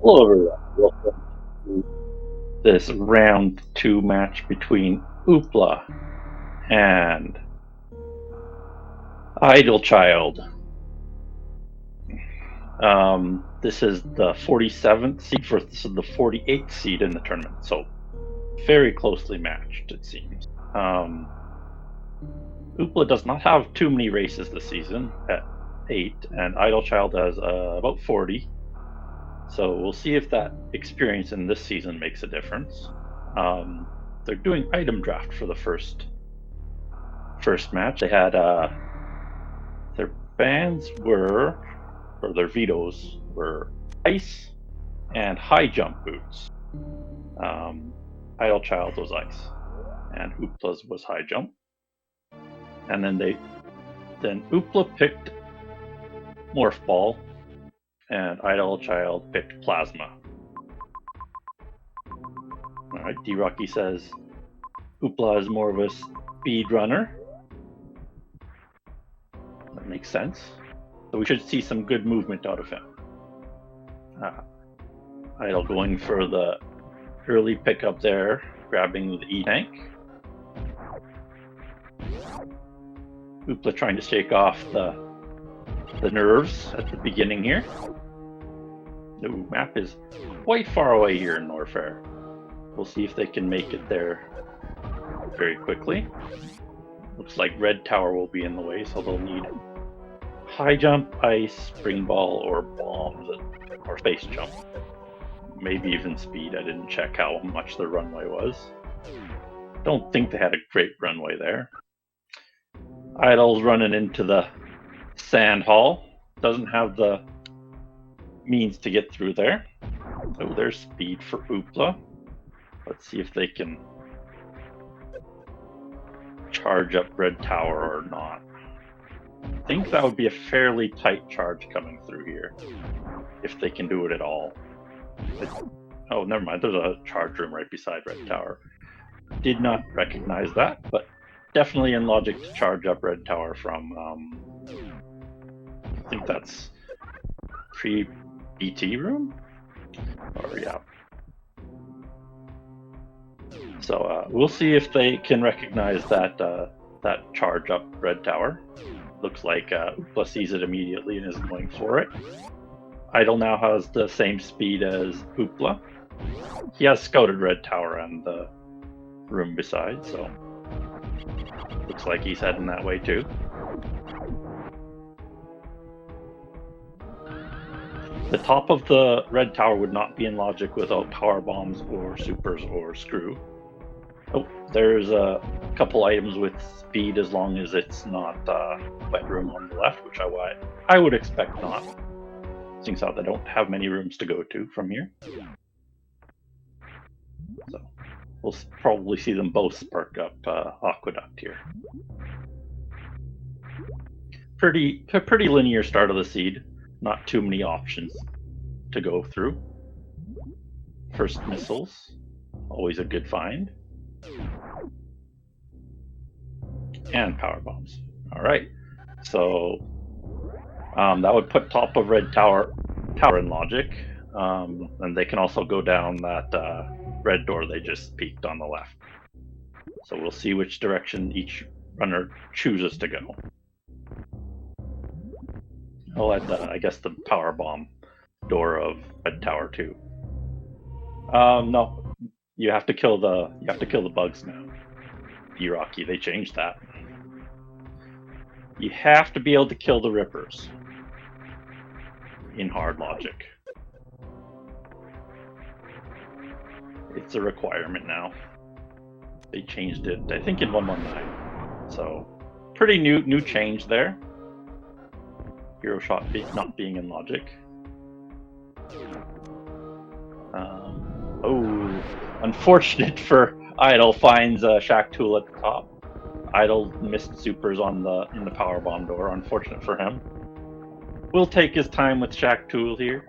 Hello everyone, welcome to this round two match between Oopla and Idle Child. This is the 47th seed versus the 48th seed in the tournament, so very closely matched it seems. Oopla does not have too many races this season at 8, and Idle Child has about 40. So we'll see if that experience in this season makes a difference. They're doing item draft for the first match. They had their bans were, or their vetoes were, ice and high jump boots. Idle Child was ice, and Oopla's was high jump. And then Oopla picked Morph Ball, and Idle Child picked Plasma. All right, D Rocky says Oopla is more of a speed runner. That makes sense. So we should see some good movement out of him. Idle going for the early pickup there, grabbing the E-Tank. Oopla trying to shake off the nerves at the beginning here. The map is quite far away here in Norfair. We'll see if they can make it there very quickly. Looks like Red Tower will be in the way, so they'll need high jump, ice, spring ball, or bombs, or space jump. Maybe even speed. I didn't check how much the runway was. Don't think they had a great runway there. Idle's running into the sand hall. Doesn't have the means to get through there. Oh, there's speed for Oopla. Let's see if they can charge up Red Tower or not. I think that would be a fairly tight charge coming through here, if they can do it at all. Oh, never mind. There's a charge room right beside Red Tower. Did not recognize that, but definitely in logic to charge up Red Tower from. I think that's pre-BT room. Or yeah. So we'll see if they can recognize that that charge up Red Tower. Looks like Oopla sees it immediately and is going for it. Idle now has the same speed as Oopla. He has scouted Red Tower and the room beside, so looks like he's heading that way too. The top of the Red Tower would not be in logic without power bombs or supers or screw. Oh, there's a couple items with speed as long as it's not wet room on the left, which I would expect not. Seems out they don't have many rooms to go to from here. So we'll probably see them both spark up Aqueduct here. Pretty linear start of the seed. Not too many options to go through. First missiles, always a good find. And power bombs. All right, so that would put top of Red Tower in logic, and they can also go down that red door they just peeked on the left. So we'll see which direction each runner chooses to go. I'll add I guess the power bomb door of Red Tower too. No, you have to kill the bugs now. E-Rocky, they changed that. You have to be able to kill the rippers in hard logic. It's a requirement now. They changed it, I think, in 119. So pretty new change there. Hero shot not being in logic. Oh, unfortunate for Idle, finds Shack Tool at the top. Idle missed supers in the power bomb door. Unfortunate for him. We'll take his time with Shack Tool here.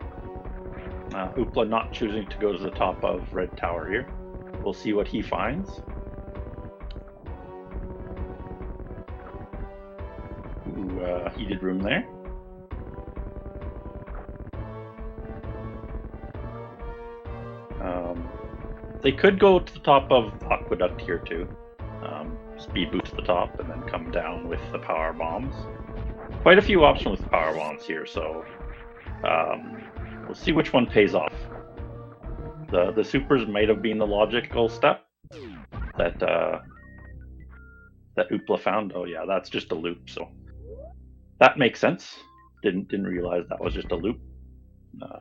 Oopla not choosing to go to the top of Red Tower here. We'll see what he finds. Ooh, heated room there. They could go to the top of Aqueduct here too. Speed boot to the top and then come down with the power bombs. Quite a few options with power bombs here, so we'll see which one pays off. The supers might have been the logical step that Oopla found. Oh yeah, that's just a loop, so that makes sense. Didn't realize that was just a loop.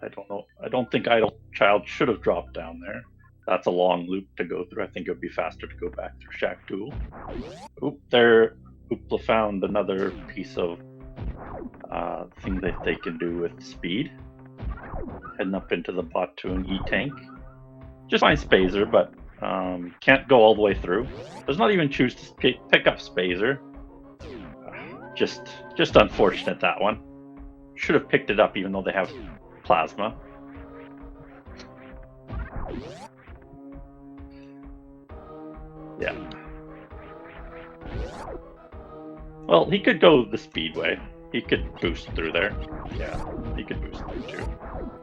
I don't know. I don't think Idle Child should have dropped down there. That's a long loop to go through. I think it would be faster to go back through Shack Tool. Oop, there. Oopla found another piece of thing that they can do with speed. Heading up into the Bottoon E-Tank. Just find Spazer, but can't go all the way through. Does not even choose to pick up Spazer. Just unfortunate, that one. Should have picked it up even though they have Plasma. Yeah. Well, he could go the Speedway. He could boost through there. Yeah, he could boost through too.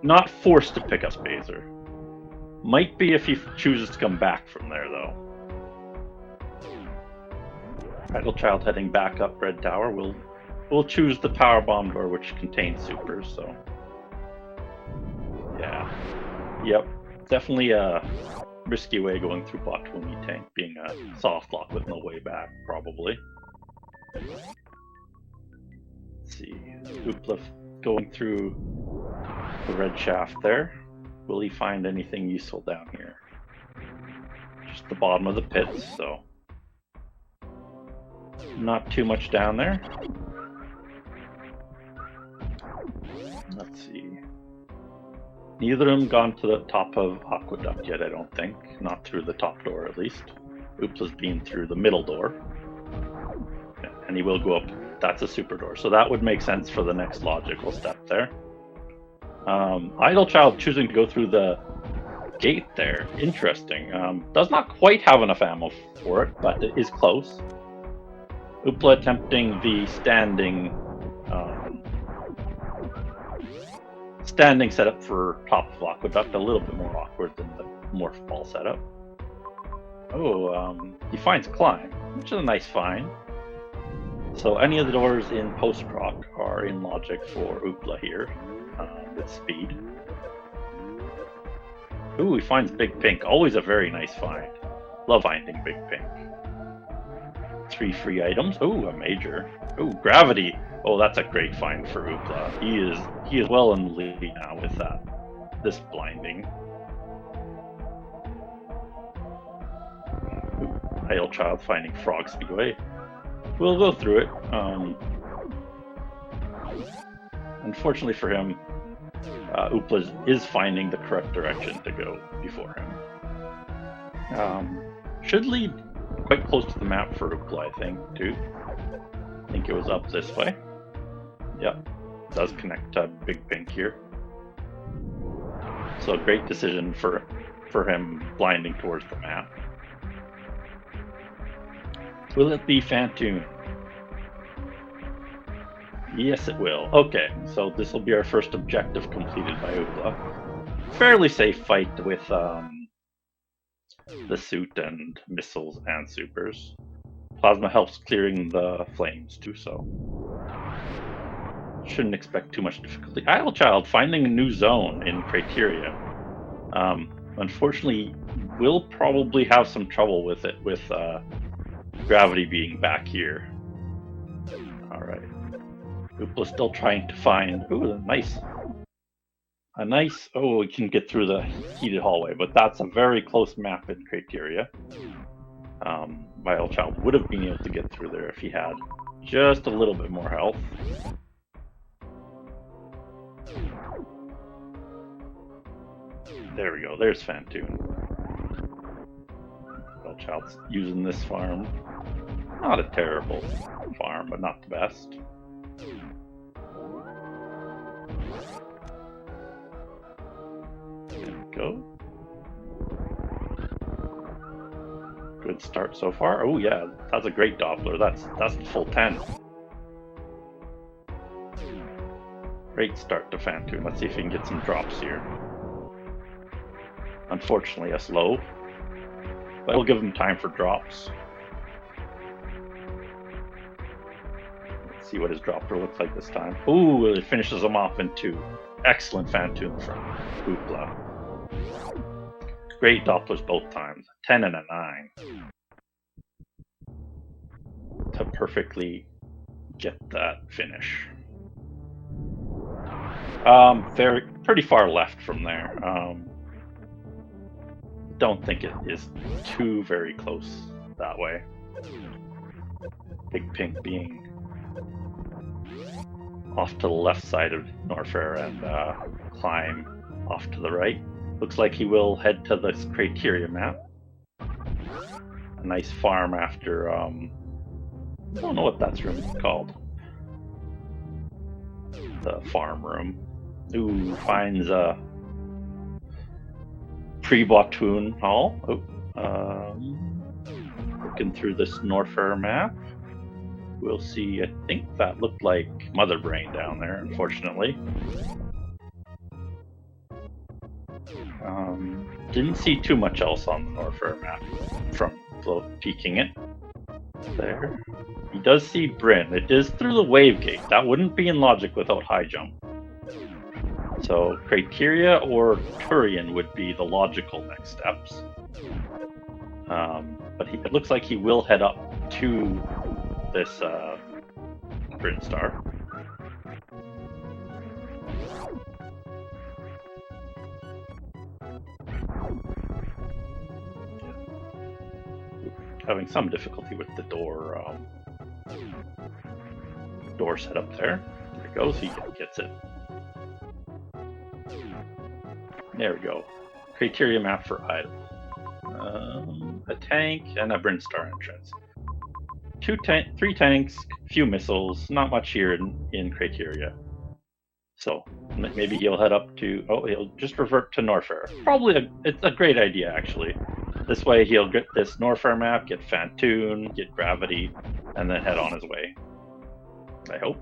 Not forced to pick up Spazer. Might be if he chooses to come back from there, though. Idle Child heading back up Red Tower. We'll choose the Power Bomb door, which contains supers, so... Yeah. Yep. Definitely a risky way going through Bottoon E-Tank, being a soft lock with no way back, probably. Let's see. Oopla going through the red shaft there. Will he find anything useful down here? Just the bottom of the pits, so not too much down there. Let's see. Neither of them gone to the top of Aqueduct yet, I don't think. Not through the top door, at least. Oopla's been through the middle door. And he will go up. That's a super door, so that would make sense for the next logical step there. Idle Child choosing to go through the gate there. Interesting. Does not quite have enough ammo for it, but it is close. Oopla attempting the standing setup for top of Aqueduct, a little bit more awkward than the morph ball setup. Oh, he finds Climb, which is a nice find. So any of the doors in post-proc are in logic for Oopla here, with speed. Ooh, he finds Big Pink, always a very nice find. Love finding Big Pink. 3 free items. Ooh, a major. Ooh, Gravity. Oh, that's a great find for Oopla. He is well in the lead now with that. This blinding. Ooh, Idle Child finding Frog Speedway. We'll go through it. Unfortunately for him, Oopla is finding the correct direction to go before him. Should lead quite close to the map for Oopla, I think, too. I think it was up this way. Yep, does connect to Big Pink here. So a great decision for him blinding towards the map. Will it be Phantoon? Yes, it will. Okay, so this will be our first objective completed by Oopla. Fairly safe fight with the suit and missiles and supers. Plasma helps clearing the flames too, so shouldn't expect too much difficulty. Idle Child finding a new zone in Criteria. Unfortunately, we'll probably have some trouble with it, with Gravity being back here. Alright. Oopla's still trying to find... Ooh, nice. A nice... Oh, we can get through the heated hallway, but that's a very close map in Criteria. Idle Child would have been able to get through there if he had just a little bit more health. There we go, there's Phantoon. Idle Child's using this farm. Not a terrible farm, but not the best. There we go. Good start so far. Oh yeah, that's a great Doppler. That's the full 10. Great start to Phantoon. Let's see if we can get some drops here. Unfortunately, a slow. But we'll give him time for drops. Let's see what his dropper looks like this time. Ooh, it finishes him off in 2. Excellent Phantom from Oopla. Great dopplers both times. 10 and a 9. To perfectly get that finish. Pretty far left from there. Don't think it is too very close that way. Big Pink being off to the left side of Norfair and Climb off to the right. Looks like he will head to this criteria map. A nice farm after, I don't know what that room is called. The farm room. Ooh, finds a pre-Bottoon hall. Looking through this Norfair map. We'll see, I think that looked like Mother Brain down there, unfortunately. Didn't see too much else on the Norfair map from peeking it. There. He does see Bryn. It is through the wave gate. That wouldn't be in logic without high jump. So Criteria or Turian would be the logical next steps. But it looks like he will head up to this Bryn Star. Having some difficulty with the door setup there. There it goes. He gets it. There we go. Criteria map for idle. A tank and a Bryn Star entrance. 3 tanks, few missiles. Not much here in Criteria. So maybe he'll head up to. Oh, he'll just revert to Norfair. Probably it's a great idea actually. This way he'll get this Norfair map, get Phantoon, get Gravity, and then head on his way. I hope.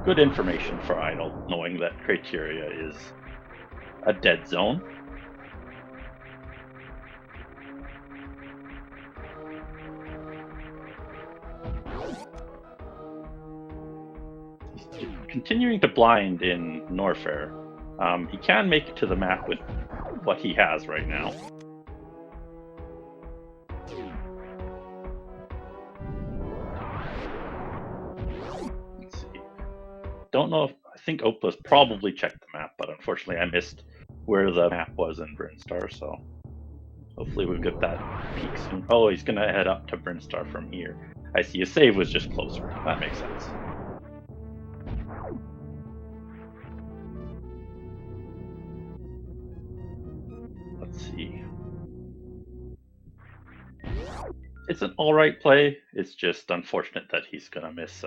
Good information for Idle, knowing that Criteria is a dead zone. He's continuing to blind in Norfair. He can make it to the map with what he has right now. Let's see. Don't know if I think Opla's probably checked the map, but unfortunately I missed where the map was in Bryn Star, so hopefully we'll get that peek soon. Oh, he's gonna head up to Bryn Star from here. I see his save was just closer. That makes sense. Let's see. It's an alright play. It's just unfortunate that he's gonna miss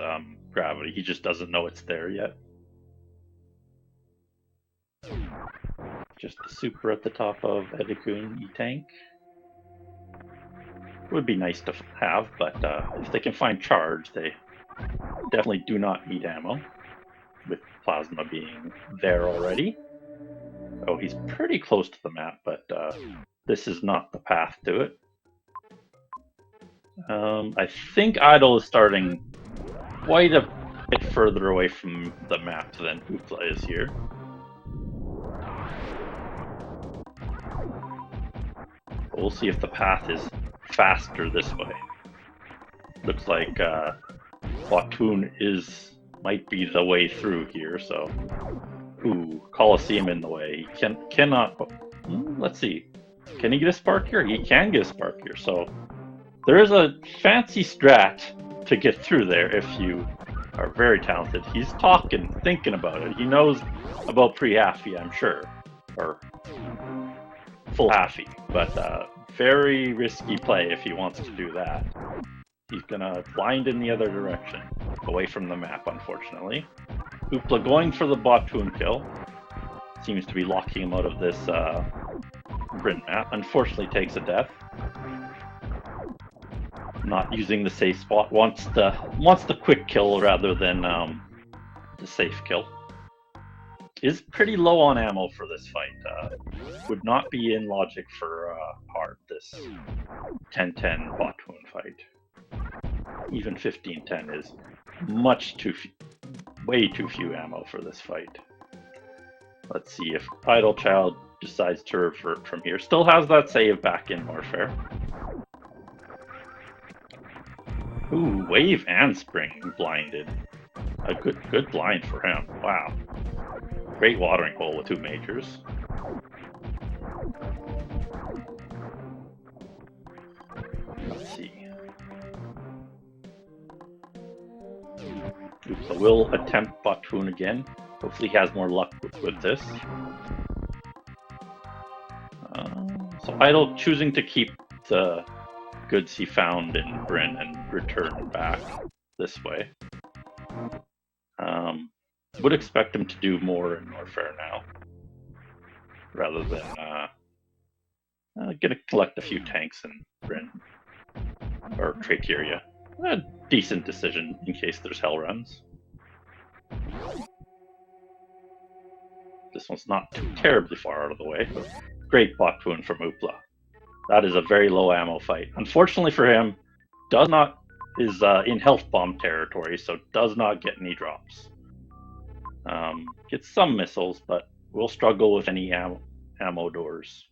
Gravity. He just doesn't know it's there yet. Just the super at the top of Edikun E-Tank. Would be nice to have, but if they can find charge, they definitely do not need ammo, with Plasma being there already. Oh, he's pretty close to the map, but this is not the path to it. I think Idle is starting quite a bit further away from the map than Oopla is here. We'll see if the path is faster this way. Looks like Bottoon might be the way through here, so... Ooh, Colosseum in the way. He cannot... Let's see. Can he get a spark here? He can get a spark here, so... There is a fancy strat to get through there if you are very talented. He's thinking about it. He knows about pre-halfy, I'm sure. Or full halfy. But very risky play if he wants to do that. He's gonna blind in the other direction. Away from the map, unfortunately. Oopla going for the Bottoon kill. Seems to be locking him out of this Bryn map. Unfortunately takes a death. Not using the safe spot. Wants the quick kill rather than the safe kill. is pretty low on ammo for this fight. Would not be in logic for hard this 10-10 Botwoon fight. Even 15-10 is way too few ammo for this fight. Let's see if Idle Child decides to revert from here. Still has that save back in Warfare. Ooh, Wave and Spring blinded. A good blind for him. Wow. Great watering hole with 2 majors. Let's see. So we'll attempt Botwoon again. Hopefully he has more luck with this. So Idle choosing to keep the goods he found in Bryn and return back this way. Would expect him to do more in Warfare now, rather than gonna collect a few tanks in Bryn or Trateria. A decent decision in case there's hell runs. This one's not too terribly far out of the way. Great Botwoon from Oopla. That is a very low ammo fight. Unfortunately for him, is in health bomb territory, so does not get any drops. Gets some missiles, but will struggle with any ammo doors.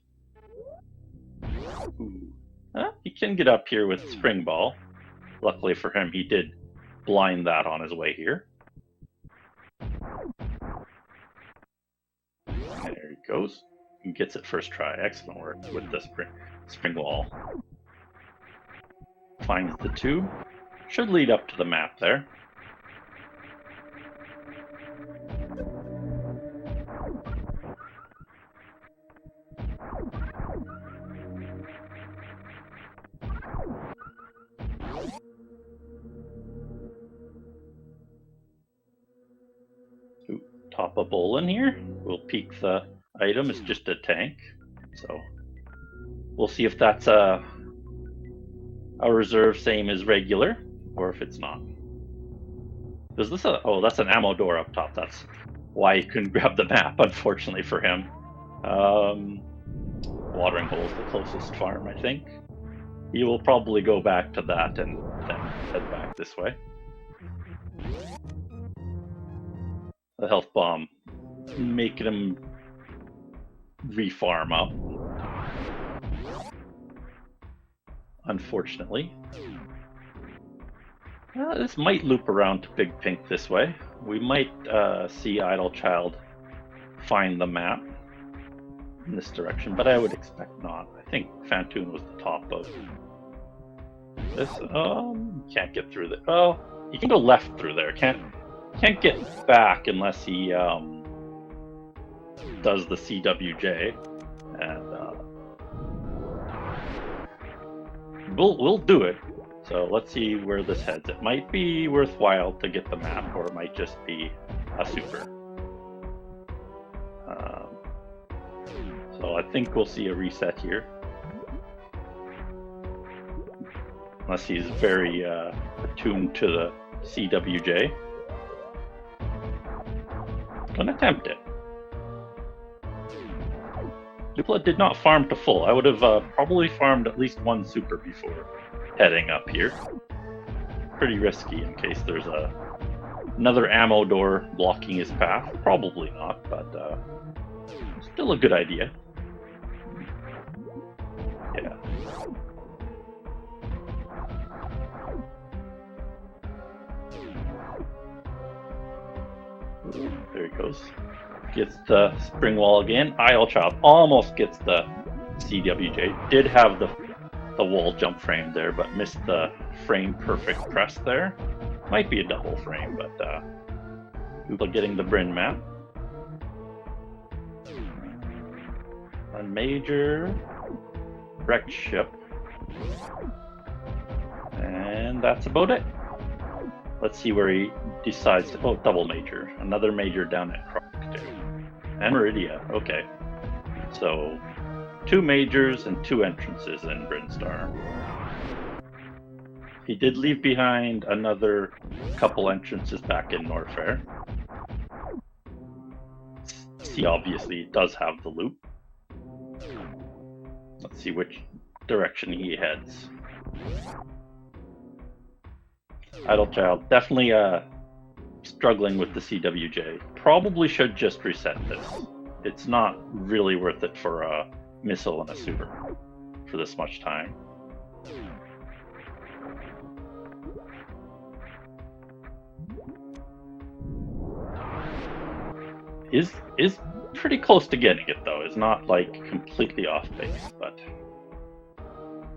He can get up here with Spring Ball. Luckily for him, he did blind that on his way here. There he goes. He gets it first try. Excellent work with the spring wall. Finds the 2. Should lead up to the map there. Ooh, top a bowl in here. We'll peek the item. It's just a tank. So we'll see if that's a reserve same as regular, or if it's not. Is this oh, that's an ammo door up top. That's why he couldn't grab the map, unfortunately for him. Watering hole is the closest farm, I think. He will probably go back to that and then head back this way. The health bomb making him refarm up. Unfortunately. This might loop around to Big Pink this way. We might see Idle Child find the map in this direction, but I would expect not. I think Fantoon was the top of this. Can't get through there. Oh, you can go left through there. Can't get back unless he does the CWJ, and we'll do it. So let's see where this heads. It might be worthwhile to get the map, or it might just be a super. So I think we'll see a reset here. Unless he's very attuned to the CWJ. Gonna attempt it. Dupla did not farm to full. I would have probably farmed at least 1 super before heading up here. Pretty risky in case there's another ammo door blocking his path. Probably not, but still a good idea. Yeah. There he goes. Gets the spring wall again. Idle Child almost gets the CWJ. Did have the wall jump frame there, but missed the frame perfect press there. Might be a double frame, but people getting the Bryn map. A major wrecked ship. And that's about it. Let's see where he decides to... Oh, double major. Another major down at Croc, too. And Meridia. Okay. So, 2 majors and 2 entrances in Brinstar. He did leave behind another couple entrances back in Norfair. This he obviously does have the loop. Let's see which direction he heads. Idle Child, definitely struggling with the CWJ. Probably should just reset this. It's not really worth it for a missile and a super for this much time. Is pretty close to getting it though. Is not like completely off base, but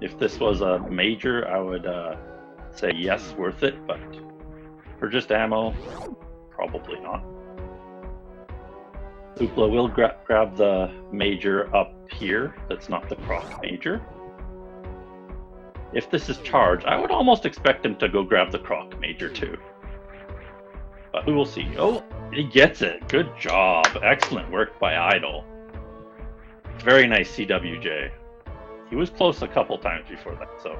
if this was a major, I would say yes, worth it, but for just ammo, probably not. Oopla will grab the major up here. That's not the Croc major. If this is charged, I would almost expect him to go grab the Croc major too. But we will see. Oh, he gets it. Good job. Excellent work by Idle. Very nice CWJ. He was close a couple times before that, so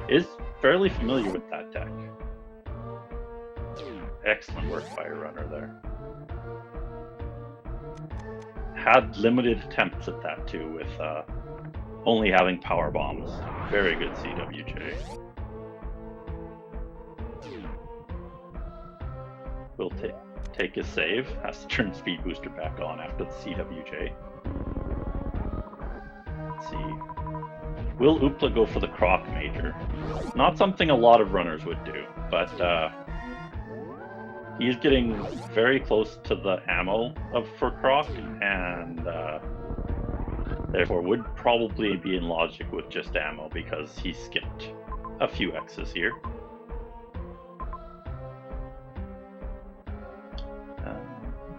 is fairly familiar with that tech. Excellent work by a runner there. Had limited attempts at that too, with only having power bombs. Very good CWJ. Will take his save. Has to turn speed booster back on after the CWJ. Let's see. Will Oopla go for the Croc major? Not something a lot of runners would do, but he's getting very close to the ammo for Croc, and therefore would probably be in logic with just ammo because he skipped a few X's here.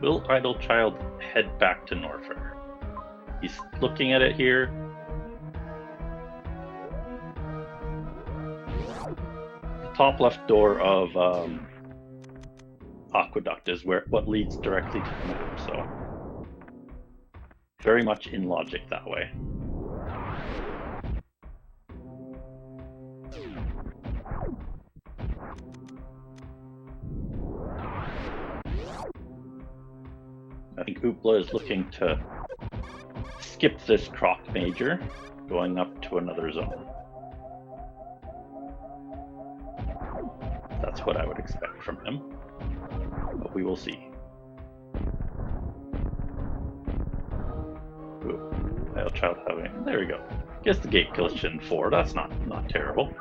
Will Idle Child head back to Norfair? He's looking at it here. The top left door of Aqueduct is what leads directly to the map, so very much in logic that way. I think Oopla is looking to skip this Croc major, going up to another zone. That's what I would expect from him, but we will see. Ooh, Idle Child having, there we go. Guess the gate kills Shin 4, that's not terrible.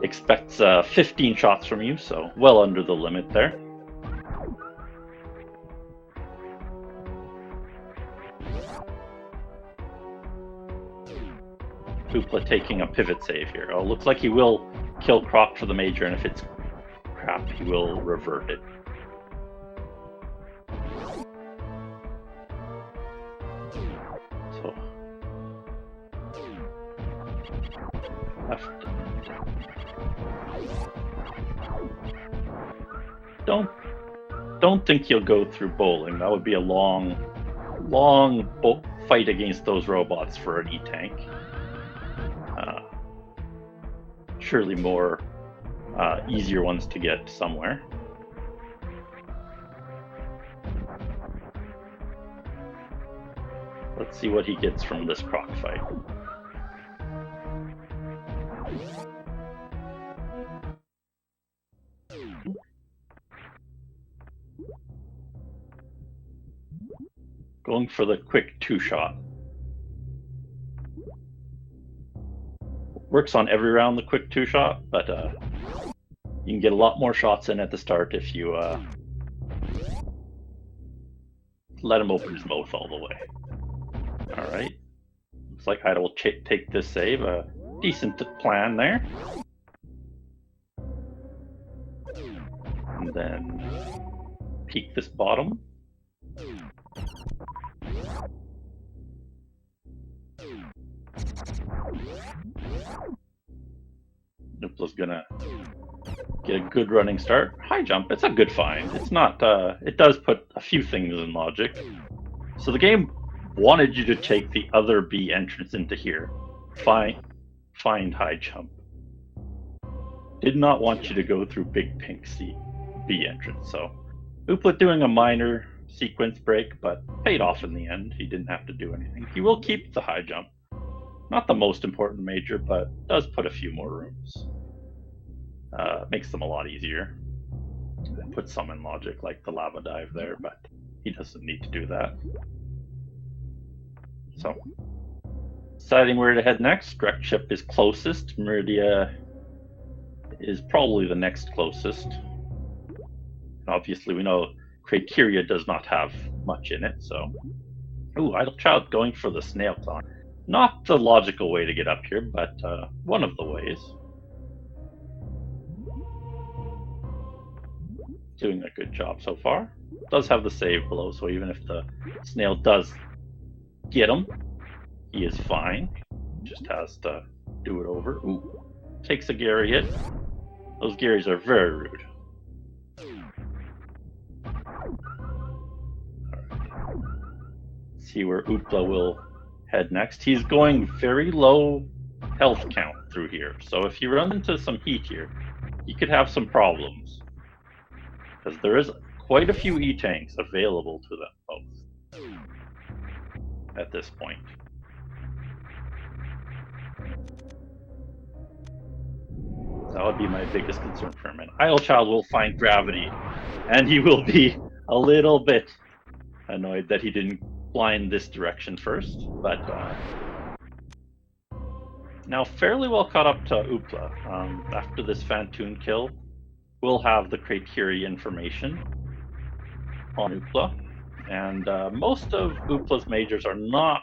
Expects 15 shots from you, so well under the limit there. Oopla taking a pivot save here. Oh, looks like he will kill Croc for the major, and if it's crap, he will revert it. So left. Don't think he'll go through bowling. That would be a long fight against those robots for an E-tank. Surely more easier ones to get somewhere. Let's see what he gets from this Croc fight. Going for the quick 2-shot. Works on every round, the quick 2-shot, but you can get a lot more shots in at the start if you let him open his mouth all the way. Alright. Looks like Idle will take this save. A decent plan there. And then peek this bottom. Oopla's gonna get a good running start. High jump, it's a good find. It's not, it does put a few things in logic. So the game wanted you to take the other B entrance into here. Find high jump. Did not want you to go through big pink C B entrance. So Oopla doing a minor sequence break, but paid off in the end. He didn't have to do anything. He will keep the high jump. Not the most important major, but does put a few more rooms. Makes them a lot easier. Put some in logic, like the lava dive there, but he doesn't need to do that. So, deciding where to head next. Direct ship is closest. Meridia is probably the next closest. Obviously, we know Criteria does not have much in it, so... Ooh, Idle Child going for the snail climb. Not the logical way to get up here, but one of the ways. Doing a good job so far. Does have the save below, so even if the snail does get him, he is fine. Just has to do it over. Ooh, takes a Gary hit. Those Garys are very rude. Alright. See where Oopla will head next. He's going very low health count through here, so if you run into some heat here, you could have some problems. Because there is quite a few E-tanks available to them both at this point. That would be my biggest concern for him. And Idle Child will find gravity, and he will be a little bit annoyed that he didn't blind this direction first. But now fairly well caught up to Oopla. After this Fantoon kill, we'll have the criteria information on Oopla. And most of Oopla's majors are not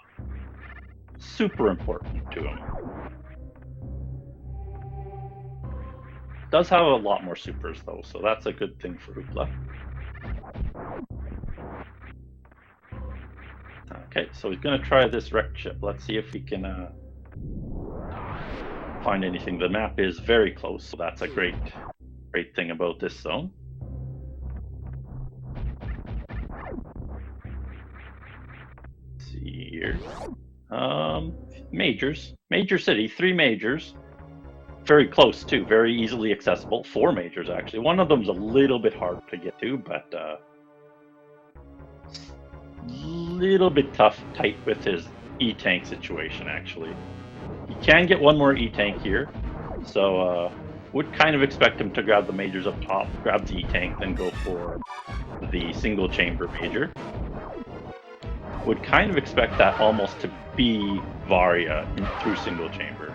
super important to him. Does have a lot more supers though, so that's a good thing for Oopla. Okay, so he's gonna try this wrecked ship. Let's see if we can find anything. The map is very close, so that's a great thing about this zone. Let's see here. Majors. Major city, 3 majors. Very close too, very easily accessible. 4 majors actually. One of them's a little bit hard to get to, but little bit tight with his E-tank situation actually. He can get one more E-tank here, so would kind of expect him to grab the majors up top, grab the E-tank, then go for the single chamber major. Would kind of expect that almost to be Varia through single chamber.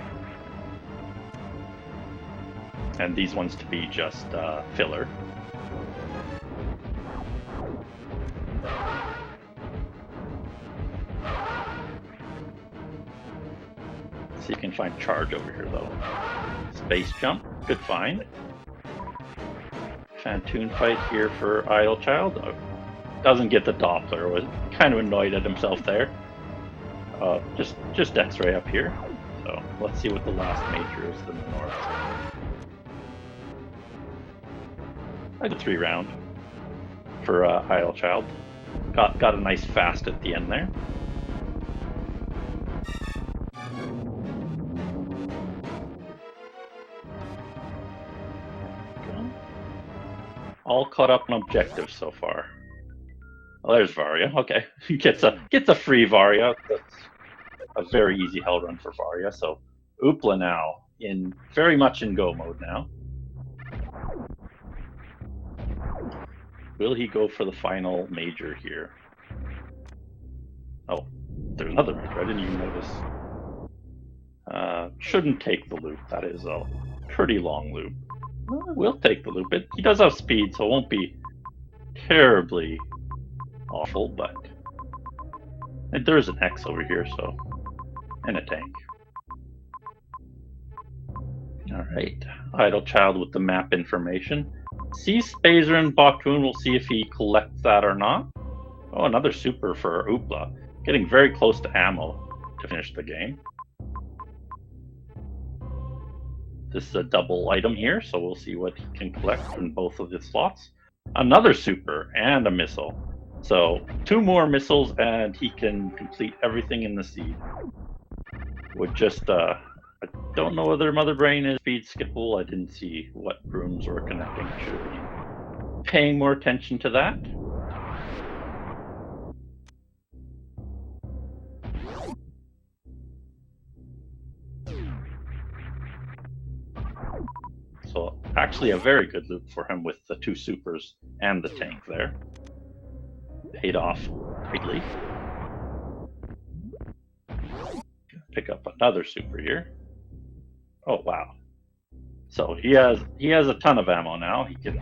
And these ones to be just filler. See if you can find charge over here though. Space jump, good find. Fantoon fight here for Idle Child. Doesn't get the Doppler, was kind of annoyed at himself there. Just X-ray up here. So let's see what the last major is in the north. I did 3 round for Idle Child. Got a nice fast at the end there. All caught up on objectives so far. Well, there's Varia. Okay, he gets a free Varia. That's a very easy hell run for Varia. So Oopla now very much in go mode now. Will he go for the final major here? Oh, there's another major. I didn't even notice. Shouldn't take the loop. That is a pretty long loop. Well, we'll take the loop. He does have speed, so it won't be terribly awful, but there is an X over here, so, and a tank. Alright, Idle Child with the map information. Sees Spazer and Bakun, we'll see if he collects that or not. Oh, another super for Oopla. Getting very close to ammo to finish the game. This is a double item here, so we'll see what he can collect in both of the slots. Another super and a missile. So 2 more missiles and he can complete everything in the seed. Would just, I don't know whether Mother Brain is speed skippable. I didn't see what rooms were connecting. I should be paying more attention to that. actually a very good loop for him with the 2 supers and the tank there. Paid off greatly. Pick up another super here. Oh wow. So he has a ton of ammo now. He can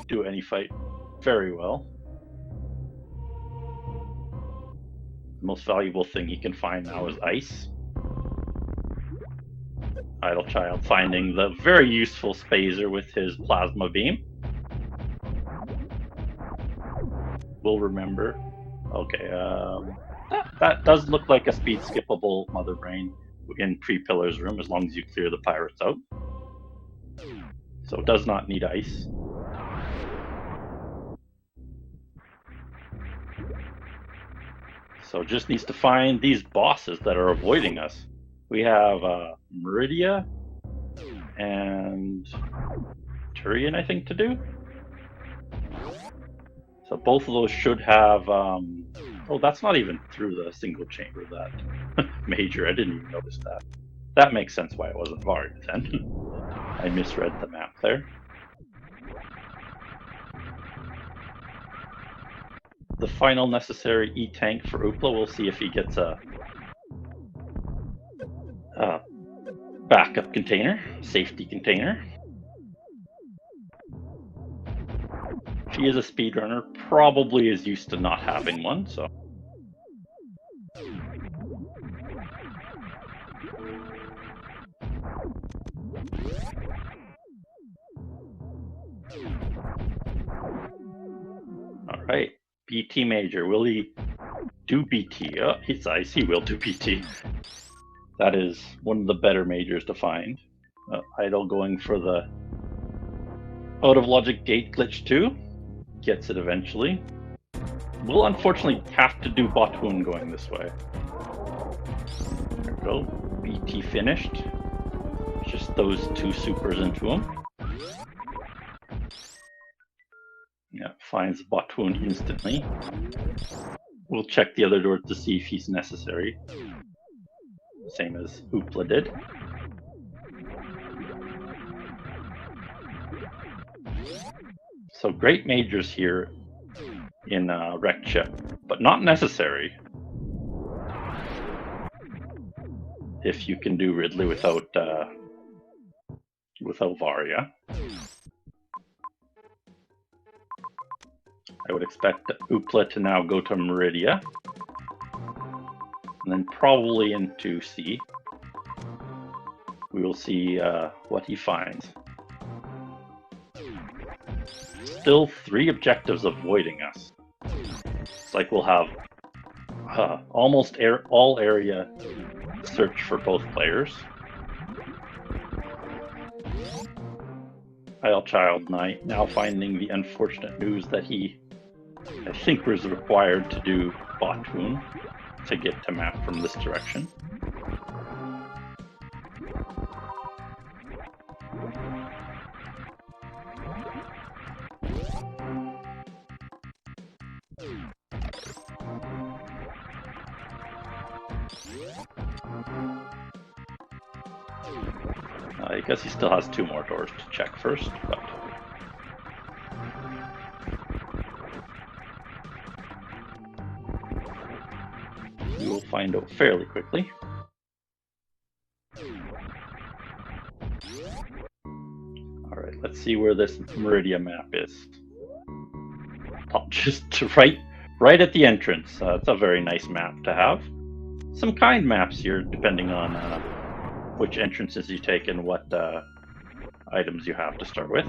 do any fight very well. The most valuable thing he can find now is ice. Idle Child finding the very useful Spazer with his plasma beam. We'll remember. Okay, that does look like a speed skippable Mother Brain in Pre-Pillar's room as long as you clear the pirates out. So it does not need ice. So just needs to find these bosses that are avoiding us. We have Meridia and Turian, I think, to do. So both of those should have... oh, that's not even through the single chamber, that major. I didn't even notice that. That makes sense why it wasn't Varia then. I misread the map there. The final necessary E-tank for Oopla, we'll see if he gets a backup container, safety container. If he is a speedrunner, probably is used to not having one, so. All right, BT Major, will he do BT? Oh, he's ice, he will do BT. That is one of the better majors to find. Idle going for the out of logic gate glitch too. Gets it eventually. We'll unfortunately have to do Botwoon going this way. There we go. BT finished. Just those 2 supers into him. Yeah, finds Botwoon instantly. We'll check the other door to see if he's necessary. Same as Oopla did. So great majors here in Rekcha, but not necessary if you can do Ridley without Varia. I would expect Oopla to now go to Meridia, and then probably into C. We will see what he finds. Still 3 objectives avoiding us. It's like we'll have almost all area search for both players. Idle Child Knight now finding the unfortunate news that he, I think, was required to do Botwoon to get to map from this direction. I guess he still has 2 more doors to check first, but we will find out fairly quickly. Alright, let's see where this Meridia map is. Just right at the entrance. It's a very nice map to have. Some kind maps here, depending on which entrances you take and what items you have to start with.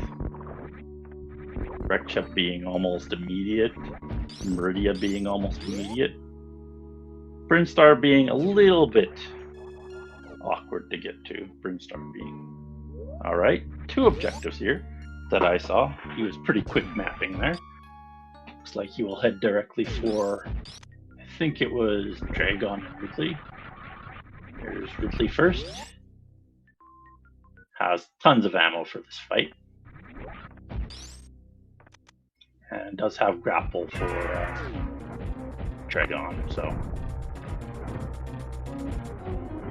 Rekcha being almost immediate, Meridia being almost immediate, Brinstar being a little bit awkward to get to. Brinstar being... Alright, 2 objectives here that I saw. He was pretty quick mapping there. Looks like he will head directly for, I think it was Dragon and Ridley. Here's Ridley first. Has tons of ammo for this fight. And does have grapple for Dragon, so.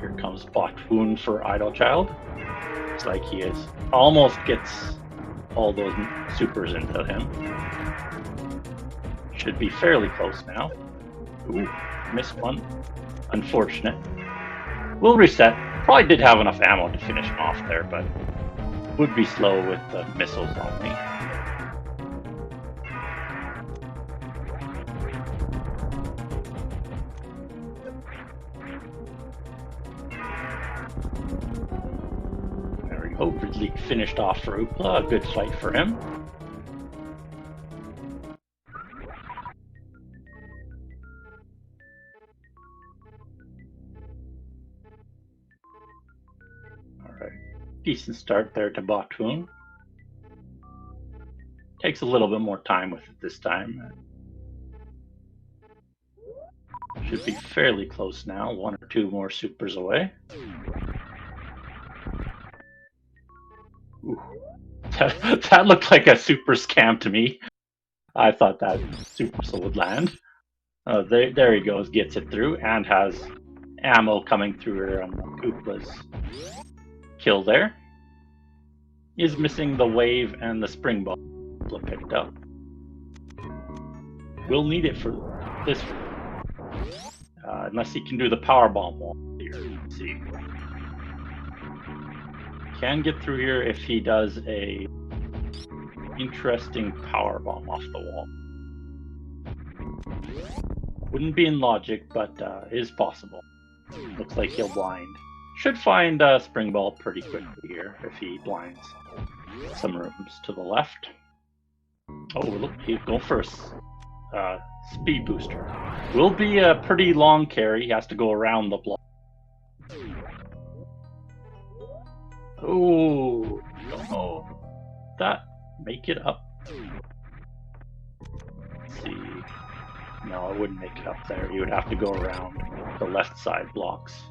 Here comes Botwoon for Idle Child. Looks like he is almost gets all those supers into him. Should be fairly close now. Ooh, missed one. Unfortunate. We'll reset. Probably did have enough ammo to finish him off there, but would be slow with the missiles only. There we go. Ridley finished off for Oopla. A good fight for him. Decent start there to Batoon. Takes a little bit more time with it this time. Should be fairly close now, 1 or 2 more supers away. Ooh. That looked like a super scam to me. I thought that supercell would land. There he goes, gets it through, and has ammo coming through her on Oopla's kill there. Is missing the wave and the spring ball picked up. We'll need it for this, unless he can do the power bomb wall here. Let's see. Can get through here if he does a interesting power bomb off the wall. Wouldn't be in logic, but is possible. Looks like he'll blind. Should find spring ball pretty quickly here if he blinds some rooms to the left. Oh, look, he's going for a speed booster. Will be a pretty long carry. He has to go around the block. Oh, don't know. That make it up. Let's see. No, it wouldn't make it up there. He would have to go around the left side blocks.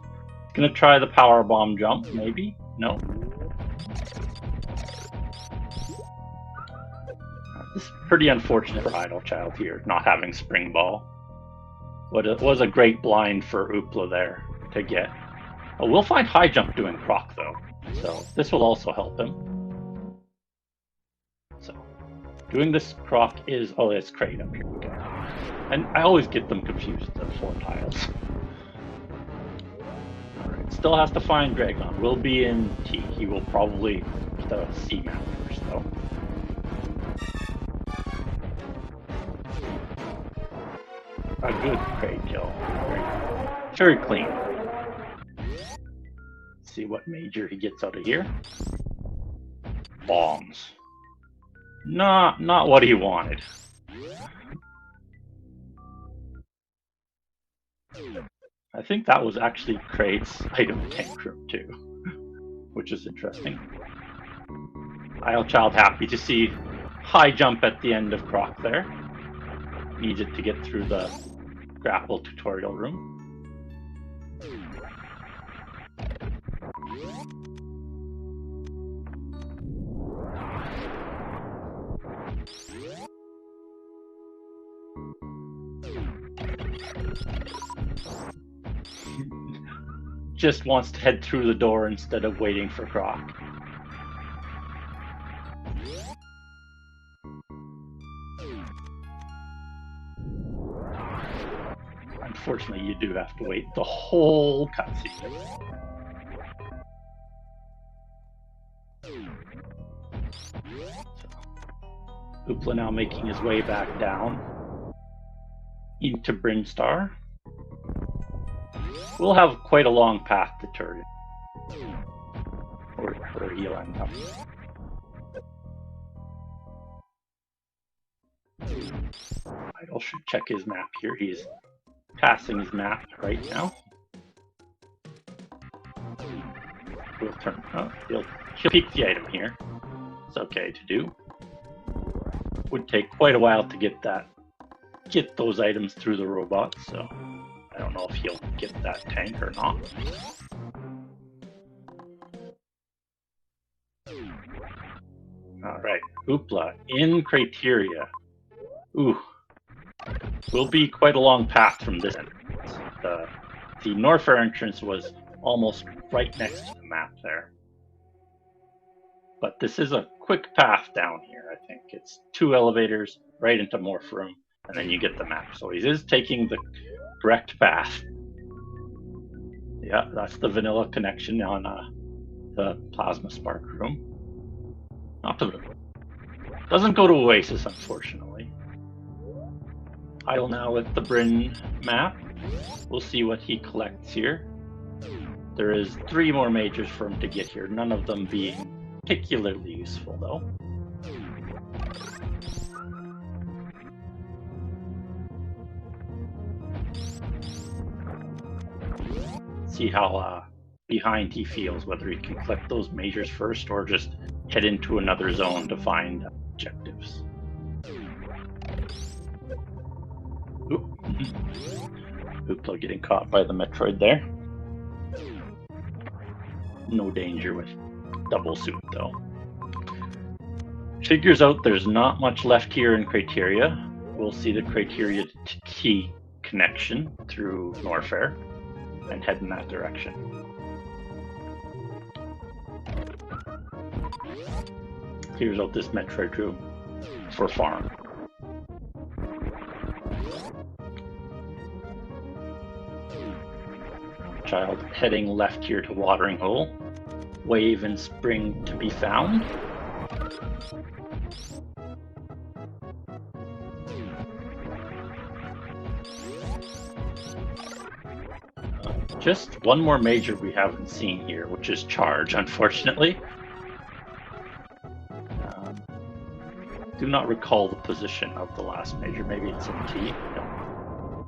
Gonna try the power bomb jump, maybe? No. This is pretty unfortunate for Idle Child here, not having spring ball. But it was a great blind for Oopla there to get. Oh, we'll find high jump doing proc though, so this will also help him. So, doing this proc is, oh, it's crate up here we go. And I always get them confused, the 4 tiles. Still has to find Dragon. Will be in T. He will probably the C map first though. A good crate kill. Very clean. Let's see what major he gets out of here. Bombs. Not what he wanted. I think that was actually Crate's item tank room too, which is interesting. Idle Child happy to see high jump at the end of Croc there. Needs it to get through the grapple tutorial room. Just wants to head through the door instead of waiting for Croc. Unfortunately, you do have to wait the whole cutscene. Oopla now making his way back down into Brinstar. We'll have quite a long path to Turret, or he'll end up. Idle should check his map here. He's passing his map right now. We'll turn. Oh, he'll peek the item here. It's okay to do. Would take quite a while to get those items through the robot, so I don't know if he'll get that tank or not. Alright, Oopla in Criteria. Ooh. Will be quite a long path from this end. The Norfair entrance was almost right next to the map there. But this is a quick path down here, I think. It's 2 elevators right into Morph Room, and then you get the map. So he is taking the correct path. Yeah, that's the vanilla connection on the Plasma Spark Room. Doesn't go to Oasis, unfortunately. Idle now with the Bryn map. We'll see what he collects here. There is 3 more majors for him to get here, none of them being particularly useful, though. See how behind he feels, whether he can collect those majors first or just head into another zone to find objectives. Oopla getting caught by the Metroid there. No danger with double suit though. Figures out there's not much left here in Criteria. We'll see the Criteria to T connection through Norfair and head in that direction. Clears out this Metroid room for farm. Child heading left here to Watering Hole. Wave and Spring to be found. Just one more major we haven't seen here, which is Charge, unfortunately. Do not recall the position of the last major. Maybe it's in T. No.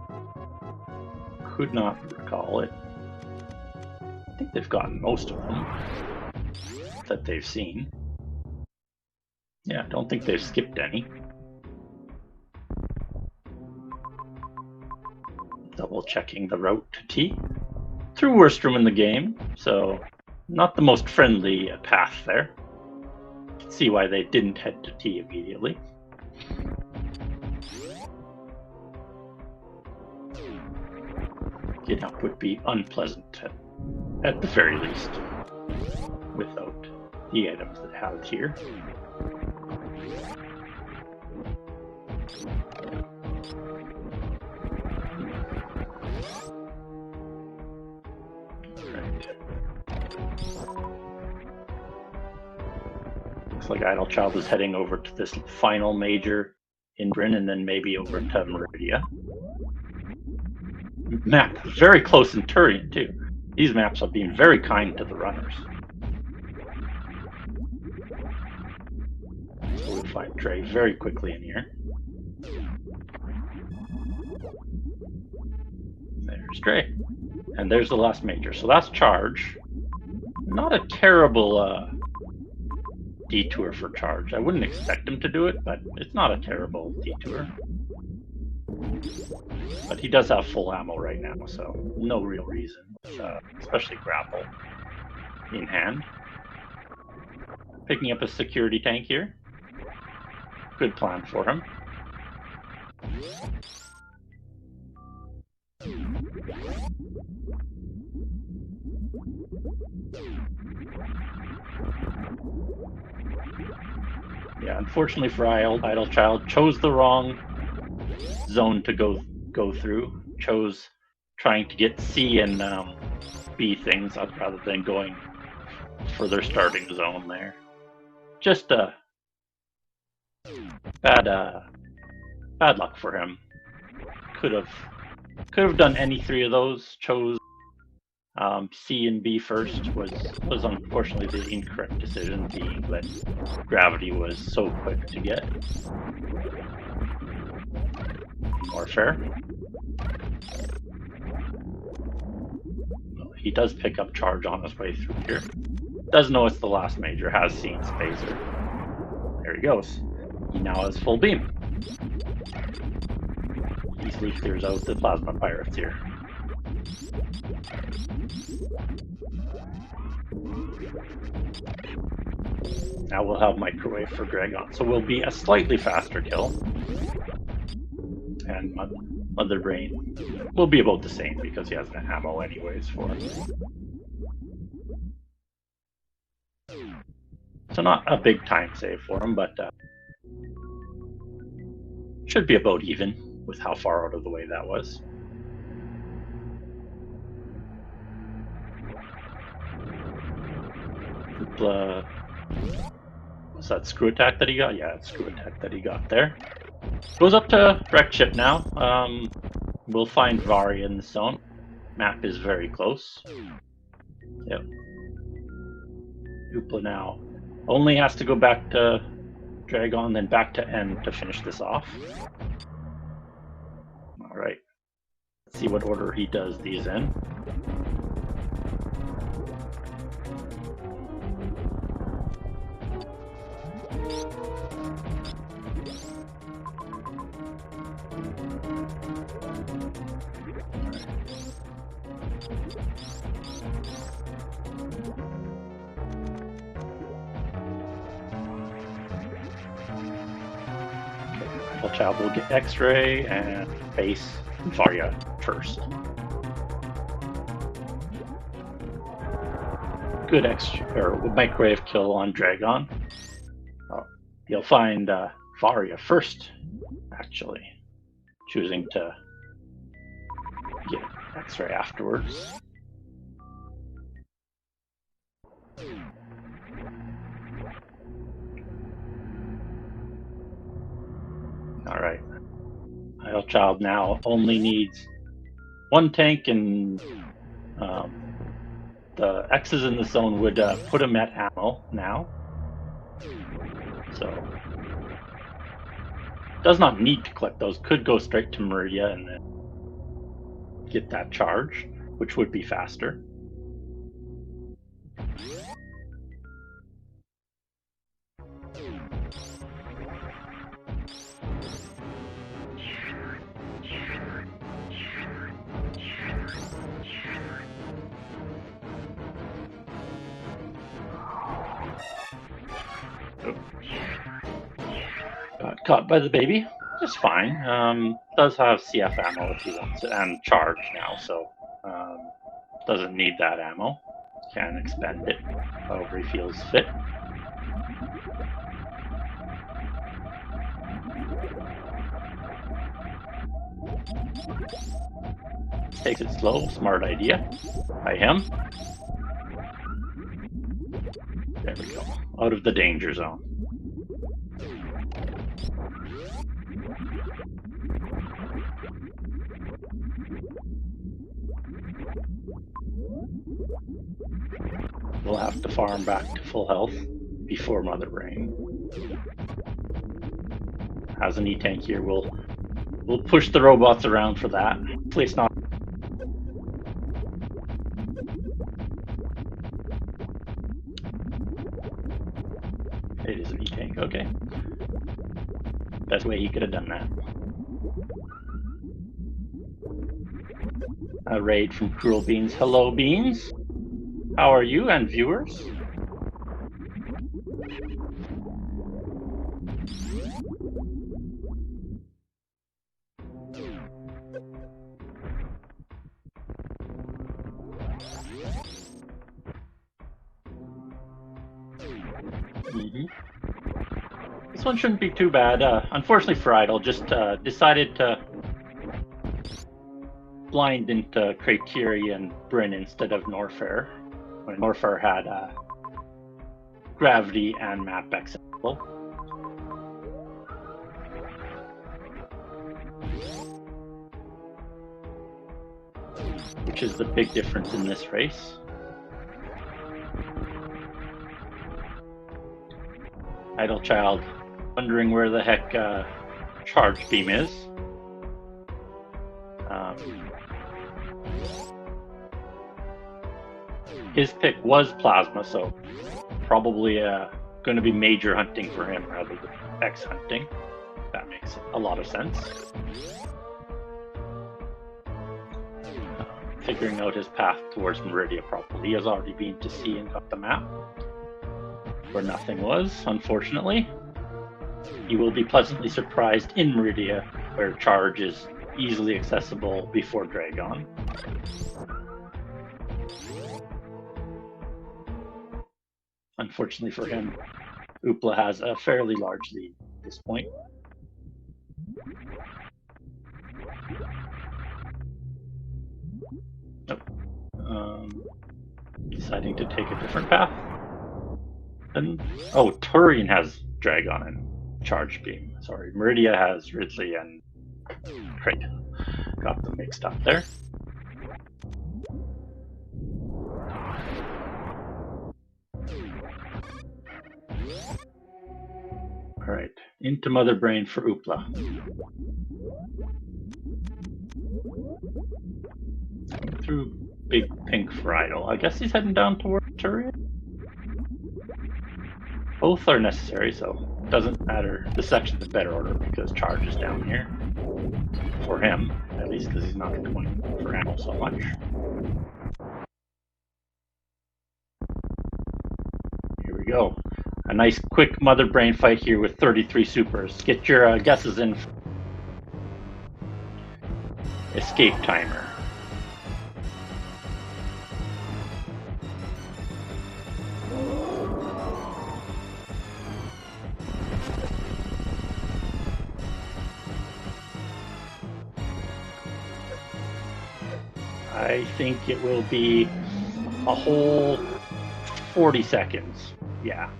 Could not recall it. I think they've gotten most of them that they've seen. Yeah, I don't think they've skipped any. Double checking the route to T. Through worst room in the game, so not the most friendly path there. See why they didn't head to T immediately. Getting up would be unpleasant at the very least, without the items that have it here. Looks like Idle Child is heading over to this final major in Bryn and then maybe over to Meridia. Map very close in Turian too. These maps have been very kind to the runners. So we'll find Trey very quickly in here. There's Trey. And there's the last major. So that's Charge. Not a terrible detour for Charge. I wouldn't expect him to do it, but it's not a terrible detour. But he does have full ammo right now, so no real reason, especially grapple in hand. Picking up a security tank here. Good plan for him. Yeah, unfortunately for Idle Child, chose the wrong zone to go through. Chose trying to get C and B things rather than going for their starting zone there. Just bad luck for him. Could have done any 3 of those. Chose C and B first was unfortunately the incorrect decision, being that gravity was so quick to get. More fair. He does pick up Charge on his way through here. Does know it's the last major, has seen Spacer. There he goes. He now has full beam. Easily clears out the Plasma Pirates here. Now we'll have Microwave for Dragon, so we'll be a slightly faster kill. And Mother Brain will be about the same because he has the ammo anyways for it. So not a big time save for him, but should be about even with how far out of the way that was. Was that screw attack that he got? Yeah, screw attack that he got there. Goes up to wreck chip now. We'll find Varia in the zone. Map is very close. Yep. Oopla now only has to go back to Dragon, then back to N to finish this off. All right. Let's see what order he does these in. Child will get X-ray and face Varia first. Good microwave kill on Dragon. Oh, you'll find Varia first, actually, choosing to get X-ray afterwards. All right. Idle Child now only needs one tank, and the X's in the zone would put him at ammo now. So does not need to collect those. Could go straight to Meridia and then get that charge, which would be faster. Got caught by the baby. Just fine. Does have CF ammo if he wants it, and charge now, so doesn't need that ammo. Can expend it however he feels fit. Takes it slow, smart idea by him. There we go. Out of the danger zone. We'll have to farm back to full health before Mother Brain. Has an E-tank here. We'll push the robots around for that. Hopefully it's not. It is an E-tank, okay. Best way he could have done that. A raid from Cruel Beans. Hello, Beans. How are you, and viewers? This one shouldn't be too bad. Unfortunately for Idle, just decided to blind into Criteria and Bryn instead of Norfair, when Norfair had gravity and map accessible. Which is the big difference in this race. Idle Child wondering where the heck Charge Beam is. His pick was Plasma, so probably going to be major hunting for him rather than X hunting. That makes a lot of sense. Figuring out his path towards Meridia probably. He has already been to sea and got the map where nothing was, unfortunately. He will be pleasantly surprised in Meridia, where Charge is easily accessible before Dragon. Unfortunately for him, Oopla has a fairly large lead at this point. Nope. Deciding to take a different path. And oh, Turian has Dragon and Charge Beam. Sorry, Meridia has Ridley and Great. Got them mixed up there. Alright, into Mother Brain for Oopla. Through Big Pink for Idol. I guess he's heading down toward Turian? Both are necessary, so it doesn't matter. This section's in better order because Charge is down here. For him, at least, because he's not going for ammo so much. Here we go. A nice quick Mother Brain fight here with 33 supers. Get your guesses in. Escape timer. I think it will be a whole 40 seconds. Yeah.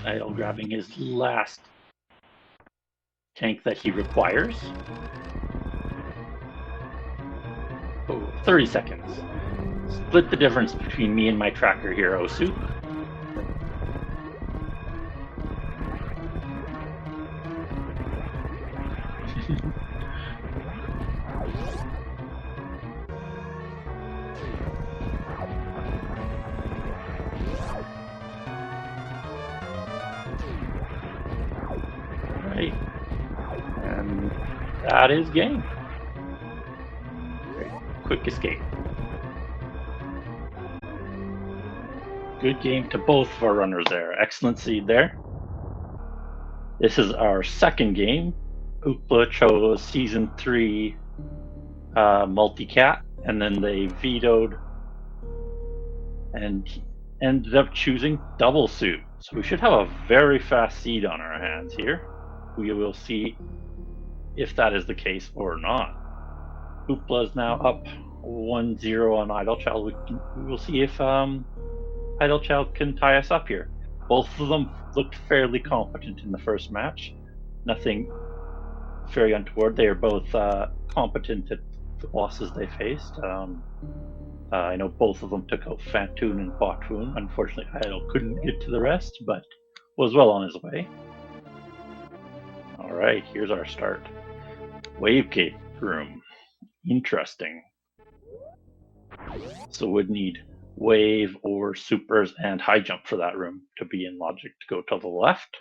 Idol grabbing his last tank that he requires. Oh, 30 seconds. Split the difference between me and my tracker here, Osu. Right. And that is game. Right. Quick escape. Good game to both of our runners there. Excellent seed there. This is our second game. Oopla chose Season 3 Multicat, and then they vetoed and ended up choosing Double Suit. So we should have a very fast seed on our hands here. We will see if that is the case or not. Oopla is now up 1-0 on Idle Child. We will see if Idle Child can tie us up here. Both of them looked fairly competent in the first match. Nothing very untoward. They are both competent at the bosses they faced. I know both of them took out Fantoon and Botwoon. Unfortunately, Idle couldn't get to the rest, but was well on his way. Alright, here's our start. Wavegate room. Interesting. So would need wave or supers and high jump for that room to be in logic to go to the left.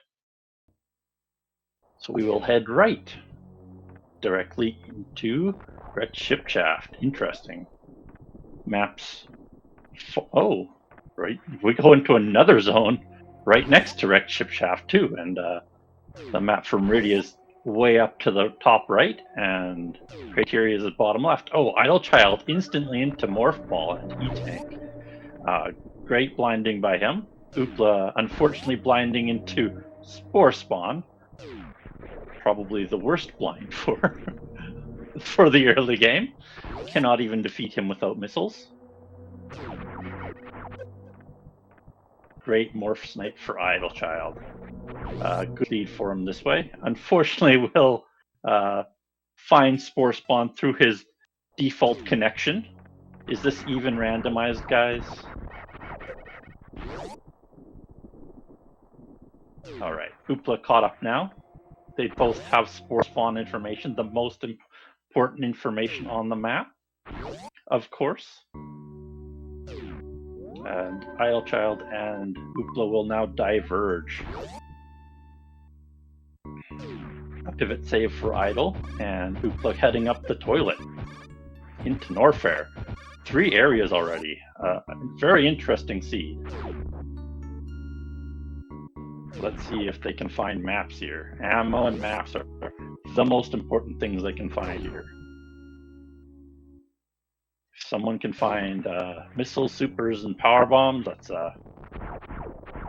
So we will head right directly into Red Ship Shaft. Interesting. Maps. Oh, right. We go into another zone right next to Red Ship Shaft too, and the map from Meridia is way up to the top right, and Criteria is at bottom left. Oh, Idle Child instantly into Morph Ball and E-Tank. Great blinding by him. Oopla unfortunately blinding into Spore Spawn. Probably the worst blind for the early game. Cannot even defeat him without missiles. Great Morph Snipe for Idle Child. Good lead for him this way. Unfortunately, will find Spore Spawn through his default connection. Is this even randomized, guys? Alright, Oopla caught up now. They both have Spore Spawn information, the most important information on the map, of course. And Idle Child and Oopla will now diverge. A pivot save for Idle, and Oopla heading up the toilet into Norfair. 3 areas already. Very interesting seed. Let's see if they can find maps here. Ammo and maps are the most important things they can find here. If someone can find missiles, supers, and power bombs, that's a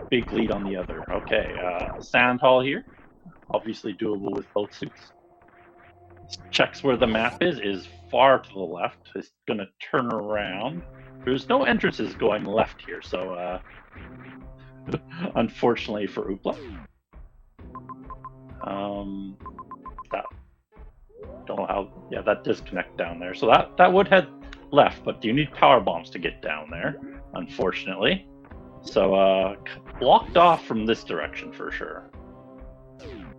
big lead on the other. Okay, sand hall here. Obviously doable with both suits. Checks where the map is far to the left. It's going to turn around. There's no entrances going left here, so unfortunately for oopla. That don't know how. Yeah, that disconnect down there. So that would head left, but you need power bombs to get down there, unfortunately. So blocked off from this direction for sure.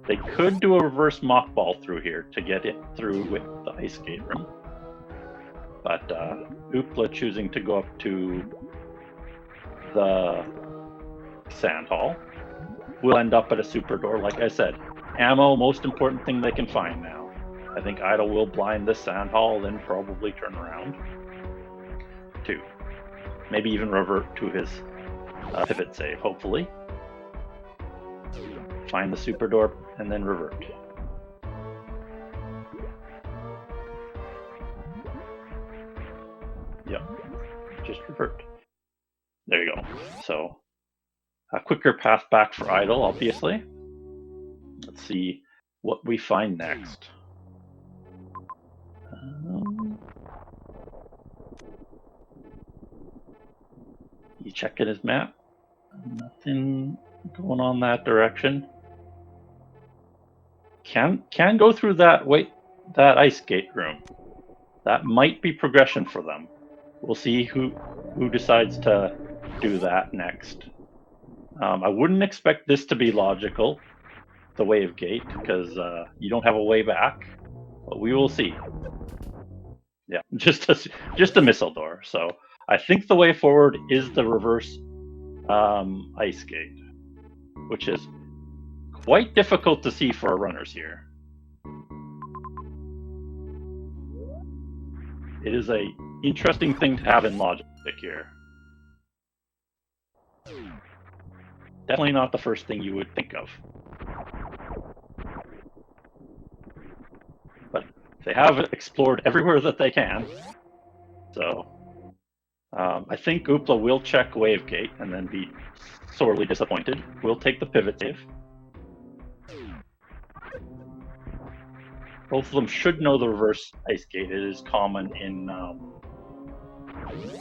They could do a reverse mock ball through here to get it through with the ice skate room. But oopla choosing to go up to the sand hall will end up at a super door. Like I said, ammo, most important thing they can find now. I think Idle will blind this sand hall, then probably turn around to maybe even revert to his pivot save, hopefully. Find the super door and then revert. Yep, just revert. There you go. So a quicker path back for Idle, obviously. Let's see what we find next. You checking his map? Nothing going on that direction. Can go through that ice skate room. That might be progression for them. We'll see who decides to do that next. I wouldn't expect this to be logical, the wave gate, because you don't have a way back. But we will see. Yeah, just a missile door. So I think the way forward is the reverse ice gate, which is quite difficult to see for our runners here. It is a interesting thing to have in logic here. Definitely not the first thing you would think of. But they have explored everywhere that they can. So I think oopla will check wave gate and then be sorely disappointed. We'll take the pivot save. Both of them should know the reverse ice gate. It is common in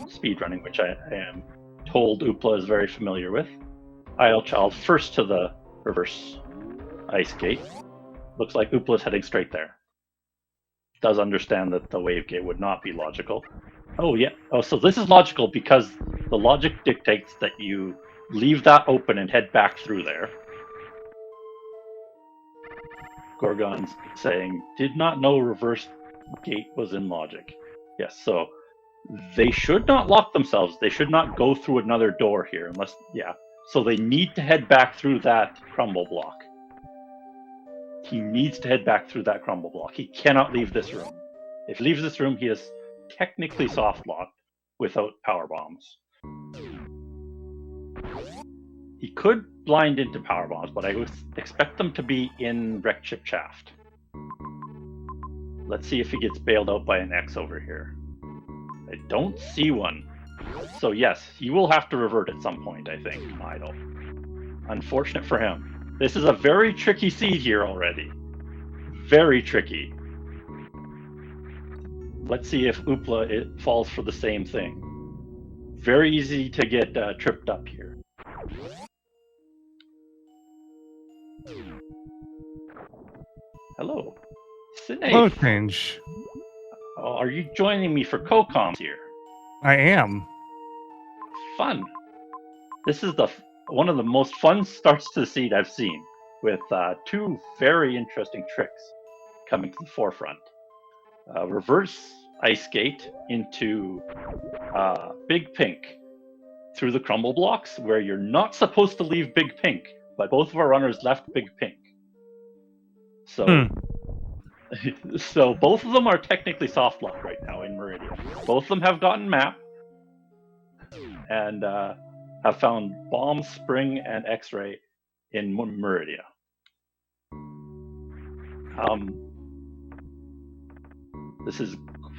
speedrunning, which I am told oopla is very familiar with. Idle Child first to the reverse ice gate. Looks like oopla is heading straight there. Does understand that the wave gate would not be logical. Oh yeah. Oh, so this is logical because the logic dictates that you leave that open and head back through there. Gorgon's saying, did not know reverse gate was in logic. Yes, so they should not lock themselves. They should not go through another door here unless, yeah. So they need to head back through that crumble block. He needs to head back through that crumble block. He cannot leave this room. If he leaves this room, he is technically soft locked without power bombs. He could blind into power bombs, but I would expect them to be in wreck chip shaft. Let's see if he gets bailed out by an X over here. I don't see one. So yes, he will have to revert at some point, I think, Idle. Unfortunate for him. This is a very tricky seed here already. Very tricky. Let's see if oopla it falls for the same thing. Very easy to get tripped up here. Hello. Sinead. Hello, Change. Oh, are you joining me for co-coms here? I am. Fun. This is one of the most fun starts to the seed I've seen, with two very interesting tricks coming to the forefront. Reverse ice skate into Big Pink through the crumble blocks, where you're not supposed to leave Big Pink, but both of our runners left Big Pink. So, so both of them are technically soft locked right now in Meridian. Both of them have gotten map and have found bomb, spring, and X-ray in Meridia. This is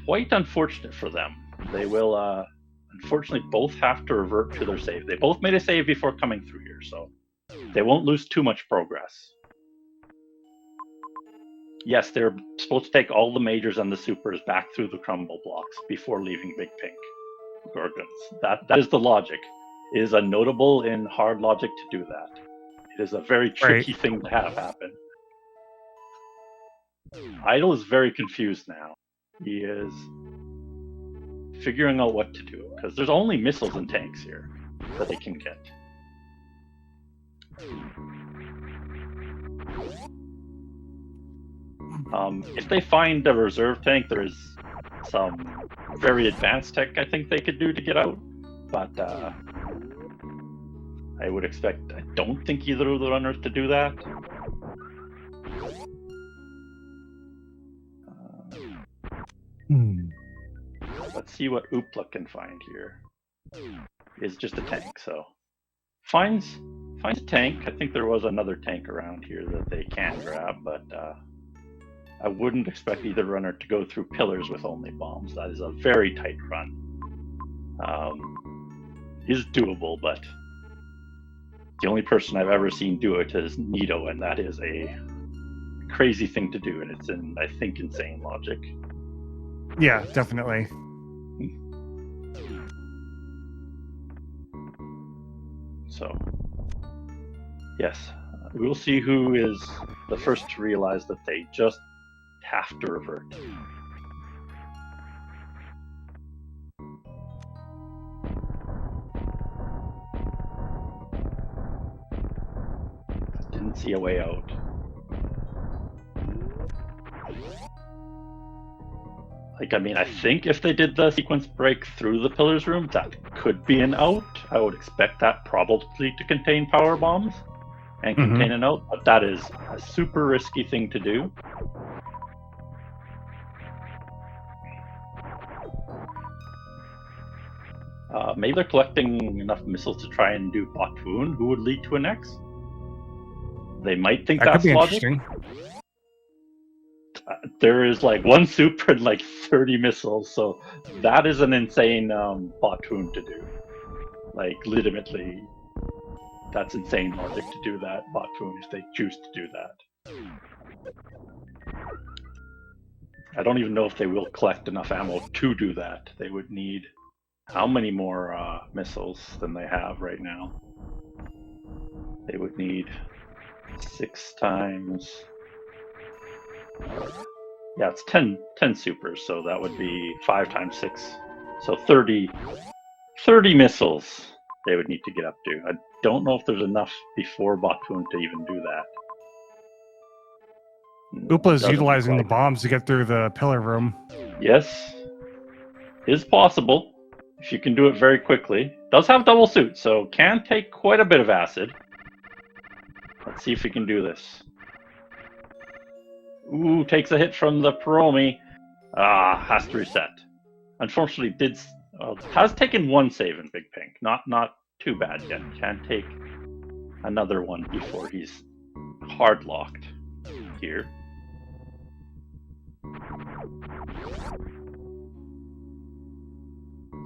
quite unfortunate for them. They will unfortunately both have to revert to their save. They both made a save before coming through here, so they won't lose too much progress. Yes, they're supposed to take all the majors and the supers back through the crumble blocks before leaving Big Pink Gorgons. That is the logic. It is unnotable in hard logic to do that. It is a very tricky thing to have happen. Idle is very confused now. He is figuring out what to do, because there's only missiles and tanks here that they can get. If they find a reserve tank, there's some very advanced tech I think they could do to get out, but I would expect, I don't think either of the runners to do that. Let's see what Oopla can find here. It's just a tank, so finds a tank. I think there was another tank around here that they can grab, but I wouldn't expect either runner to go through pillars with only bombs. That is a very tight run. Is doable, but the only person I've ever seen do it is Nito, and that is a crazy thing to do, and it's I think, insane logic. Yeah, definitely. So, yes, we'll see who is the first to realize that they just have to revert. Didn't see a way out. Like, I mean, I think if they did the sequence break through the pillars room, that could be an out. I would expect that probably to contain power bombs and contain an out, but that is a super risky thing to do. Maybe they're collecting enough missiles to try and do Botwoon, who would lead to an X. They might think That that's could be logic. interesting. There is like one super and like 30 missiles, so that is an insane Botwoon to do. Like, legitimately, that's insane logic to do that Botwoon if they choose to do that. I don't even know if they will collect enough ammo to do that. They would need how many more missiles than they have right now? They would need 6 times. Yeah, it's 10 supers, so that would be 5 times 6. So 30 missiles they would need to get up to. I don't know if there's enough before Botwoon to even do that. Oopla's utilizing the bombs to get through the pillar room. Yes, is possible if you can do it very quickly. Does have double suit, so can take quite a bit of acid. Let's see if we can do this. Ooh, takes a hit from the Piromi. Has to reset. Unfortunately, has taken one save in Big Pink. Not too bad yet. Can take another one before he's hard locked here.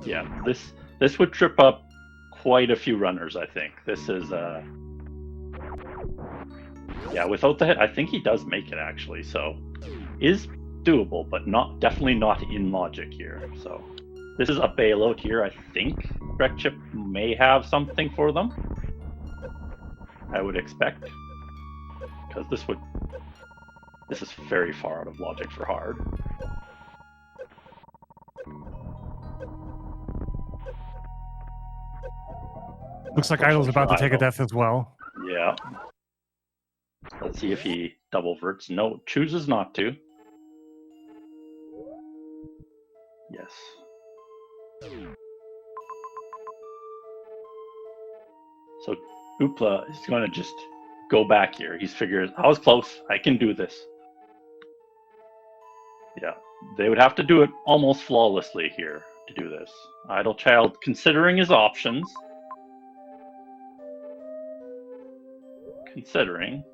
Yeah, this would trip up quite a few runners, I think. This is yeah, without the hit, I think he does make it actually. So, is doable, but definitely not in logic here. So, this is a bailout here. I think Wreck Chip may have something for them. I would expect, because this is very far out of logic for hard. Looks like Idle's about to take a death as well. Yeah. Let's see if he double verts. No, chooses not to. Yes. So Oopla is going to just go back here. He's figured, I was close. I can do this. Yeah. They would have to do it almost flawlessly here to do this. Idle Child, considering his options. considering.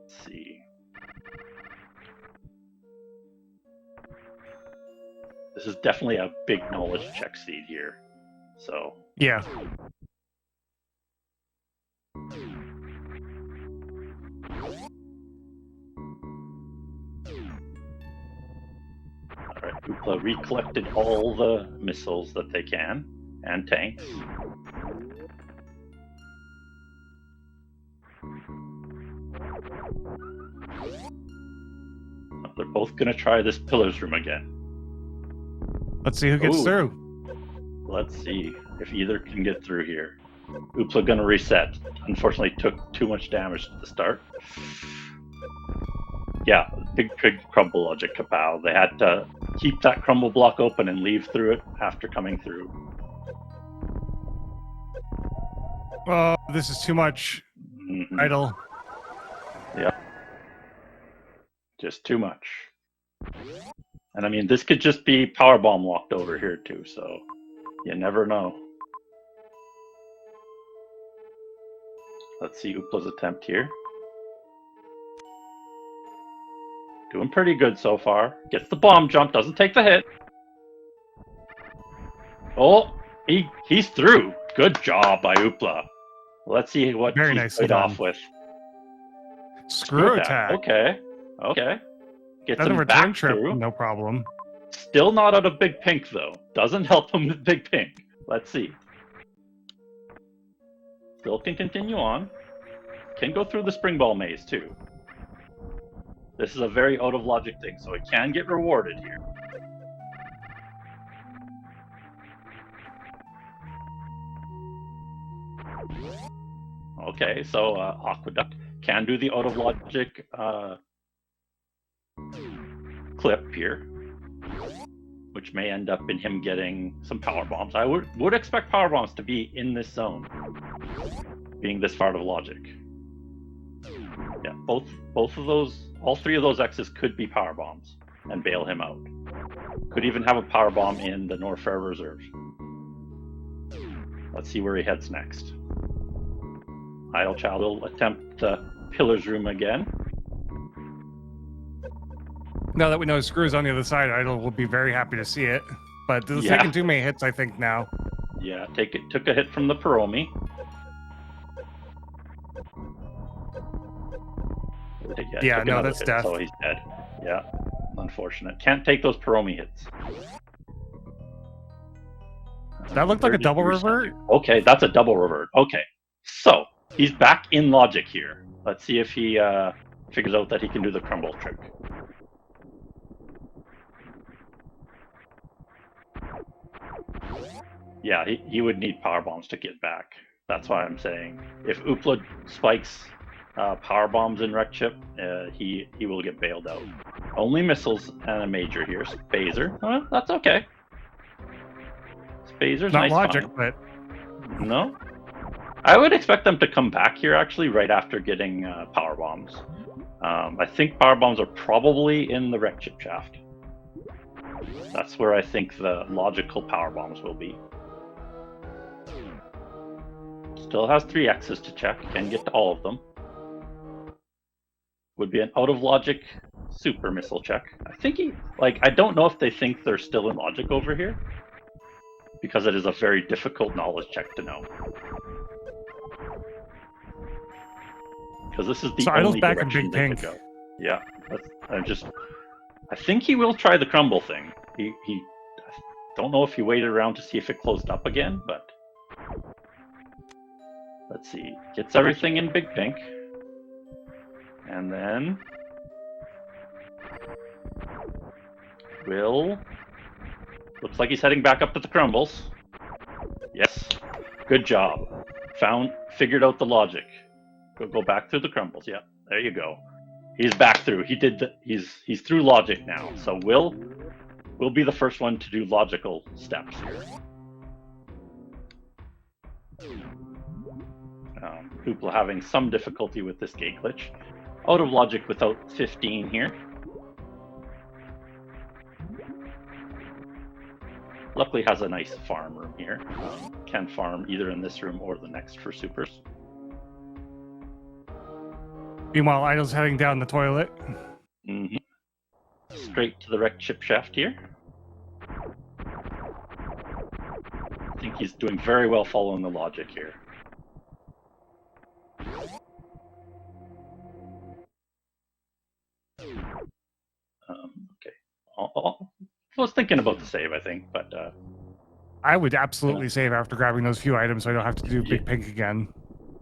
Let's see. This is definitely a big knowledge check seed here. So Yeah. Alright, oopla recollected all the missiles that they can, and tanks. They're both gonna try this pillars room again. Let's see who gets Ooh. through. Let's see if either can get through here. Oopla gonna reset. Unfortunately took too much damage at the start. Yeah, big crumble logic, kapow. They had to keep that crumble block open and leave through it after coming through. Oh, this is too much. Mhm. Idle. Yep. Just too much. And I mean, this could just be power bomb locked over here too, so you never know. Let's see Oopla's attempt here. Doing pretty good so far. Gets the bomb jump, doesn't take the hit. Oh, he's through. Good job by Oopla. Let's see what Very he's nicely played off done. with. Screw attack. Okay. Okay. Gets Another him return back trip, through. no problem. Still not out of Big Pink though. Doesn't help him with Big Pink. Let's see. Still can continue on. Can go through the spring ball maze too. This is a very out of logic thing, so it can get rewarded here. Okay, so Aqueduct can do the out of logic clip here, which may end up in him getting some power bombs. I would expect power bombs to be in this zone, being this far out of logic. Yeah, both of those, all three of those X's could be power bombs and bail him out. Could even have a power bomb in the Norfair Reserve. Let's see where he heads next. Idle Child will attempt the Pillars Room again. Now that we know Screw's on the other side, Idle will be very happy to see it. But this is Yeah. taking too many hits, I think, now. Yeah, took a hit from the Paromi. Yeah, took no, another that's hit, death. So he's dead. Yeah, unfortunate. Can't take those Paromi hits. That looked like a double revert? Okay, that's a double revert. Okay, so he's back in logic here. Let's see if he figures out that he can do the crumble trick. Yeah, he would need power bombs to get back. That's why I'm saying if Oopla spikes power bombs in Wreck Chip, he will get bailed out. Only missiles and a major here. Phaser. That's okay. Phaser's Not nice. logic, fine. but No. I would expect them to come back here actually right after getting power bombs. I think power bombs are probably in the Wreck Chip shaft. That's where I think the logical power bombs will be. Still has 3 X's to check, can get to all of them. Would be an out of logic super missile check. I think I don't know if they think they're still in logic over here, because it is a very difficult knowledge check to know. Because this is the So Idle's only back in direction Big they Pink. could go. Yeah, I think he will try the crumble thing. He I don't know if he waited around to see if it closed up again, but let's see. Gets everything in Big Pink. And then looks like he's heading back up to the crumbles. Yes. Good job. Figured out the logic. Go back through the crumbles. Yeah, there you go. He's back through. He's through logic now. So we'll be the first one to do logical steps here. Oopla having some difficulty with this gate glitch. Out of logic without 15 here. luckily has a nice farm room here. Can farm either in this room or the next for supers. Meanwhile, Idle's heading down the toilet. Mm-hmm. Straight to the wrecked ship shaft here. I think he's doing very well following the logic here. Okay. I was thinking about the save, I think, but I would absolutely save after grabbing those few items so I don't have to do Big Pink again.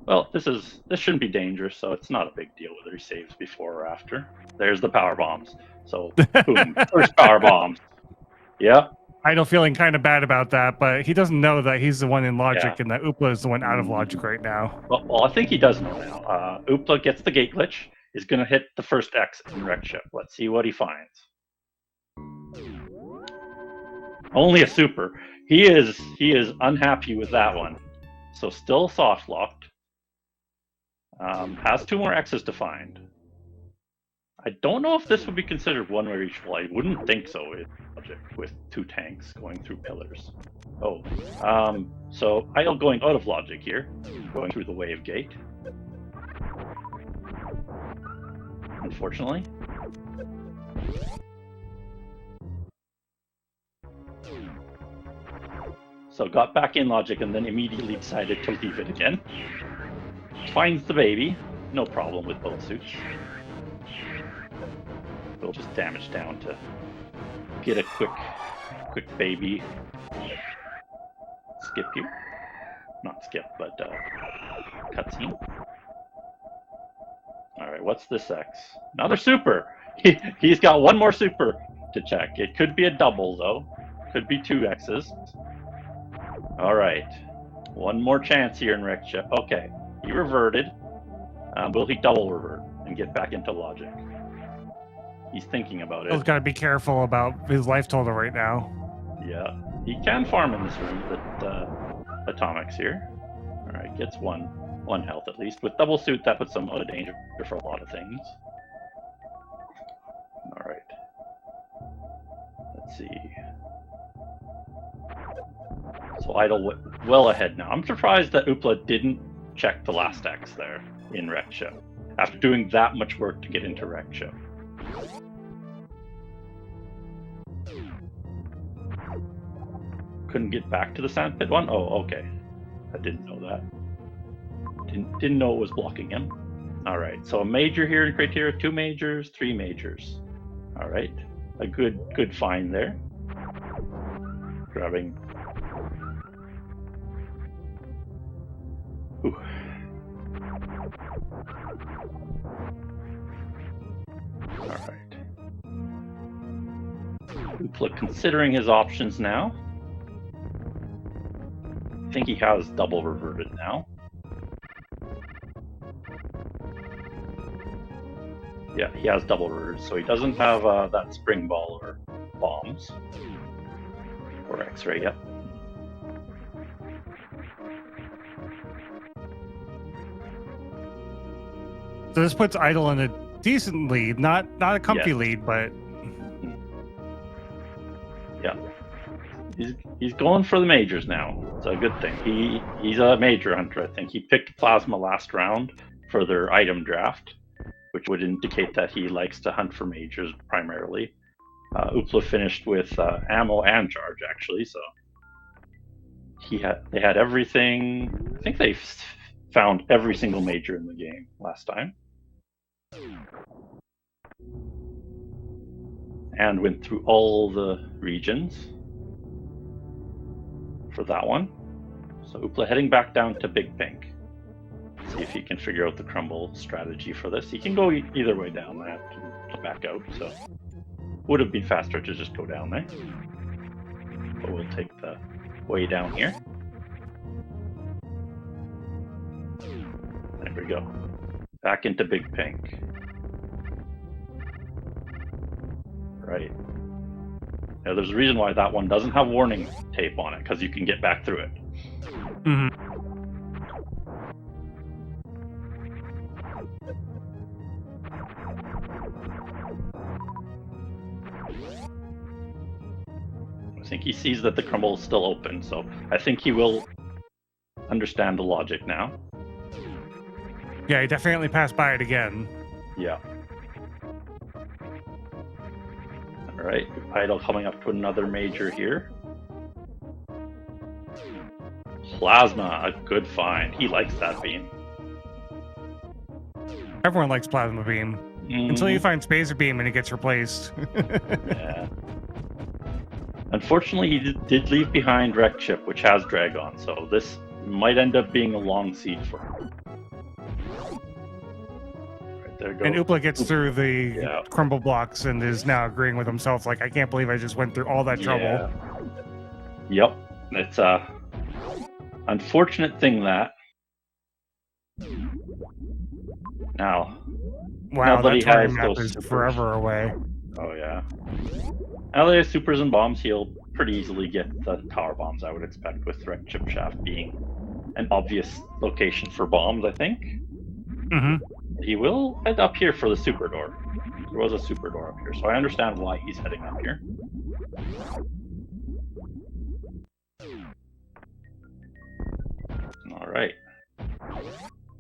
well, this shouldn't be dangerous, so it's not a big deal whether he saves before or after. There's the power bombs. So boom, first power bombs. Yeah. Idle feeling kind of bad about that, but he doesn't know that he's the one in logic and that oopla is the one out of logic right now. Well, I think he does know now. Oopla gets the gate glitch, is going to hit the first X in wreck ship. Let's see what he finds. Only a super. He is unhappy with that one. So still soft locked. Has 2 more X's to find. I don't know if this would be considered one-way reachable. I wouldn't think so with 2 tanks going through pillars. Oh, so Idle going out of logic here, going through the wave gate. Unfortunately. So got back in logic and then immediately decided to leave it again. Finds the baby, no problem with both suits. We'll just damage down to get a quick baby skip here. Not skip, but cutscene. Alright, what's this X? Another super! He's got 1 more super to check. It could be a double, though. Could be 2 X's. Alright. 1 more chance here in wreck ship. Okay, he reverted. Will he double revert and get back into logic? He's thinking about it. He's got to be careful about his life total right now. Yeah, he can farm in this room with atomics here. Alright, gets one health at least. With double suit, that puts him out of danger for a lot of things. Alright. Let's see. So Idle well ahead now. I'm surprised that oopla didn't check the last X there in wreck ship after doing that much work to get into wreck ship. Couldn't get back to the sandpit one? Oh, okay. I didn't know that. Didn't know it was blocking him. Alright, so a major here in criteria, 2 majors, 3 majors. Alright. A good find there. Grabbing. Ooh. Alright. Oopla considering his options now. I think he has double reverted now. Yeah, he has double reverted, so he doesn't have that spring ball or bombs. Or X-ray, yep. So this puts Idle in a decent lead, not a comfy lead, but yeah, he's going for the majors now. It's a good thing. He's a major hunter. I think he picked plasma last round for their item draft, which would indicate that he likes to hunt for majors primarily. Oopla finished with ammo and charge actually, so they had everything. I think they found every single major in the game last time. And went through all the regions for that one. So Oopla heading back down to Big Pink. See if he can figure out the crumble strategy for this. He can go either way down that to back out, so would have been faster to just go down there. But we'll take the way down here. There we go. Back into Big Pink. Right. Now there's a reason why that one doesn't have warning tape on it, because you can get back through it. Mm-hmm. I think he sees that the crumble is still open, so I think he will understand the logic now. Yeah, he definitely passed by it again. Yeah. All right, Idle coming up to another major here. Plasma, a good find. He likes that beam. Everyone likes Plasma Beam. Until you find Spacer Beam and it gets replaced. Yeah. Unfortunately, he did leave behind Wreck Chip, which has Dragon, so this might end up being a long seed for him. Right, there goes. And Oopla gets through the crumble blocks and is now agreeing with himself, like, I can't believe I just went through all that trouble. Yep. It's a unfortunate thing that. Now. Wow, that target map is forever away. Oh, yeah. Now that he has supers and bombs, he'll pretty easily get the tower bombs, I would expect, with Wreck Chip Shaft being an obvious location for bombs, I think. He will head up here for the super door. There was a super door up here, so I understand why he's heading up here. Alright.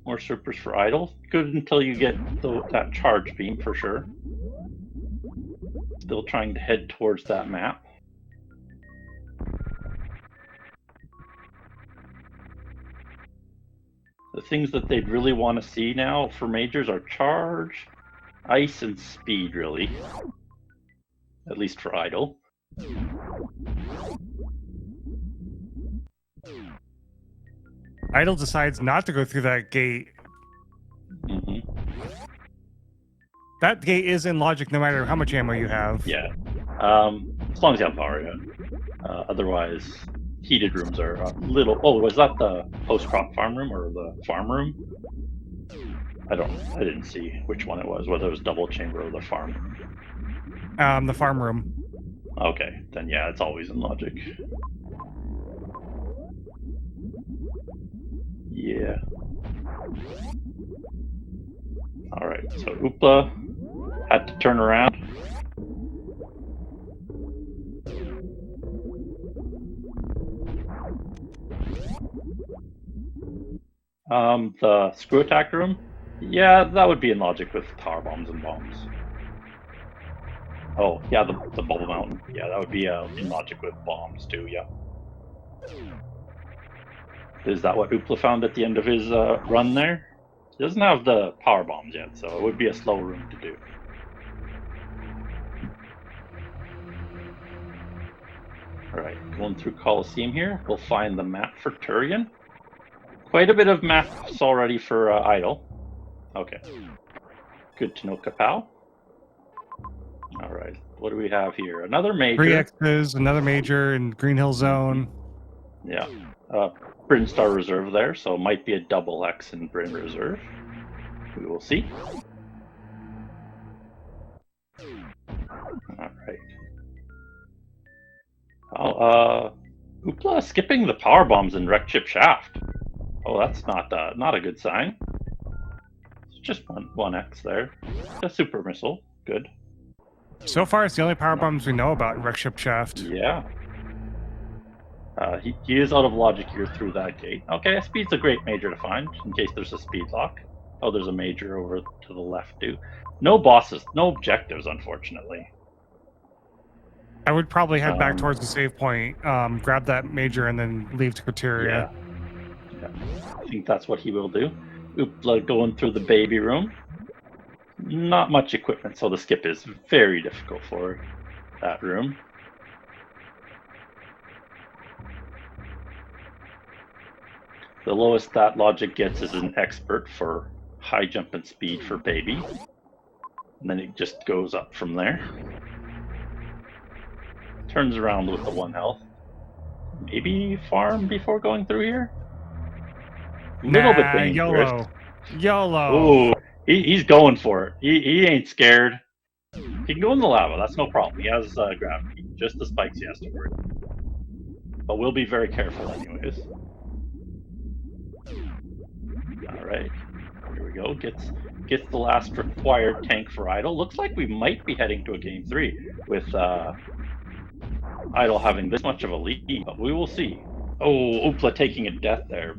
More supers for Idle. Good until you get that charge beam for sure. Still trying to head towards that map. The things that they'd really want to see now for majors are charge, ice, and speed, really. At least for Idle. Idle decides not to go through that gate. That gate is in logic no matter how much ammo you have. Yeah. As long as you have power, yeah. Otherwise, heated rooms are a little... Oh, was that the post-crop farm room or the farm room? I didn't see which one it was, whether it was double chamber or the farm room. The farm room. Okay, then yeah, it's always in logic. Yeah. Alright, so Oopla had to turn around. The screw attack room? Yeah, that would be in logic with tower bombs and bombs. Oh, yeah, the bubble mountain. Yeah, that would be in logic with bombs too, yeah. Is that what Oopla found at the end of his run there? He doesn't have the power bombs yet, so it would be a slow room to do. Alright, going through Coliseum here, we'll find the map for Turian. Quite a bit of maps already for Idle. Okay. Good to know, Kapow. Alright, what do we have here? Another major. 3 X's, another major in Green Hill Zone. Yeah. Bryn Star Reserve there, so it might be a double X in Bryn Reserve. We will see. Alright. Oopla skipping the power bombs in Wreck Chip Shaft. Oh, that's not a good sign. It's just one X there. A super missile. Good. So far, it's the only power bombs we know about in Wreck Chip Shaft. Yeah. He is out of logic here through that gate. Okay, speed's a great major to find, in case there's a speed lock. Oh, there's a major over to the left, too. No bosses, no objectives, unfortunately. I would probably head back towards the save point, grab that major, and then leave to Criteria. Yeah. I think that's what he will do. Oopla going through the baby room. Not much equipment, so the skip is very difficult for that room. The lowest that logic gets is an expert for high jump and speed for baby. And then it just goes up from there. Turns around with the 1 health. Maybe farm before going through here? A little bit dangerous. YOLO. Ooh, he's going for it. He ain't scared. He can go in the lava, that's no problem. He has gravity. Just the spikes he has to worry about. But we'll be very careful anyways. Alright, here we go. Gets the last required tank for Idle. Looks like we might be heading to a game 3 with Idle having this much of a lead, but we will see. Oh, Oopla taking a death there.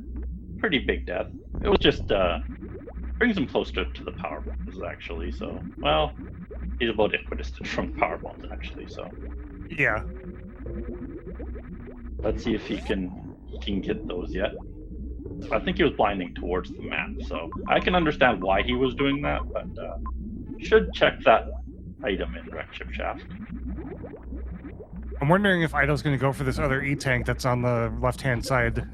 Pretty big death. It was just brings him closer to the power bombs actually. So well, he's about equidistant from power bombs actually. So Yeah. let's see if he can get those yet. I think he was blinding towards the map, so I can understand why he was doing that, but should check that item in wreck ship shaft. I'm wondering if Idle's going to go for this other E-tank that's on the left-hand side.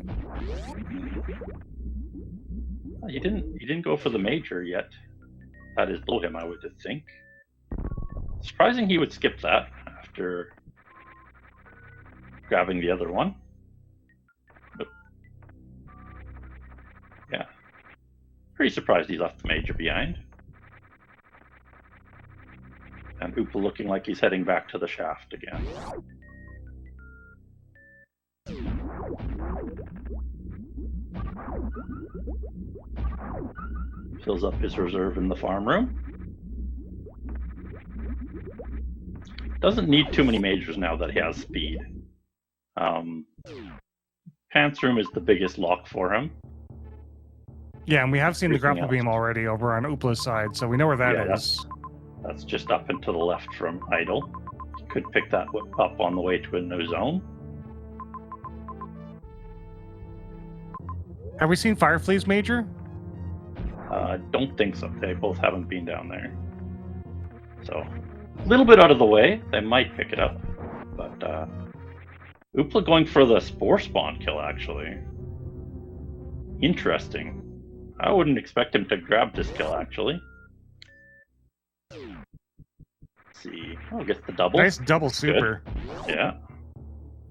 He didn't go for the major yet. That is below him, I would think. Surprising he would skip that after grabbing the other one. But yeah, pretty surprised he left the major behind. And Oopla looking like he's heading back to the shaft again. Fills up his reserve in the farm room. Doesn't need too many majors now that he has speed. Pants room is the biggest lock for him. Yeah, and we have seen the Everything grapple else. beam already over on Oopla's side, so we know where that Yeah, is. That's just up and to the left from Idle. Could pick that up on the way to a no zone. Have we seen Fireflea's major? Don't think so. They both haven't been down there. So, a little bit out of the way. They might pick it up. But, Oopla going for the Spore Spawn kill, actually. Interesting. I wouldn't expect him to grab this kill, actually. Let's see. Oh, gets the double. Nice double super. Yeah.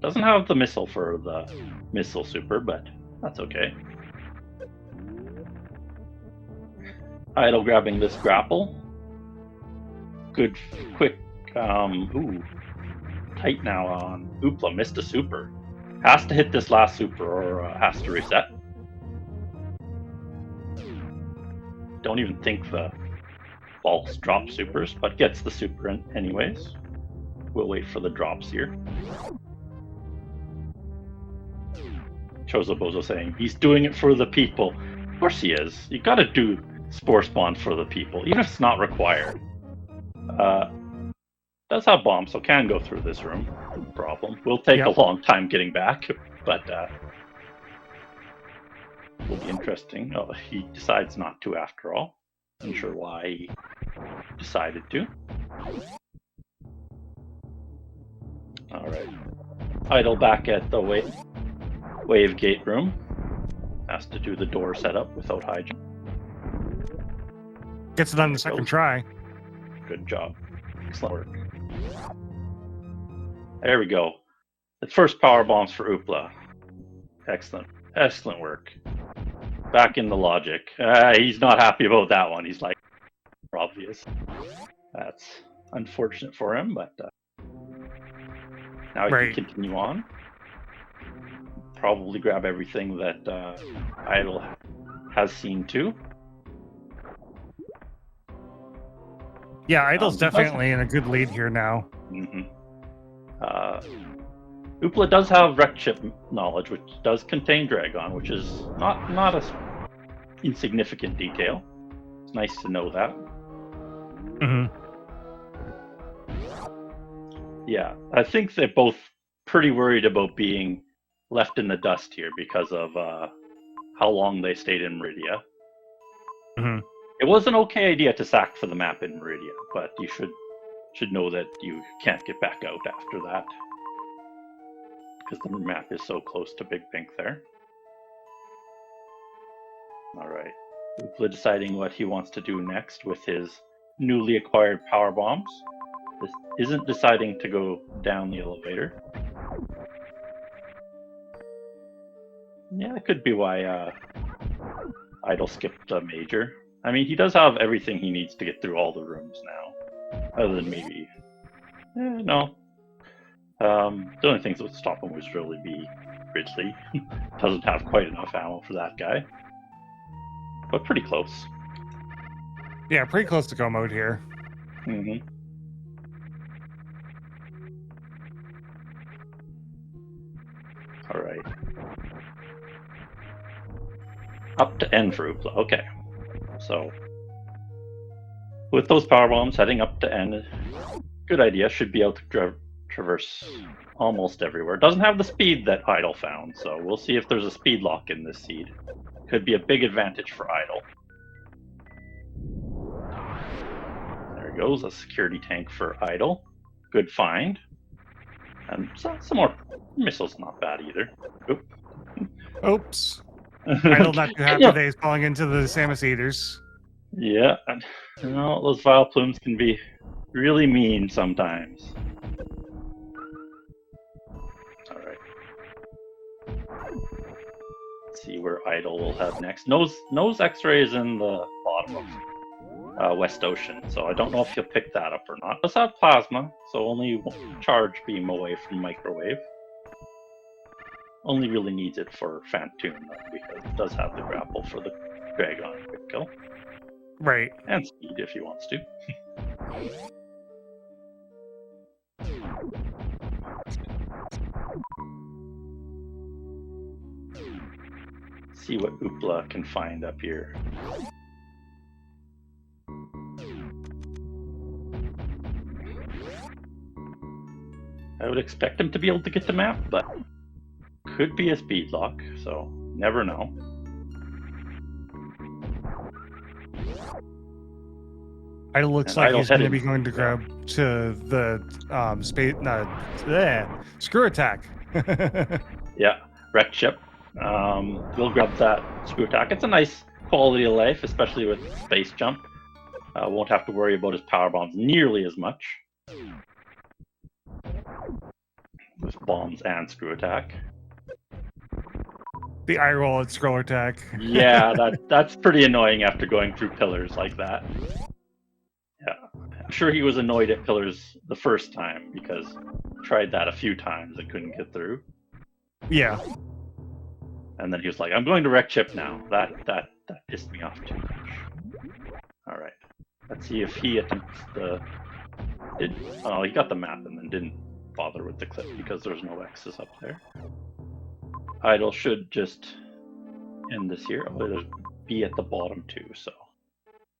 Doesn't have the missile for the missile super, but that's okay. Idle grabbing this grapple. Good, quick, ooh. Tight now on Oopla, missed a super. Has to hit this last super or has to reset. Don't even think the false drop supers, but gets the super in anyways. We'll wait for the drops here. Chozobozo saying he's doing it for the people. Of course he is. You gotta do Spore Spawn for the people, even if it's not required. Does have bombs, so can go through this room. No problem. Will take a long time getting back, but will be interesting. Oh, he decides not to after all. Unsure why he decided to. Alright. Idle back at the wave gate room. Has to do the door setup without hygiene. Gets it on the second try. Good job. Excellent work. There we go. The first power bombs for Oopla. Excellent. Excellent work. Back in the logic. He's not happy about that one. He's like, obvious. That's unfortunate for him, but now he can continue on. Probably grab everything that Idle has seen too. Yeah, Idle's definitely in a good lead here now. Mm-hmm. Oopla does have wreck ship knowledge, which does contain Dragon, which is not a insignificant detail. It's nice to know that. Mm-hmm. Yeah, I think they're both pretty worried about being left in the dust here because of how long they stayed in Meridia. Mm-hmm. It was an okay idea to sack for the map in Meridia, but you should know that you can't get back out after that. Because the map is so close to Big Pink there. Alright. Oopla deciding what he wants to do next with his newly acquired power bombs. This isn't deciding to go down the elevator. Yeah, that could be why Idle skipped the major. I mean, he does have everything he needs to get through all the rooms now. Other than maybe... no. The only things that would stop him would really be Ridley. Doesn't have quite enough ammo for that guy. But pretty close. Yeah, pretty close to go mode here. Mm-hmm. Up to N for oopla. Okay. So with those power bombs heading up to N, good idea. Should be able to traverse almost everywhere. Doesn't have the speed that Idle found, so we'll see if there's a speed lock in this seed. Could be a big advantage for Idle. There goes a security tank for Idle. Good find. And some more missiles, not bad either. Oop. Oops. Idle not too happy that he's falling into the Samus Eaters. Yeah, you know, those vile plumes can be really mean sometimes. Alright. Let's see where Idle will have next. Nose X-ray is in the bottom of West Ocean, so I don't know if he'll pick that up or not. Does have plasma, so only one charge beam away from microwave. Only really needs it for Phantoon, though, because it does have the grapple for the Dragon quick kill. Right. And speed if he wants to. See what Oopla can find up here. I would expect him to be able to get the map, but could be a speed lock, so never know. It looks like he's going to be going to grab to the screw attack. Yeah, wreck chip. We'll grab that screw attack. It's a nice quality of life, especially with space jump. Won't have to worry about his power bombs nearly as much. With bombs and screw attack. The eye roll at scroll attack. Yeah, that's pretty annoying after going through pillars like that. Yeah, I'm sure he was annoyed at pillars the first time because tried that a few times and couldn't get through. Yeah. And then he was like, "I'm going to wreck chip now." That pissed me off too much. All right, let's see if he attempts the. Oh, he got the map and then didn't bother with the clip because there's no X's up there. Idle should just end this here. Oh, there's B at the bottom too, so.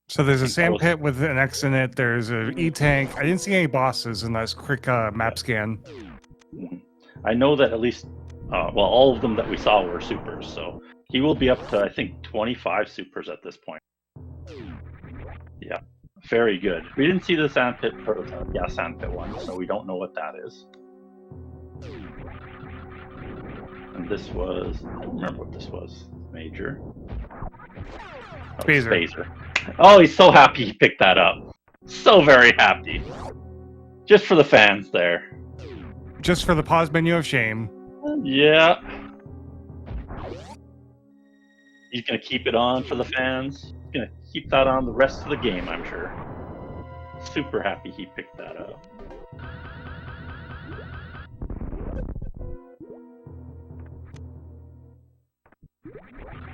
So there's a sand pit with an X in it. There's an E-tank. I didn't see any bosses in that quick map scan. I know that at least, all of them that we saw were supers, so he will be up to, I think, 25 supers at this point. Yeah, very good. We didn't see the sand pit sand pit one, so we don't know what that is. And this was, I don't remember what this was. Major. Oh, Spazer. Oh, he's so happy he picked that up. So very happy. Just for the fans there. Just for the pause menu of shame. Yeah. He's going to keep it on for the fans. He's going to keep that on the rest of the game, I'm sure. Super happy he picked that up.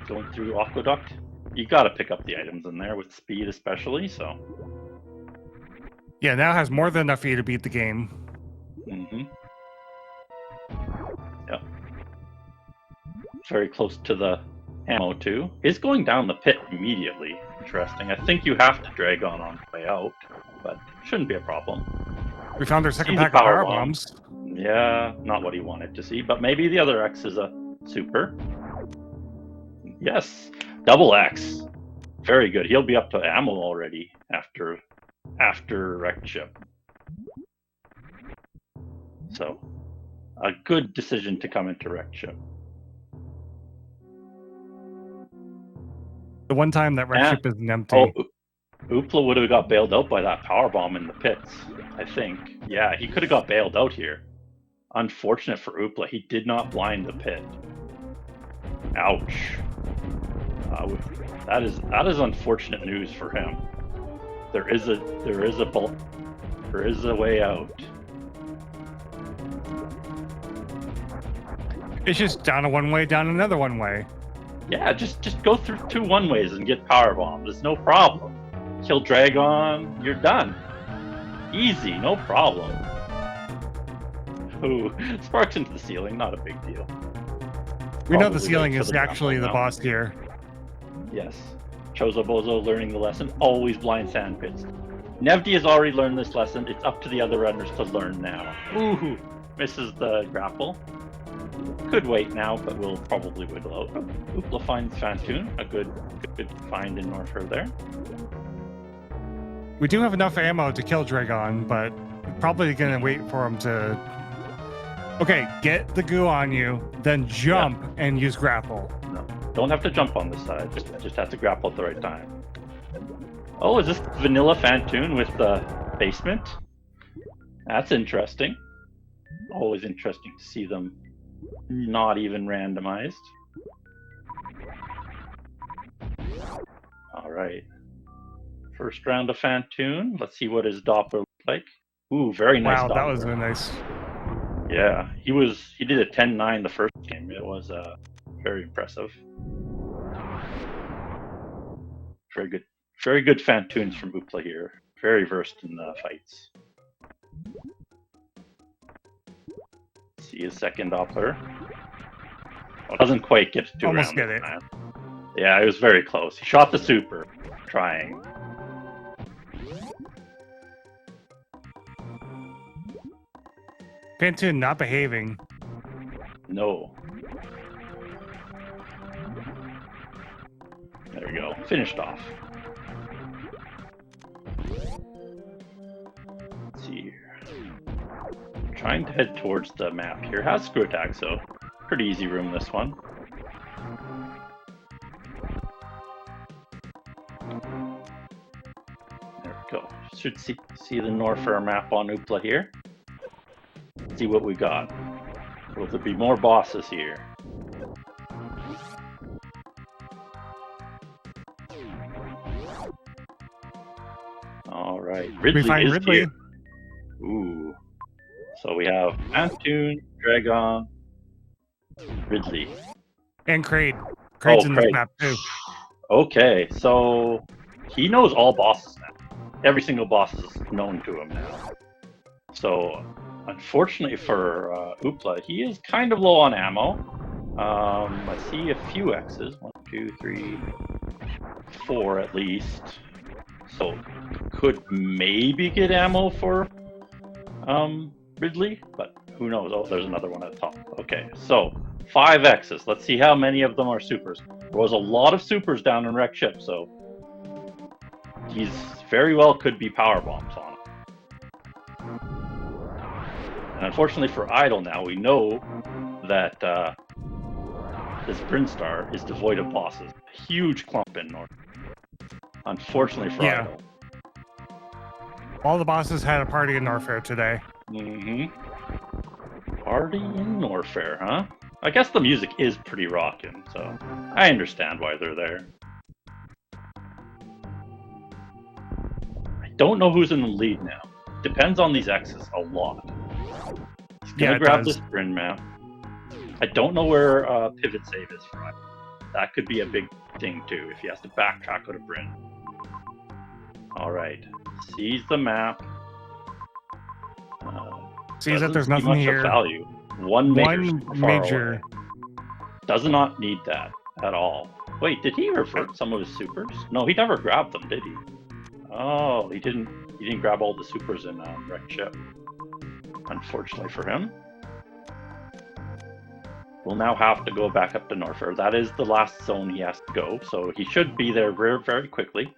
Going through Aqueduct. You got to pick up the items in there with speed, especially. So. Yeah, now has more than enough for you to beat the game. Mm-hmm. Yep. Very close to the ammo too. Is going down the pit immediately. Interesting. I think you have to drag on the way out, but shouldn't be a problem. We found our second pack of power bombs. Yeah, not what he wanted to see, but maybe the other X is a super. Yes, double X. Very good. He'll be up to ammo already after wreck chip. So, a good decision to come into wreck chip. The one time that wreck chip isn't empty. Oh, Oopla would have got bailed out by that power bomb in the pits, I think. Yeah, he could have got bailed out here. Unfortunate for Oopla, he did not blind the pit. Ouch. That is unfortunate news for him. There is a way out. It's just down a one way, down another one way. Yeah, just go through 2 one-ways and get power bombs. It's no problem. Kill Dragon, you're done. Easy, no problem. Ooh, sparks into the ceiling, not a big deal. We know the ceiling is actually the boss here. Yes. Chozobozo learning the lesson. Always blind sand pits. Nevdi has already learned this lesson. It's up to the other runners to learn now. Ooh, misses the grapple. Could wait now, but we'll probably wiggle out. Oopla finds Fantoon. A good find in Norfair there. We do have enough ammo to kill Dragon, but probably gonna wait for him to... Okay, get the goo on you, then jump and use grapple. No, don't have to jump on this side. Just have to grapple at the right time. Oh, is this vanilla Fantoon with the basement? That's interesting. Always interesting to see them not even randomized. All right. First round of Fantoon. Let's see what his Doppler looks like. Ooh, very nice Wow, Doppler. that was really nice. Yeah, he did a 10-9 the first game. It was very impressive. Very good Fantoons from Oopla here. Very versed in the fights. See his second Doppler. Well, doesn't quite get to Almost round get it. Man. Yeah, it was very close. He shot the super, trying. Fantoon not behaving. No. There we go. Finished off. Let's see here. Trying to head towards the map here. Has screw attack, so pretty easy room this one. There we go. Should see the Norfair map on Oopla here. See what we got. Will there be more bosses here? All right, Ridley We find is Ridley. here. Ooh, so we have Fantoon, Dragon, Ridley, And Kraid. Kraid's in this Kraid. map too. Okay, so he knows all bosses now. Every single boss is known to him now. So, unfortunately for Oopla, he is kind of low on ammo. I see a few X's. 1, 2, 3, 4 at least. So, could maybe get ammo for Ridley, but who knows? Oh, there's another one at the top. Okay, so 5 X's. Let's see how many of them are supers. There was a lot of supers down in Wreck Ship, so he's very well could be power bombs on him. And unfortunately for Idle now, we know that this Brinstar is devoid of bosses. A huge clump in North. Unfortunately for Idle. All the bosses had a party in Norfair today. Party in Norfair, huh? I guess the music is pretty rockin', so I understand why they're there. I don't know who's in the lead now. Depends on these X's a lot. He's gonna grab this Bryn map. I don't know where pivot save is for Idle. That could be a big thing too, if he has to backtrack out of Bryn. Alright. Sees the map. Sees that there's see nothing much here. Of value. One major. Does not need that at all. Wait, did he revert some of his supers? No, he never grabbed them, did he? Oh, he didn't grab all the supers in Wreck Ship. Unfortunately for him. We'll now have to go back up to Norfair. That is the last zone he has to go, so he should be there very, very quickly.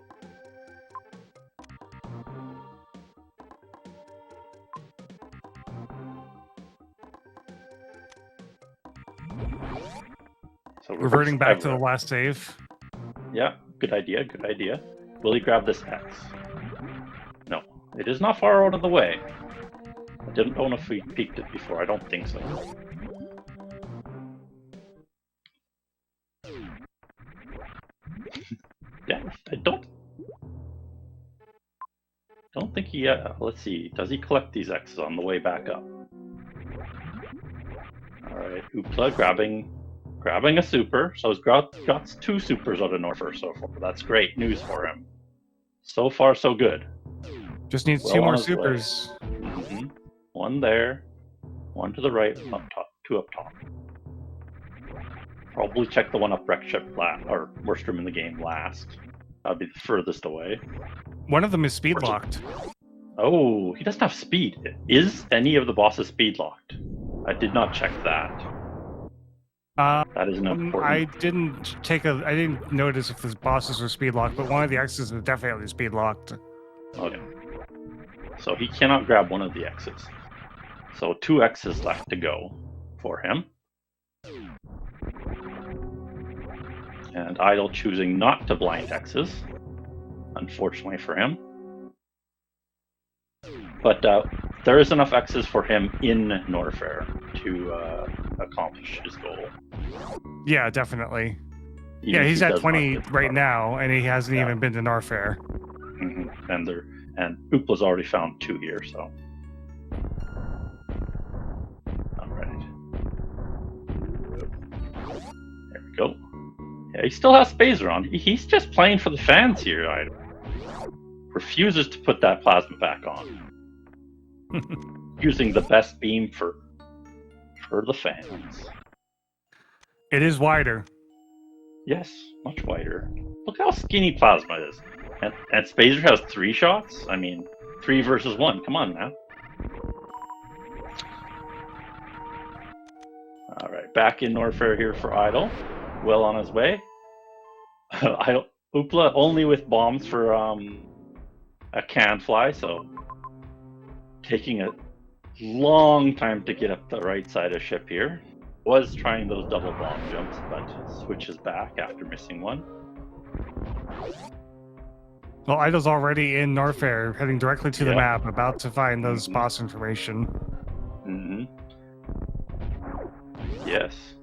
So reverting back to the last save. Yeah, good idea, good idea. Will he grab this X? No, it is not far out of the way. I didn't know if we peeked it before. I don't think so. Yeah, I don't think he. Let's see. Does he collect these X's on the way back up? All right, Oopla grabbing a super. So he's got 2 supers out of Norfair so far. That's great news for him. So far, so good. Just needs 2 more supers. One there, one to the right, one up top, 2 up top. Probably check the one up wreck ship or worst room in the game last. That'd be the furthest away. One of them is speed locked. Oh, he doesn't have speed. Is any of the bosses speed locked? I did not check that. That is an important. I didn't notice if the bosses were speed locked, but one of the X's is definitely speed locked. Okay. So he cannot grab one of the X's. So 2 X's left to go for him. And Idle choosing not to blind X's, unfortunately for him. But there is enough X's for him in Norfair to accomplish his goal. Yeah, definitely. Even yeah, if he's he at does 20 not get right the- now, and he hasn't Yeah. even been to Norfair. And Oopla's already found 2 here, so. Alright. There we go. Yeah, he still has Spazer on. He's just playing for the fans here. I refuses to put that plasma back on. Using the best beam for the fans. It is wider. Yes, much wider. Look how skinny plasma is. And Spazer has 3 shots? I mean, 3 versus 1. Come on now. Alright, back in Norfair here for Idle. Well on his way. Oopla only with bombs for a can fly, so taking a long time to get up the right side of ship here. Was trying those double bomb jumps, but switches back after missing one. Well, Idle's already in Norfair, heading directly to the Yeah. map, about to find those boss information. Mm-hmm. Yes.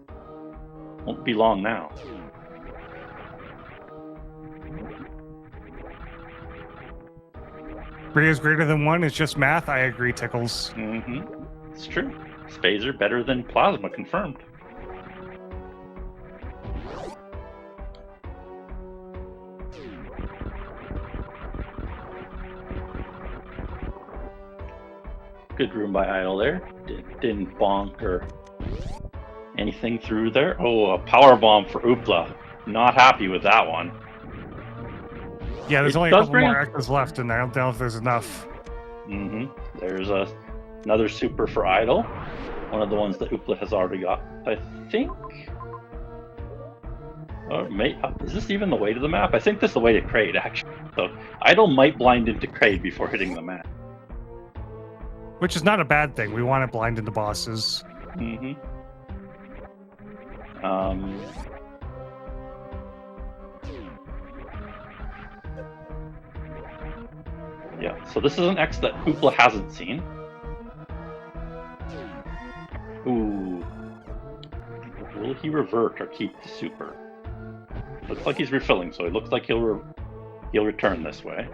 Won't be long now. Three is greater than 1, it's just math. I agree, Tickles. Mm-hmm. It's true. Spazer better than Plasma, confirmed. Good room by Idle there. Didn't bonk or anything through there. Oh, a power bomb for Oopla. Not happy with that one. Yeah, there's It only a does couple bring more X's left, and I don't know if there's enough. Mm-hmm. There's another super for Idle. One of the ones that Oopla has already got, I think. Or is this even the way to the map? I think this is the way to Kraid, actually. So Idle might blind into Kraid before hitting the map. Which is not a bad thing. We want to blind into bosses. Mm-hmm. Yeah, so this is an X that Oopla hasn't seen. Ooh. Will he revert or keep the super? Looks like he's refilling, so it looks like he'll return this way.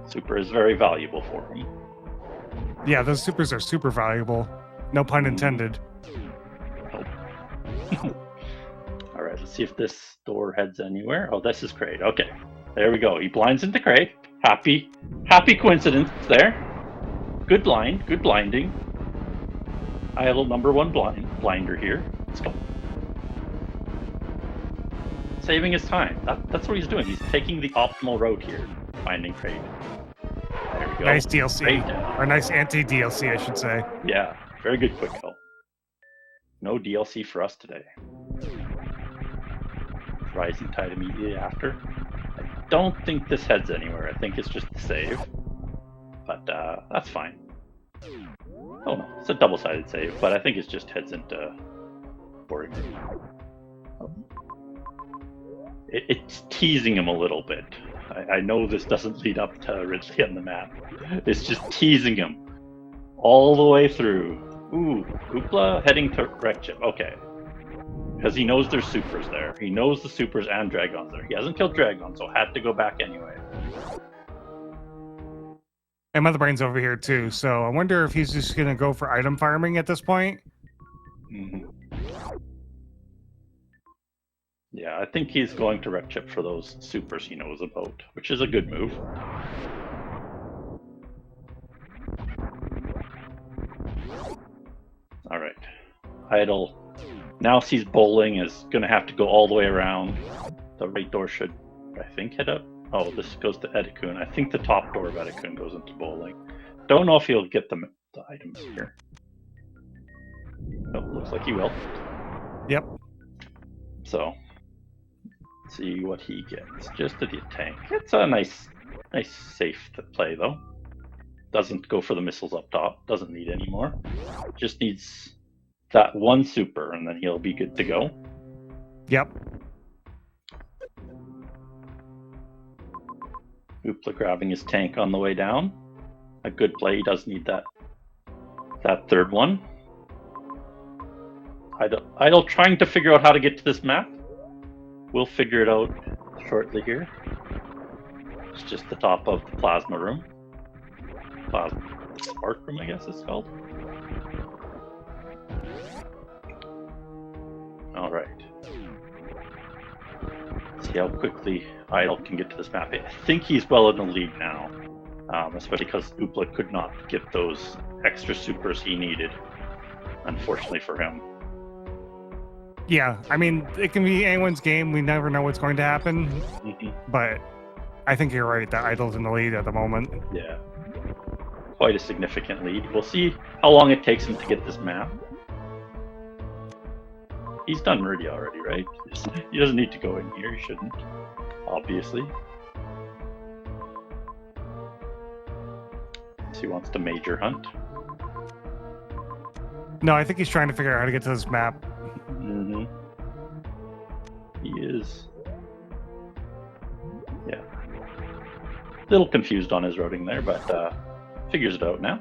Super is very valuable for him. Yeah, those supers are super valuable. No pun intended. Alright, let's see if this door heads anywhere. Oh, this is Kraid. Okay. There we go. He blinds into Kraid. Happy coincidence there. Good blind. Good blinding. Idle number 1 blinder here. Let's go. Saving his time. That's what he's doing. He's taking the optimal road here. Finding Kraid. There we go. Nice DLC. Kraid. Or nice anti-DLC, I should say. Yeah. Very good quick help. No DLC for us today. Rising Tide immediately after. I don't think this heads anywhere. I think it's just the save. But that's fine. Oh no, it's a double-sided save, but I think it just heads into boarding room. Oh. It's teasing him a little bit. I know this doesn't lead up to Ridley on the map. It's just teasing him all the way through. Ooh, Oopla heading to wreck chip. Okay. Because he knows there's supers there. He knows the supers and dragons there. He hasn't killed dragon, so had to go back anyway. And Mother Brain's over here too, so I wonder if he's just gonna go for item farming at this point. Mm-hmm. Yeah, I think he's going to wreck chip for those supers he knows about, which is a good move. Alright. Idle Now sees bowling is going to have to go all the way around. The right door should, I think, head up. Oh, this goes to Edikun. I think the top door of Edikun goes into bowling. Don't know if he'll get the items here. Oh, looks like he will. Yep. So, let's see what he gets. Just a tank. It's a nice safe to play though. Doesn't go for the missiles up top. Doesn't need any more. Just needs that one super, and then he'll be good to go. Yep. Oopla grabbing his tank on the way down. A good play. He does need that third one. Idle trying to figure out how to get to this map. We'll figure it out shortly here. It's just the top of the plasma room. Plasma spark room, I guess it's called. All right. See how quickly Idle can get to this map. I think he's well in the lead now, especially because Oopla could not get those extra supers he needed, unfortunately for him. Yeah, I mean, it can be anyone's game. We never know what's going to happen. But I think you're right that Idle's in the lead at the moment. Yeah. Quite a significant lead. We'll see how long it takes him to get this map. He's done Meridia already, right? He doesn't need to go in here. He shouldn't, obviously. So he wants to major hunt. No, I think he's trying to figure out how to get to this map. He is. Yeah. A little confused on his routing there, but figures it out now.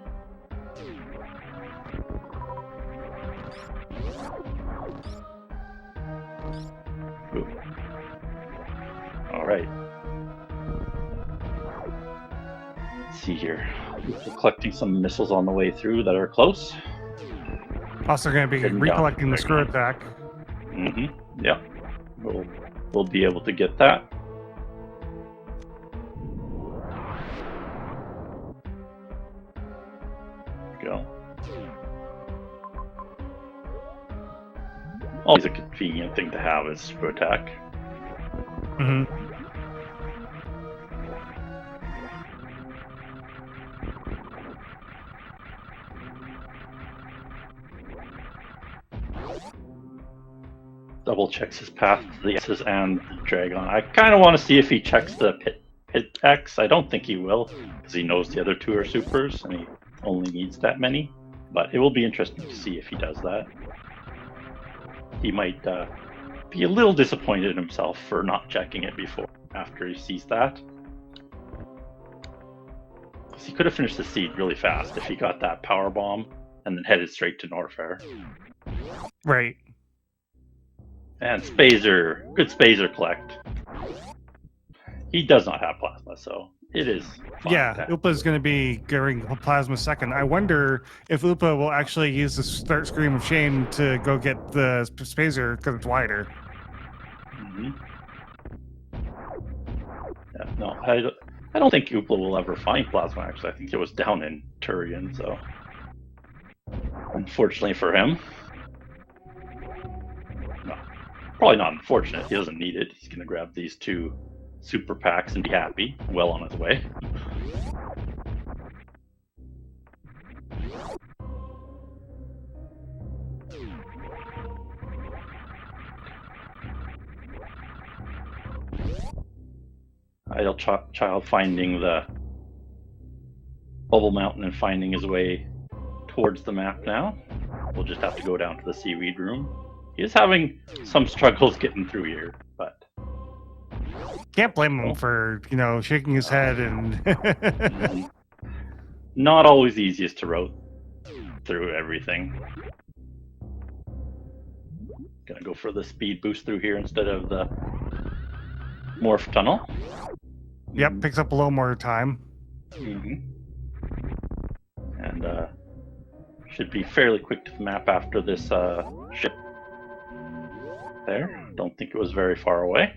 Ooh. All right. Let's see here. We're collecting some missiles on the way through that are close. Also going to be recollecting the screw attack. Yeah. We'll be able to get that. Go. Always a convenient thing to have is screw attack. Double checks his path to the S's and the Dragon. I kind of want to see if he checks the pit X. I don't think he will, because he knows the other two are supers and he only needs that many. But it will be interesting to see if he does that. He might be a little disappointed in himself for not checking it before, after he sees that. Because he could have finished the seed really fast if he got that power bomb and then headed straight to Norfair. Right. And Spazer, good Spazer collect. He does not have plasma, so it is fine. Yeah, Oopla's going to be going plasma second. I wonder if Oopla will actually use the start scream of shame to go get the Spazer because it's wider. Yeah, no, I don't think Oopla will ever find plasma, actually. I think it was down in Turian, so unfortunately for him. No, probably not unfortunate. He doesn't need it. He's going to grab these two super packs and be happy. Well on his way. Idle child finding the bubble mountain and finding his way towards the map now. We'll just have to go down to the seaweed room. He is having some struggles getting through here, but can't blame him for, shaking his head and not always easiest to route through everything. Gonna go for the speed boost through here instead of the morph tunnel. Yep, picks up a little more time. And should be fairly quick to the map after this ship. There, don't think it was very far away.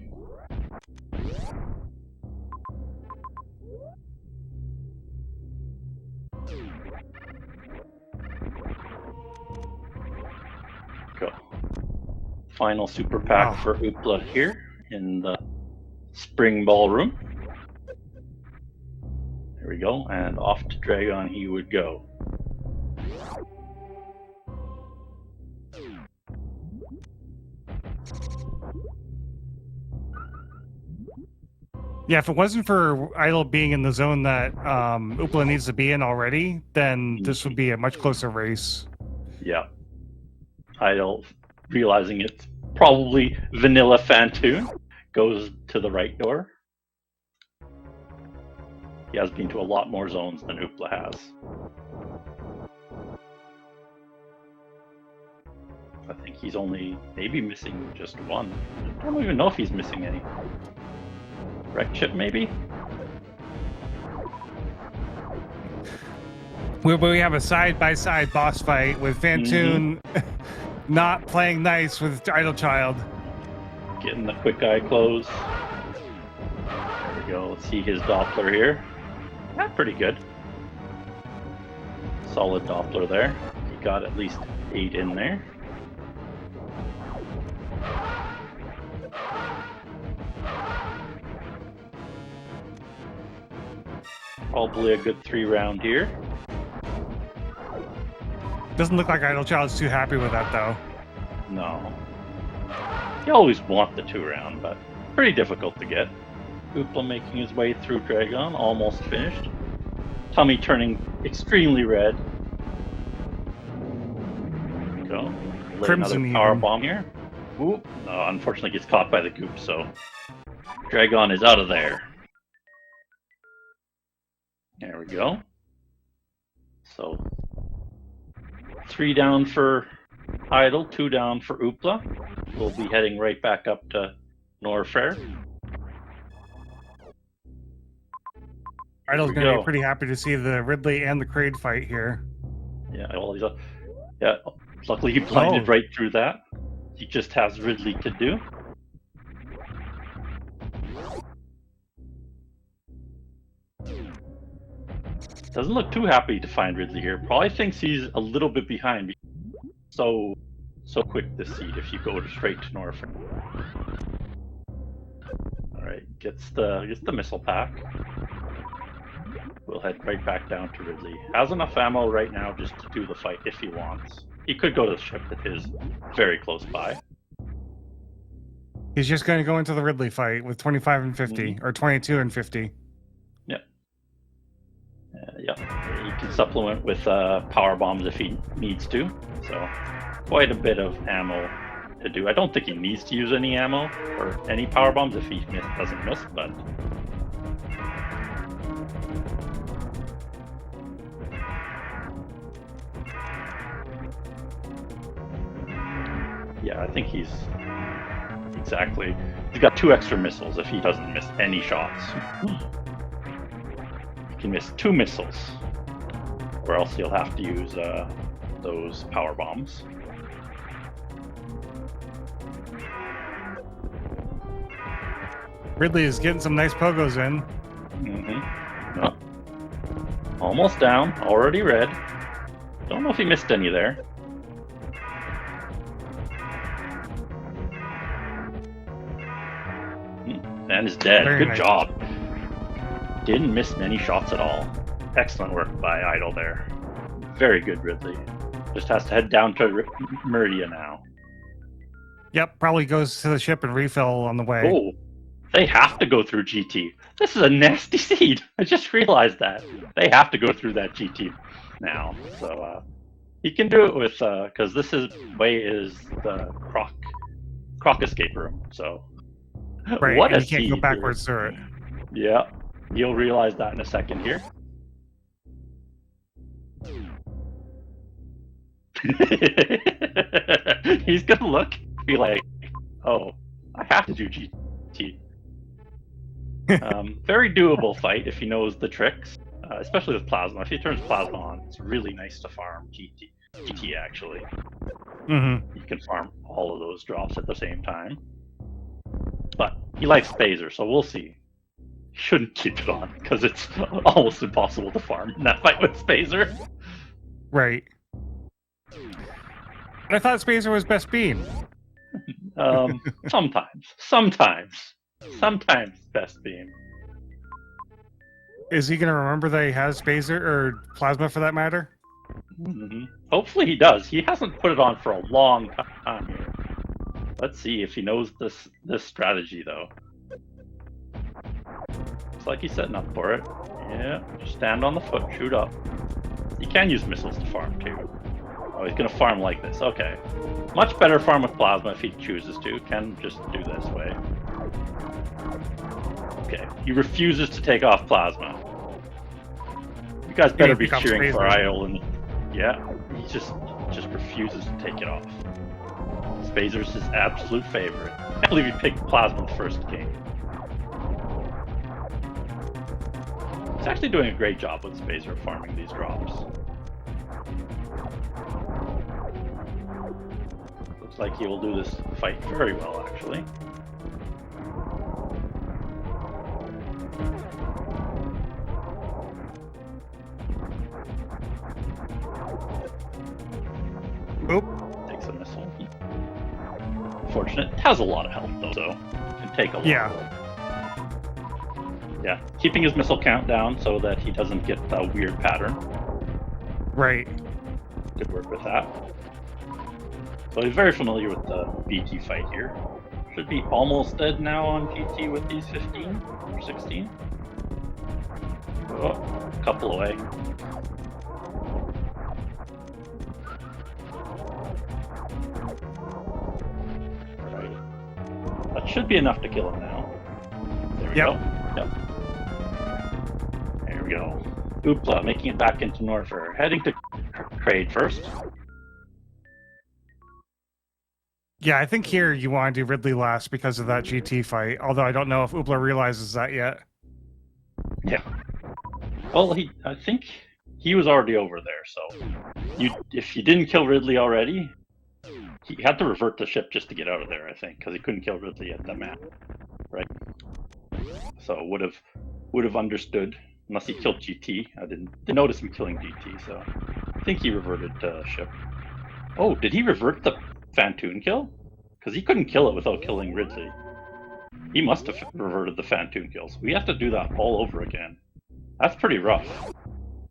Go. Final super pack for Oopla here in the spring ballroom. There we go, and off to Dragon he would go. Yeah, if it wasn't for Idle being in the zone that Oopla needs to be in already, then this would be a much closer race. Yeah. Idle, realizing it's probably vanilla Fantoon, goes to the right door. He has been to a lot more zones than Oopla has. I think he's only maybe missing just one. I don't even know if he's missing any. Wreck chip, maybe? We have a side-by-side boss fight with Fantoon not playing nice with Idle Child. Getting the quick eye close. There we go. Let's see his Doppler here. Yeah, pretty good. Solid Doppler there. He got at least 8 in there. Probably a good 3-round here. Doesn't look like Idle Child's too happy with that, though. No. You always want the 2-round, but pretty difficult to get. Oopla making his way through Dragon, almost finished. Tummy turning extremely red. There we go. Crimson another power bomb here. Ooh, no, unfortunately gets caught by the goop, so Dragon is out of there. There we go. So 3 down for Idle, 2 down for Oopla. We'll be heading right back up to Norfair. Idle's going to be pretty happy to see the Ridley and the Kraid fight here. Yeah, well, luckily he blinded right through that. He just has Ridley to do. Doesn't look too happy to find Ridley here. Probably thinks he's a little bit behind. So quick this seed if you go straight to Norfolk. Alright, gets the missile pack. We'll head right back down to Ridley. Has enough ammo right now just to do the fight if he wants. He could go to the ship that is very close by. He's just going to go into the Ridley fight with 25 and 50, or 22 and 50. Yeah, he can supplement with power bombs if he needs to. So quite a bit of ammo to do. I don't think he needs to use any ammo or any power bombs if he doesn't miss, but yeah, I think he's got 2 extra missiles if he doesn't miss any shots. He can miss 2 missiles, or else he'll have to use those power bombs. Ridley is getting some nice pogos in. No. Almost down, already red. Don't know if he missed any there. And is dead. Very Good nice. job. Didn't miss many shots at all. Excellent work by Idle there. Very good, Ridley. Just has to head down to Meridia now. Yep, probably goes to the ship and refill on the way. Oh, they have to go through GT. This is a nasty seed. I just realized that. They have to go through that GT now. So he can do it with, because this way is the Croc escape room. So Right, what and a you can't go seed backwards here. through it. Yeah, you'll realize that in a second here. He's gonna look, be like, "Oh, I have to do GT." Very doable fight if he knows the tricks, especially with plasma. If he turns plasma on, it's really nice to farm GT actually. You can farm all of those drops at the same time. But he likes Phaser, so we'll see. He shouldn't keep it on because it's almost impossible to farm in that fight with Phaser. Right. But I thought Spacer was best beam. Sometimes best beam. Is he going to remember that he has Phaser or Plasma for that matter? Hopefully he does. He hasn't put it on for a long time here. Let's see if he knows this strategy though. Looks like he's setting up for it. Yeah, just stand on the foot, shoot up. You can use missiles to farm too. Oh, he's gonna farm like this. Okay. Much better farm with Plasma if he chooses to. Can just do this way. Okay, he refuses to take off Plasma. You guys better be cheering for Iol. Yeah, he just refuses to take it off. Phazer's his absolute favorite. I can't believe he picked Plasma the first game. He's actually doing a great job with Phaser farming these drops. Looks like he will do this fight very well, actually. Oop. Takes a missile. Fortunate. It has a lot of health though, so can take a lot. Yeah. Yeah. Keeping his missile count down so that he doesn't get a weird pattern. Right. Good work with that. So he's very familiar with the BT fight here. Should be almost dead now on GT with these 15 or 16. Oh, a couple away. Alright. That should be enough to kill him now. There we go. Yep. There we go. Oopla making it back into Norfair. Heading to Trade first. Yeah, I think here you want to do Ridley last because of that GT fight, although I don't know if Oopla realizes that yet. Yeah. Well, I think he was already over there, so if you didn't kill Ridley already, he had to revert the ship just to get out of there, I think, because he couldn't kill Ridley at the map, right? So would have understood, unless he killed GT. I didn't notice him killing GT, so I think he reverted ship. Oh, did he revert the Fantoon kill? Because he couldn't kill it without killing Ridley. He must have reverted the Fantoon kills. We have to do that all over again. That's pretty rough.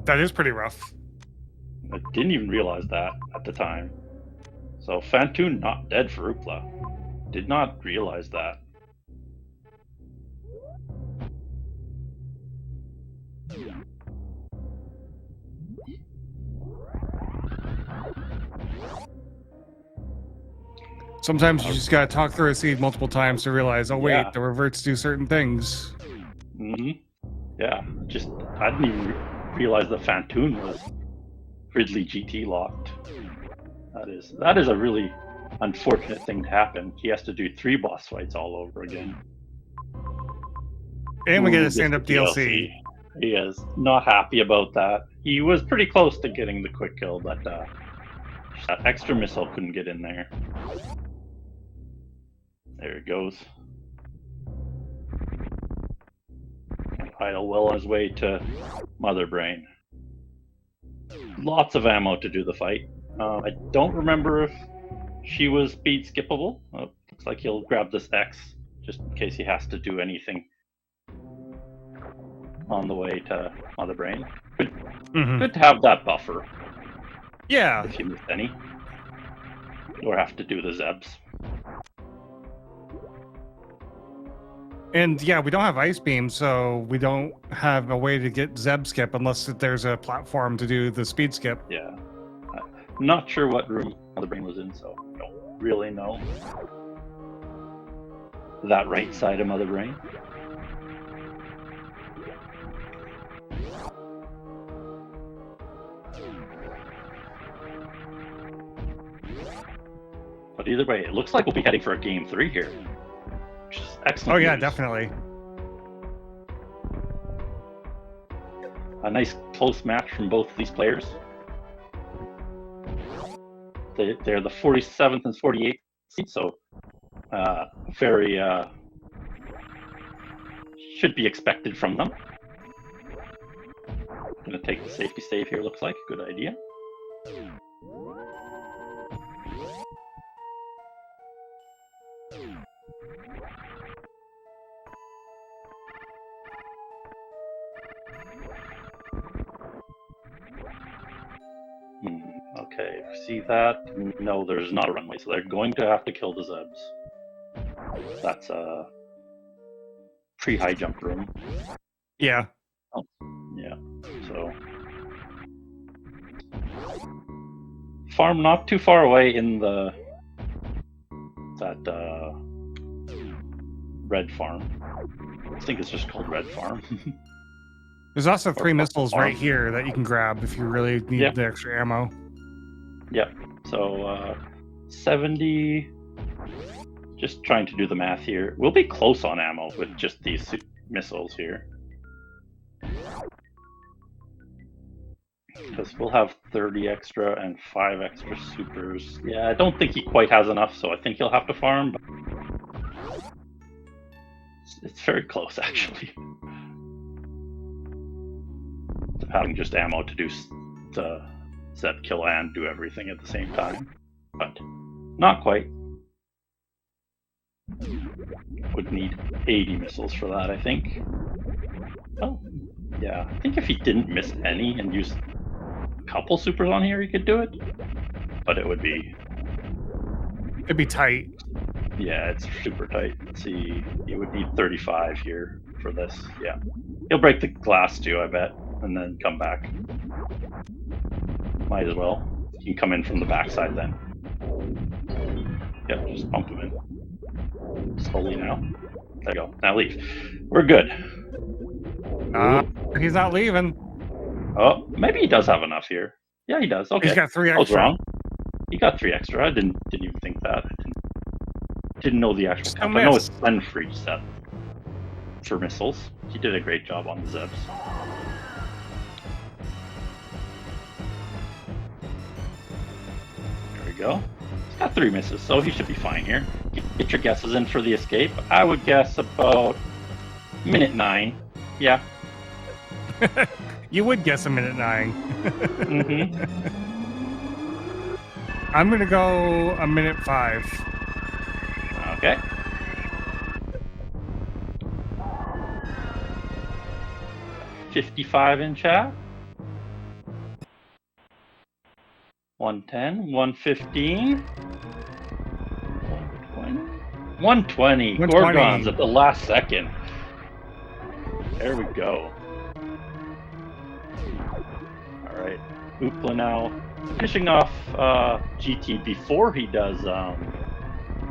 That is pretty rough. I didn't even realize that at the time. So Fantoon not dead for Oopla. Did not realize that. Sometimes you just gotta talk through a seed multiple times to realize, oh wait, Yeah. the reverts do certain things. Yeah, I didn't even realize the Fantoon was Ridley GT locked. That is a really unfortunate thing to happen. He has to do 3 boss fights all over again. And we get a stand-up DLC. He is not happy about that. He was pretty close to getting the quick kill, but that extra missile couldn't get in there. There it goes. Idle well on his way to Mother Brain. Lots of ammo to do the fight. I don't remember if she was speed skippable. Looks like he'll grab this X just in case he has to do anything on the way to Mother Brain. Good to have that buffer. Yeah. If you miss any. Or have to do the Zebs. And yeah, we don't have Ice Beam, so we don't have a way to get Zeb skip unless there's a platform to do the speed skip. Yeah. I'm not sure what room Mother Brain was in, so I don't really know. That right side of Mother Brain. But either way, it looks like we'll be heading for a game 3 here. Which is excellent. Oh yeah, news. definitely. A nice close match from both of these players. They're the 47th and 48th seeds, so very should be expected from them. Gonna take the safety save here, looks like. Good idea. Okay, see that? No, there's not a runway, so they're going to have to kill the Zebs. That's a pre-high jump room. Yeah. Oh, yeah. So farm not too far away in that red farm. I think it's just called red farm. There's also 3 missiles right farm. here that you can grab if you really need the extra ammo. Yep. So 70. Just trying to do the math here. We'll be close on ammo with just these missiles here. Because we'll have 30 extra and 5 extra supers. Yeah, I don't think he quite has enough, so I think he'll have to farm. But it's very close, actually. Having just ammo to do the Zeb kill and do everything at the same time. But not quite. Would need 80 missiles for that, I think. Oh, yeah. I think if he didn't miss any and used a couple supers on here, he could do it. But it would be... It'd be tight. Yeah, it's super tight. Let's see. He would need 35 here for this. Yeah. He'll break the glass too, I bet. And then come back. Might as well. He can come in from the backside then. Yep, just pump him in. Slowly now. There you go. Now leave. We're good. He's not leaving. Oh, maybe he does have enough here. Yeah, he does. Okay. He's got 3 extra. I was wrong. He got 3 extra. I didn't even think that. I didn't know the actual count. I know it's unfree set for missiles. He did a great job on the Zebs. There we go. He's got 3 misses, so he should be fine here. Get your guesses in for the escape. I would guess about minute 9. Yeah. You would guess a minute 9. Mm-hmm. I'm gonna go a minute 5. Okay. $55 in chat. 110, 115, 120. 120. Gorgons at the last second. There we go. All right. Oopla now finishing off GT before he does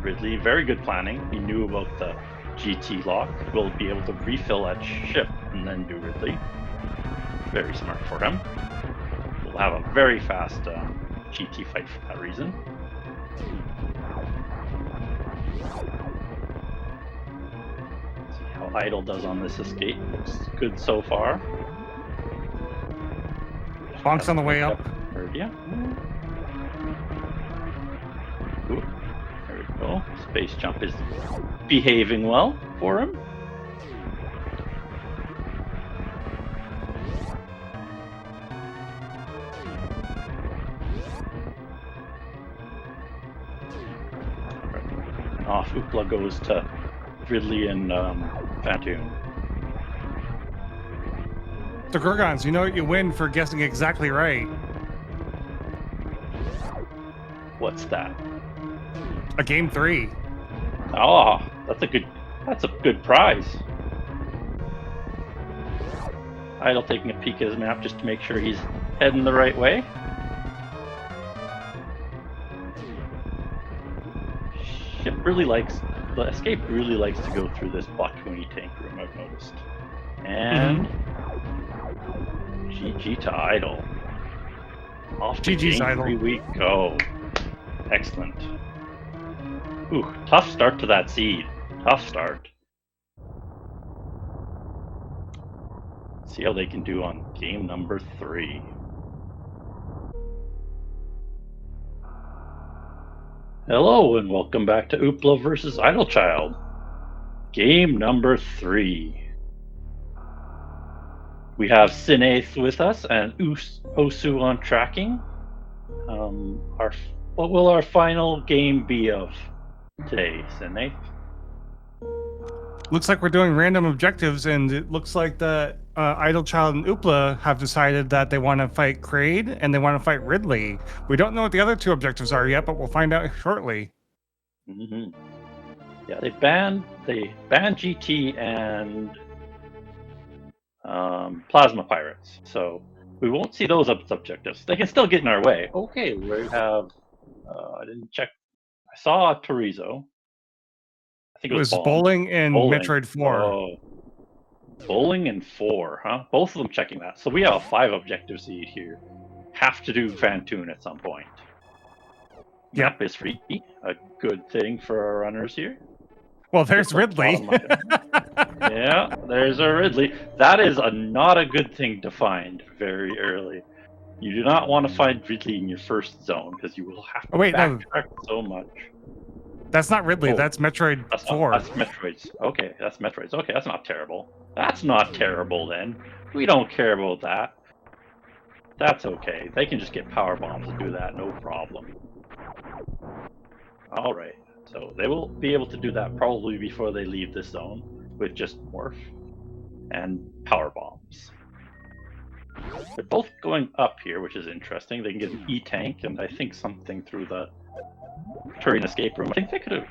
Ridley. Very good planning. He knew about the GT lock. We'll be able to refill at ship and then do Ridley. Very smart for him. We'll have a very fast GT fight for that reason. See how Idle does on this escape. Looks good so far. Bonk's on the way up. Yeah. Ooh, there we go. Space jump is behaving well for him. Off Oopla goes to Ridley and Phantom. The Gorgons, you know what you win for guessing exactly right. What's that? A game 3. Oh, that's a good prize. Idle taking a peek at his map just to make sure he's heading the right way. The escape really likes to go through this Bakuni tank room, I've noticed. And GG to Idle. Off to GG's game Idle. 3 we go. Excellent. Ooh, tough start to that seed. Tough start. See how they can do on game number 3. Hello and welcome back to Oopla versus Idle Child. Game number 3. We have Sinaith with us and Osu on tracking. What will our final game be of today, Sinaith? Looks like we're doing random objectives, and it looks like that Idle Child and Oopla have decided that they want to fight Kraid and they want to fight Ridley. We don't know what the other two objectives are yet, but we'll find out shortly. Hmm. Yeah, they banned GT and Plasma Pirates, so we won't see those objectives. They can still get in our way. Okay, we have. I didn't check. I saw Torizo. I think It it was was bowling and Bowling. Metroid 4. Oh, bowling and 4, huh? Both of them checking that. So we have 5 objectives here. Have to do Fantoon at some point. Yep. Map is free. A good thing for our runners here. Well, there's Ridley. Yeah, there's a Ridley. That is not a good thing to find very early. You do not want to find Ridley in your first zone because you will have to backtrack so much. That's not Ridley. Oh, that's Metroid 4. That's Metroids. Okay, that's Metroids. Okay, that's not terrible. That's not terrible then. We don't care about that. That's okay. They can just get power bombs and do that, no problem. Alright, so they will be able to do that probably before they leave this zone with just Morph and power bombs. They're both going up here, which is interesting. They can get an E-Tank and I think something through the Turing escape room. I think they could have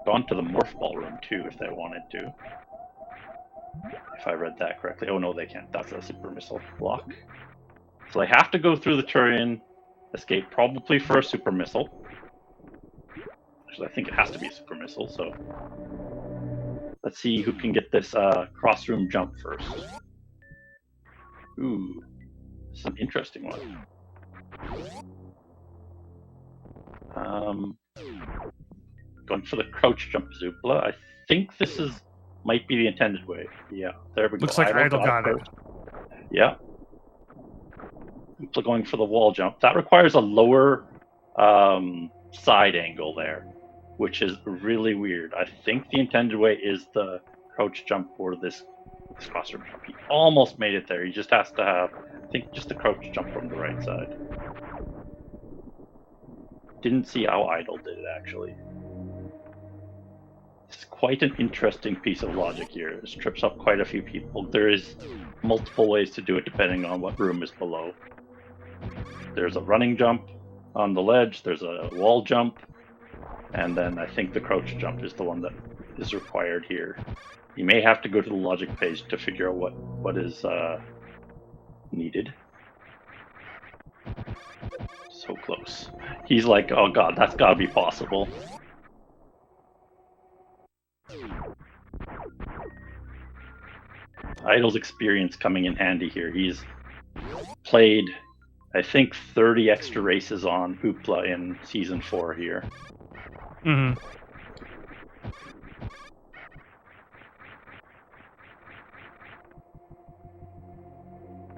gone to the Morph Ball room too if they wanted to. If I read that correctly. Oh no, they can't. That's a super missile block. So they have to go through the Turian escape, probably for a super missile. Actually, I think it has to be a super missile, so let's see who can get this cross-room jump first. Ooh, this is an interesting one. Going for the crouch jump, Zoopla. I think this might be the intended way. Yeah, there we go. Looks like Idle got it. Yeah. Going for the wall jump. That requires a lower side angle there, which is really weird. I think the intended way is the crouch jump or this cross-room jump. He almost made it there. He just has to have, I think, just the crouch jump from the right side. Didn't see how Idle did it, actually. It's quite an interesting piece of logic here. This trips up quite a few people. There is multiple ways to do it depending on what room is below. There's a running jump on the ledge, there's a wall jump, and then I think the crouch jump is the one that is required here. You may have to go to the logic page to figure out what is needed. So close. He's like, oh god, that's gotta be possible. Idle's experience coming in handy here. He's played, I think, 30 extra races on Oopla in Season 4 here. Mm-hmm.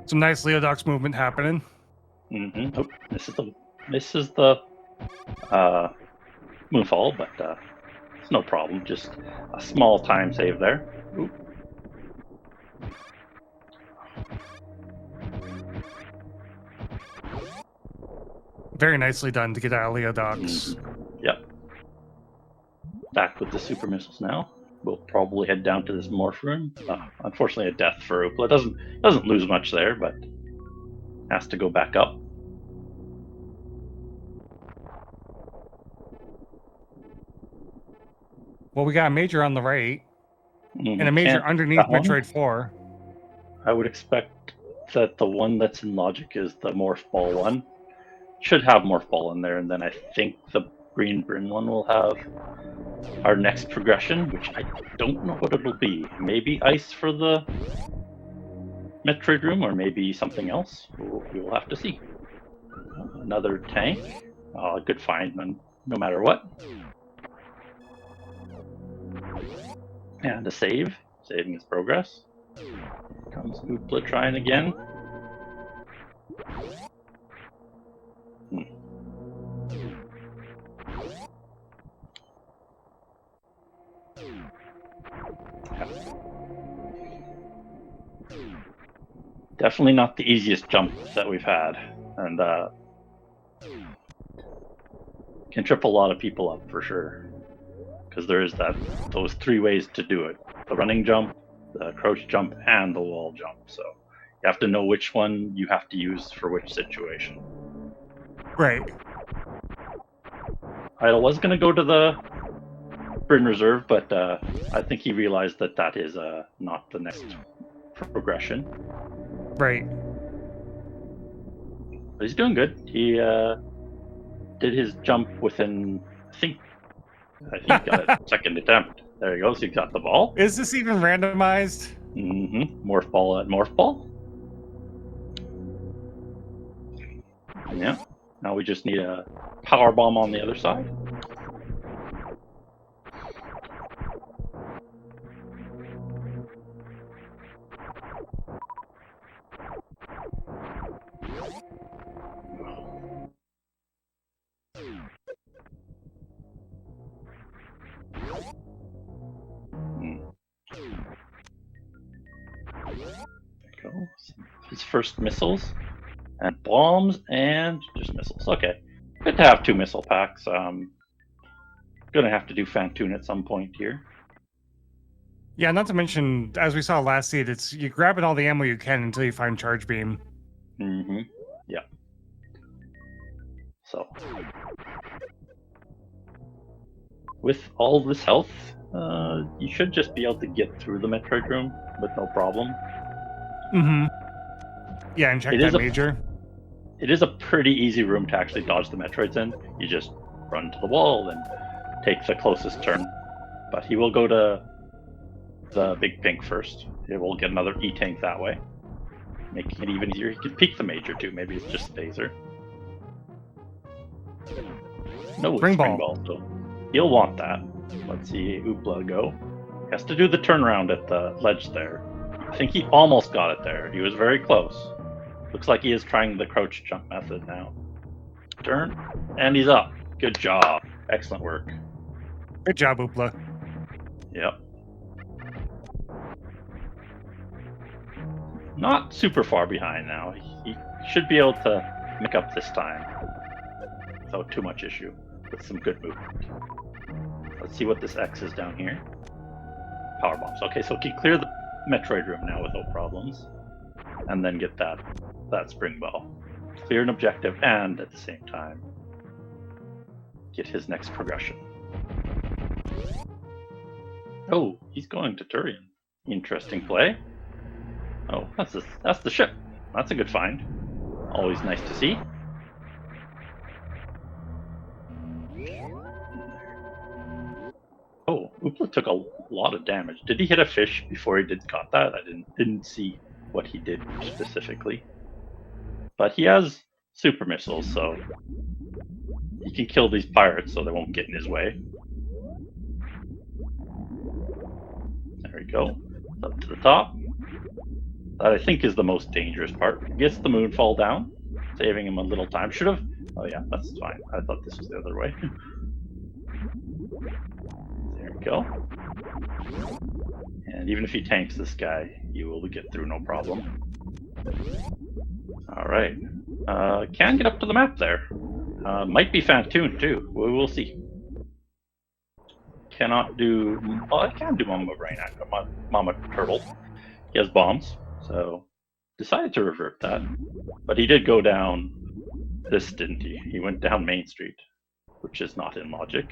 Some nice Leodox movement happening. Mm-hmm. Oh, this is the moonfall, but it's no problem. Just a small time save there. Ooh. Very nicely done to get out of Leodox. Mm-hmm. Yep. Back with the super missiles now. We'll probably head down to this morph room. Unfortunately, a death for Oopla. Doesn't lose much there, but has to go back up. Well, we got a major on the right, Mm-hmm. and a major underneath Metroid 4. I would expect that the one that's in logic is the morph ball one. Should have morph ball in there, and then I think the green Bryn one will have our next progression, which I don't know what it'll be. Maybe ice for the Metroid room, or maybe something else. We will have to see. Another tank. Good find, no matter what. And a save. Saving his progress. Comes Oopla trying again. Definitely not the easiest jump that we've had, and can trip a lot of people up for sure. Because there is those 3 ways to do it: the running jump, the crouch jump and the wall jump. So you have to know which one you have to use for which situation. Right. Idle was going to go to the Bryn Reserve, but I think he realized that that is not the next progression. Right. But he's doing good. He did his jump within, I think got it second attempt. There he goes. He got the ball. Is this even randomized? Mm-hmm. Morph ball at morph ball. Yeah. Now we just need a power bomb on the other side. There we go. His first missiles and bombs and just missiles. Okay. Good to have 2 missile packs. Gonna have to do Fantoon at some point here. Yeah, not to mention, as we saw last seed, it's you grabbing all the ammo you can until you find Charge Beam. Mm-hmm. Yeah. So, with all this health, you should just be able to get through the Metroid room with no problem. Mm-hmm. Yeah, and check It that is a- major. It is a pretty easy room to actually dodge the Metroids in. You just run to the wall and take the closest turn. But he will go to the big pink first. It will get another E-tank that way, making it even easier. He could peek the major too. Maybe it's just phaser. No, it's Spring spring ball. ball. So he'll want that. Let's see Oopla go. He has to do the turnaround at the ledge there. I think he almost got it there. He was very close. Looks like he is trying the crouch jump method now. Turn, and he's up. Good job. Excellent work. Good job, Oopla. Yep. Not super far behind now. He should be able to make up this time without too much issue with some good movement. Let's see what this X is down here. Power bombs. Okay, so he can clear the Metroid room now without problems, and then get that spring ball. Clear an objective, and at the same time get his next progression. Oh, he's going to Turian. Interesting play. Oh, that's the ship. That's a good find. Always nice to see. Oh, Oopla took a lot of damage. Did he hit a fish before he caught that? I didn't see what he did specifically. But he has super missiles, so he can kill these pirates so they won't get in his way. There we go. Up to the top. That I think is the most dangerous part. Gets the moonfall down, saving him a little time. Should have. Oh yeah, that's fine. I thought this was the other way. There we go. And even if he tanks this guy, you will get through no problem. Alright. Can get up to the map there. Might be Fantoon too. We will see. Cannot do... Well, I can do Mama Turtle. He has bombs, so decided to revert that. But he did go down this, didn't he? He went down Main Street, which is not in logic.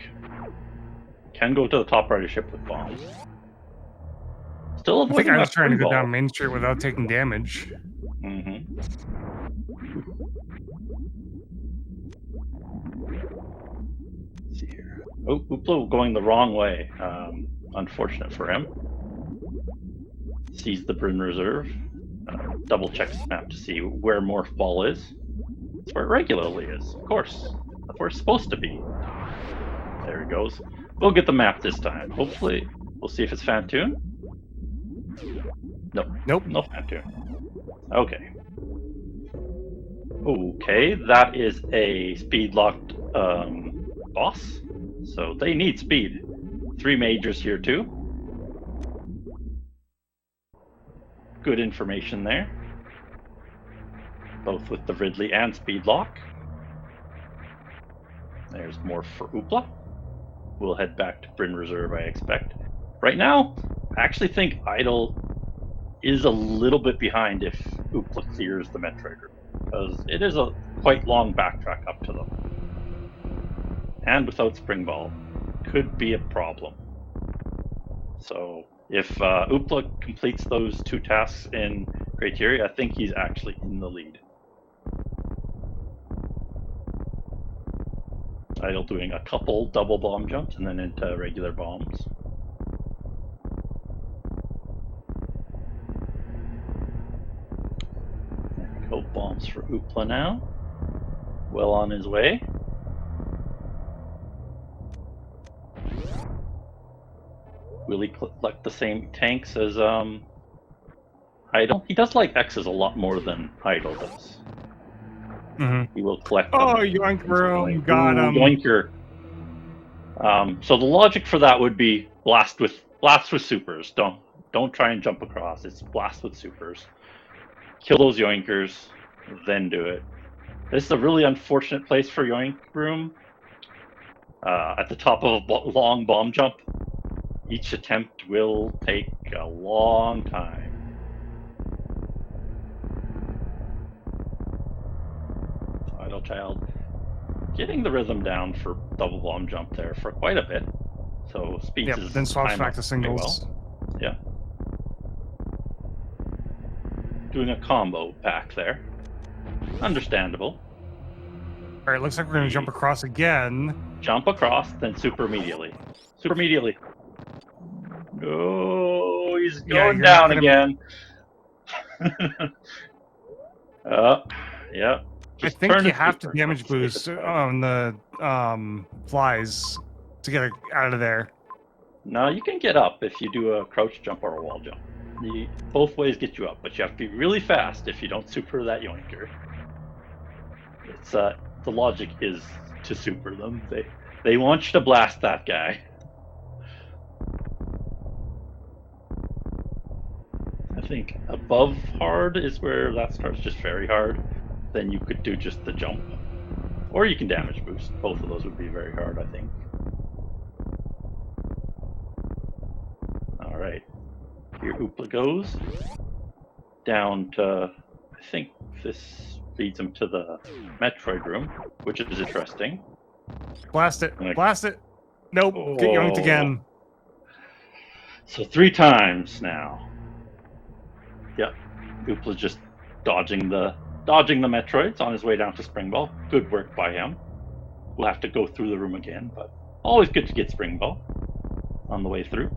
Can go to the top right of ship with bombs. Still I think avoiding I was that trying to spring go ball. down Main Street without taking damage. Mm-hmm. Let's see here. Oh, Oopla going the wrong way. Unfortunate for him. Sees the Bryn Reserve. Double checks the map to see where Morph Ball is. That's where it regularly is, of course. That's where it's supposed to be. There he goes. We'll get the map this time. Hopefully, we'll see if it's Fantoon. Nope. Nope. No Fantoon. Okay. Okay, that is a speed-locked boss. So they need speed. 3 majors here too. Good information there. Both with the Ridley and speed lock. There's more for Oopla. We'll head back to Bryn Reserve, I expect. Right now, I actually think Idle is a little bit behind if Oopla clears the Metroid room, because it is a quite long backtrack up to them. And without Spring Ball, could be a problem. So if Oopla completes those 2 tasks in Criteria, I think he's actually in the lead. Idle doing a couple double bomb jumps and then into regular bombs. There we go, bombs for Oopla now. Well on his way. Will he collect the same tanks as Idle? He does like X's a lot more than Idle does. He will collect them. Oh, yoink room, got him. Yoinker. So the logic for that would be blast with supers. Don't try and jump across. It's blast with supers. Kill those yoinkers, then do it. This is a really unfortunate place for yoink room. At the top of a long bomb jump, each attempt will take a long time. Idle Child getting the rhythm down for double bomb jump there for quite a bit. So speeds his then swaps time back up to pretty singles. well. Yeah. Doing a combo back there. Understandable. All right, looks like we're going to jump across again. Jump across, then super immediately. Super immediately. No, he's going down again. Yeah. Just I think you have to damage boost on the flies to get out of there. No, you can get up if you do a crouch jump or a wall jump. Both ways get you up, but you have to be really fast if you don't super that yoinker. It's the logic is to super them. They want you to blast that guy. I think above hard is where that starts just very hard. Then you could do just the jump. Or you can damage boost. Both of those would be very hard, I think. Alright. Here Oopla goes. Down to, I think this leads him to the Metroid room, which is interesting. Blast it! Blast it! Nope, get yoinked again. So 3 times now. Yep. Oopla's just dodging the Metroids on his way down to Spring Ball. Good work by him. We'll have to go through the room again, but always good to get Spring Ball on the way through.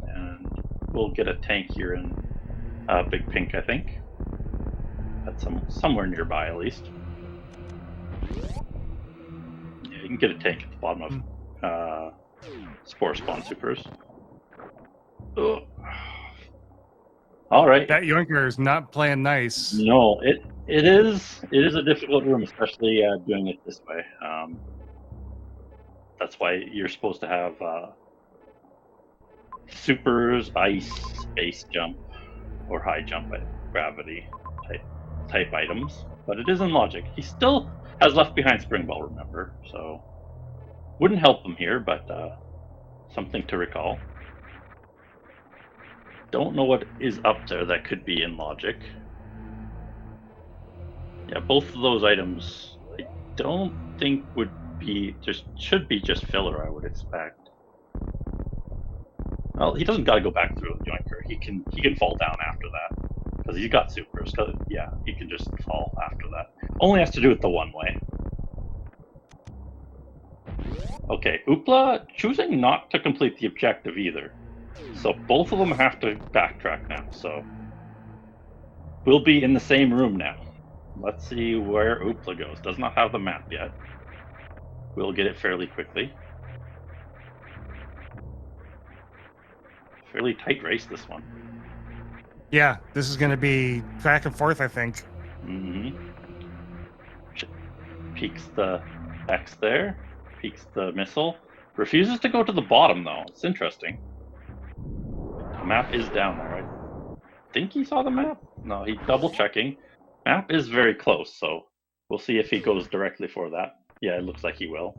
And we'll get a tank here in Big Pink, I think. That's somewhere nearby, at least. Yeah, you can get a tank at the bottom of Spore Spawn Supers. Ugh. All right. That yoinker is not playing nice. No, it is a difficult room, especially doing it this way. That's why you're supposed to have supers, ice, base jump, or high jump at gravity type items. But it is in logic. He still has left behind Spring Ball, remember? So wouldn't help him here, but something to recall. Don't know what is up there that could be in logic. Yeah, both of those items I don't think should be just filler, I would expect. Well, he doesn't gotta go back through the yoinker. He can fall down after that. Because he's got supers. Yeah, he can just fall after that. Only has to do it the one way. Okay, Oopla choosing not to complete the objective either. So both of them have to backtrack now, so we'll be in the same room now. Let's see where Oopla goes. Does not have the map yet. We'll get it fairly quickly. Fairly tight race, this one. Yeah, this is going to be back and forth, I think. Mm-hmm. Peeks the X there. Peeks the missile. Refuses to go to the bottom, though. It's interesting. The map is down there, right? Think he saw the map? No, he's double checking. Map is very close, so we'll see if he goes directly for that. Yeah, it looks like he will.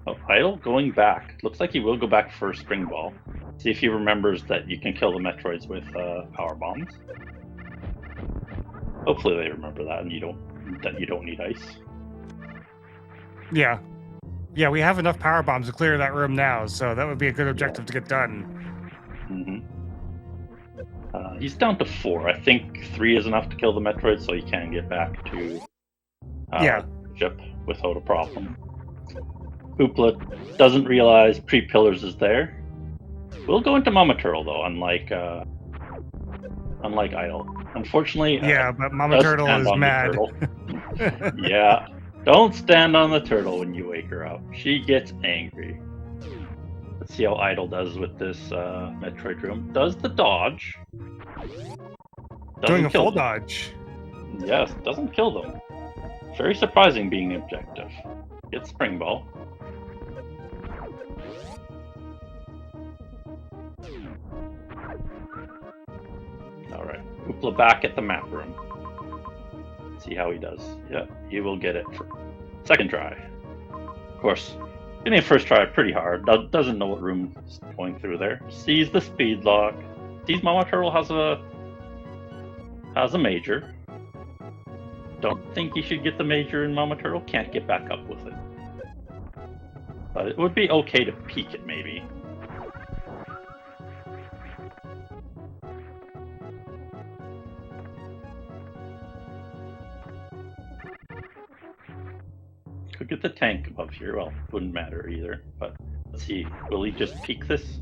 Oh, Idle going back. Looks like he will go back for Spring Ball. See if he remembers that you can kill the Metroids with power bombs. Hopefully they remember that, and you don't need ice. Yeah. Yeah, we have enough power bombs to clear that room now, so that would be a good objective to get done. He's down to 4. I think 3 is enough to kill the Metroid, so he can get back to ship without a problem. Oopla doesn't realize Pre-Pillars is there. We'll go into Mama Turtle though, unlike Idle. Unfortunately, but Mama Turtle is mad. Turtle. Yeah, don't stand on the turtle when you wake her up. She gets angry. Let's see how Idle does with this Metroid room. Does the dodge? Doing a full dodge. Yes, doesn't kill them. Very surprising being objective. Gets Spring Ball. Alright, Oopla back at the map room. See how he does. Yeah, he will get it for second try. Of course, getting a first try pretty hard. Doesn't know what room is going through there. Sees the speed lock. Sees Mama Turtle has a major. Don't think he should get the major in Mama Turtle. Can't get back up with it. But it would be okay to peek it maybe. Could get the tank above here. Well, wouldn't matter either. But let's see. Will he just peek this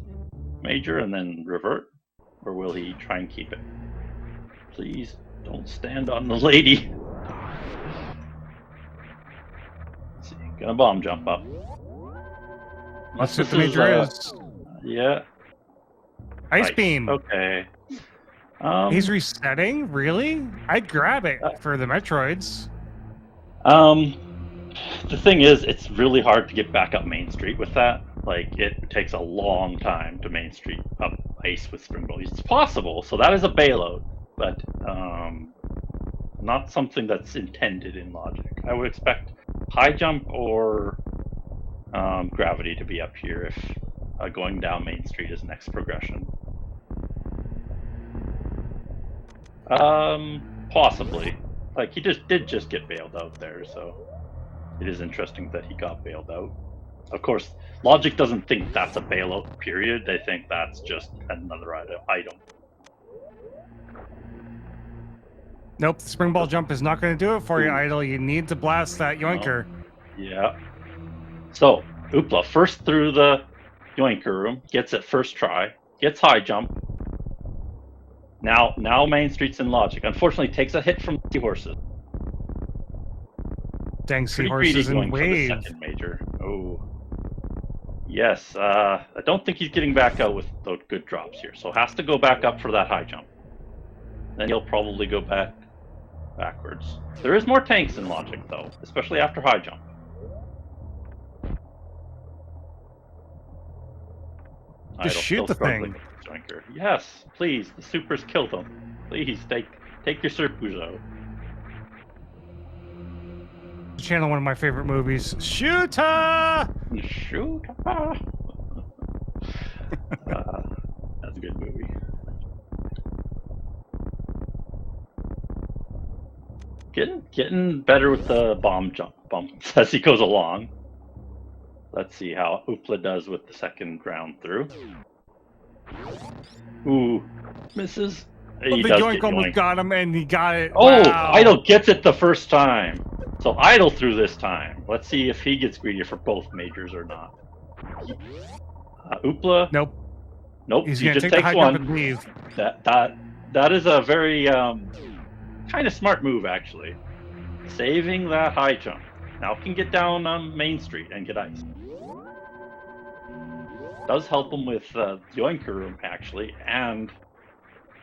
major and then revert? Or will he try and keep it? Please don't stand on the lady. Let's see. Gonna bomb jump up. Let's see what the major is. Yeah. Ice beam. Okay. He's resetting? Really? I'd grab it for the Metroids. The thing is, it's really hard to get back up Main Street with that. Like, it takes a long time to Main Street up ice with Spring Ball. It's possible, so that is a bailout, but not something that's intended in logic. I would expect high jump or gravity to be up here if going down Main Street is next progression. Possibly. Like, he did just get bailed out there, so it is interesting that he got bailed out. Of course, logic doesn't think that's a bailout, period. They think that's just another item. Nope, the Spring Ball jump is not going to do it for you, Idle. You need to blast that yoinker. Yeah. So, Oopla, first through the yoinker room, gets it first try, gets high jump. Now Main Street's in logic. Unfortunately, takes a hit from the horses. Dang, seahorses in wave. For the second major. Oh. Yes, I don't think he's getting back out with those good drops here, so has to go back up for that high jump. Then he'll probably go backwards. There is more tanks in logic, though, especially after high jump. Just shoot the thing. Yes, please. The supers killed him. Please take your supers out. Channel one of my favorite movies. Shooter! Shooter! That's a good movie. Getting better with the bomb jump bumps as he goes along. Let's see how Oopla does with the second round through. Ooh, misses. The yoink almost got him, and he got it. Oh, wow. Idle gets it the first time. So Idle through this time. Let's see if he gets greedy for both majors or not. Oopla. Nope. Nope. He's he gonna just take takes the high one. jump and leave. That is a very kind of smart move, actually. Saving that high jump. Now can get down on Main Street and get ice. Does help him with Yoinker room actually, and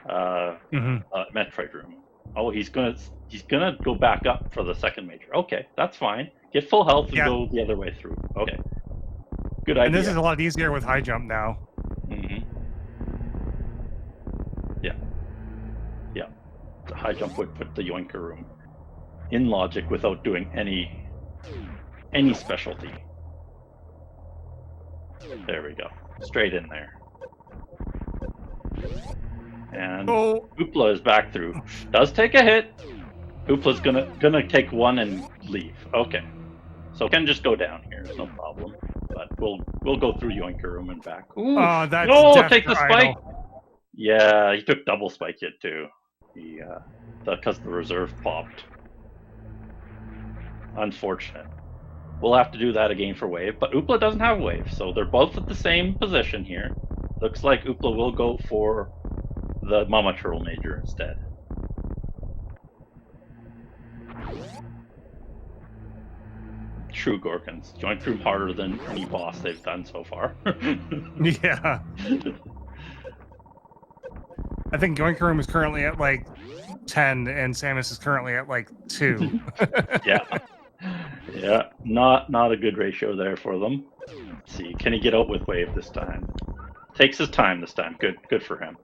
Metroid room. Oh, he's gonna go back up for the second major. Okay, that's fine. Get full health and go the other way through. Okay, good idea. And this is a lot easier with high jump now. Yeah. The high jump would put the Yoinker room in logic without doing any specialty. There we go. Straight in there. And Oh, Oopla is back through. Does take a hit. Oopla's gonna take one and leave. Okay. So can just go down here, no problem. But we'll go through Yoinker Room and back. Ooh! oh, that's No, death take the for spike! Idle. Yeah, he took double spike hit too. He because the reserve popped. Unfortunate. We'll have to do that again for wave, but Oopla doesn't have wave, so they're both at the same position here. Looks like Oopla will go for the Mama Turtle Major instead. True Gorkons. Joint room harder than any boss they've done so far. Yeah. I think Yoinker Room is currently at like 10 and Samus is currently at like 2. Yeah. Yeah. Not a good ratio there for them. Let's see. Can he get out with wave this time? Takes his time this time. Good for him.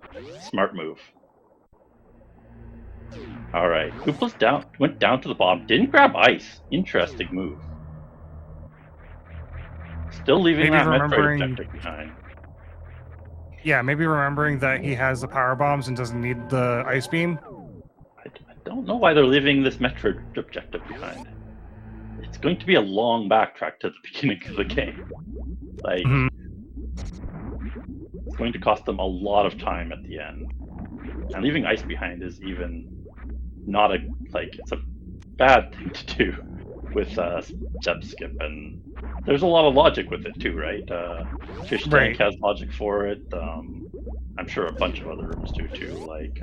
Smart move. Alright. Oopla's down went down to the bottom. Didn't grab ice. Interesting move. Still leaving Maybe that Metroid remembering- objective behind. Yeah, maybe remembering that he has the power bombs and doesn't need the ice beam. I don't know why they're leaving this Metroid objective behind. It's going to be a long backtrack to the beginning of the game. Like, Mhm. it's going to cost them a lot of time at the end. And leaving ice behind is even not a, like, it's a bad thing to do with step skip, and there's a lot of logic with it too, right? Fish Tank Right. has logic for it. I'm sure a bunch of other rooms do too, like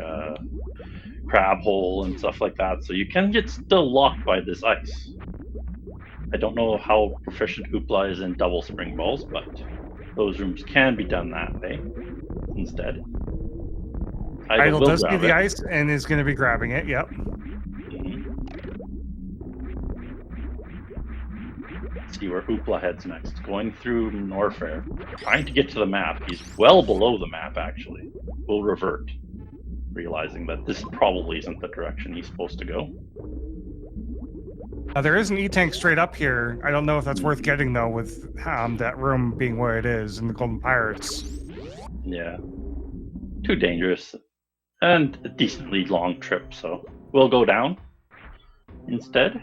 Crab Hole and stuff like that. So you can get still locked by this ice. I don't know how proficient Oopla is in double spring balls, but those rooms can be done that way instead. Idle will does see grab the it. ice and is going to be grabbing it. Yep. Let's see where Oopla heads next. Going through Norfair, trying to get to the map. He's well below the map, actually. Will revert, realizing that this probably isn't the direction he's supposed to go. There is an E-Tank straight up here. I don't know if that's worth getting, though, with that room being where it is in the Golden Pirates. Yeah. Too dangerous. And a decently long trip, so we'll go down instead.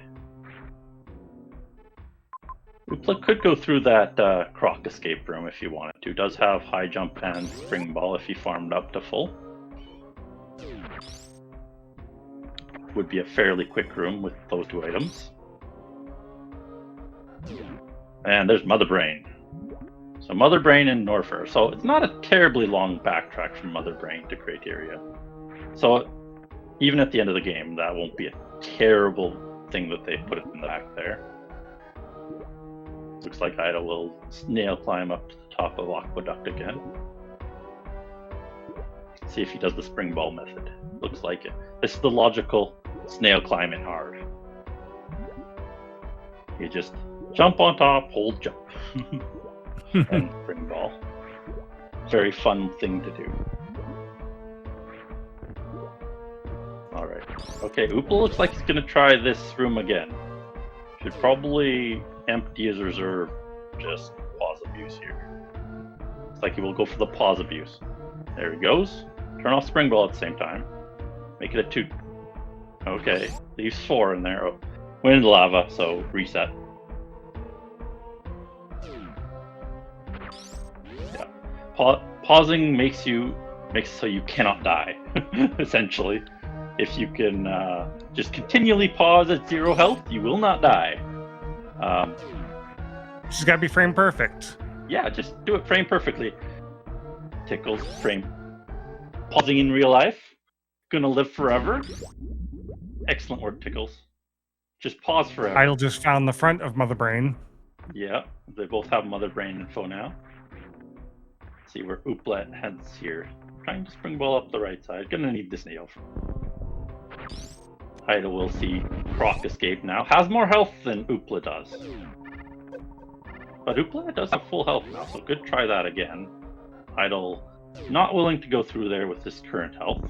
Oopla could go through that Croc escape room if you wanted to. Does have high jump and spring ball if he farmed up to full. Would be a fairly quick room with those two items. And there's Mother Brain. So Mother Brain and Norfair. So it's not a terribly long backtrack from Mother Brain to Criteria. So even at the end of the game, that won't be a terrible thing that they put it in the back there. Looks like Ida will snail climb up to the top of Aqueduct again. See if he does the spring ball method. Looks like it. This is the logical snail climb in hard. You just jump on top, hold jump, and spring ball. Very fun thing to do. Alright. Okay, Oopla looks like he's going to try this room again. Should probably empty his reserve, just pause abuse here. Looks like he will go for the pause abuse. There he goes. Turn off spring ball at the same time. Make it a 2. Okay, leaves 4 in there. Oh, went into lava, so reset. Yeah. Pausing makes so you cannot die, essentially. If you can just continually pause at 0 health, you will not die. She's got to be frame perfect. Yeah, just do it frame perfectly. Tickles, frame. Pausing in real life. Gonna live forever. Excellent work, Tickles. Just pause forever. Idle just found the front of Mother Brain. Yeah, they both have Mother Brain info now. Let's see where Oopla heads here. Trying to spring ball up the right side. Gonna need this nail. Ida will see Croc escape now. Has more health than Oopla does. But Oopla does have full health now, so good try that again. Idle not willing to go through there with his current health.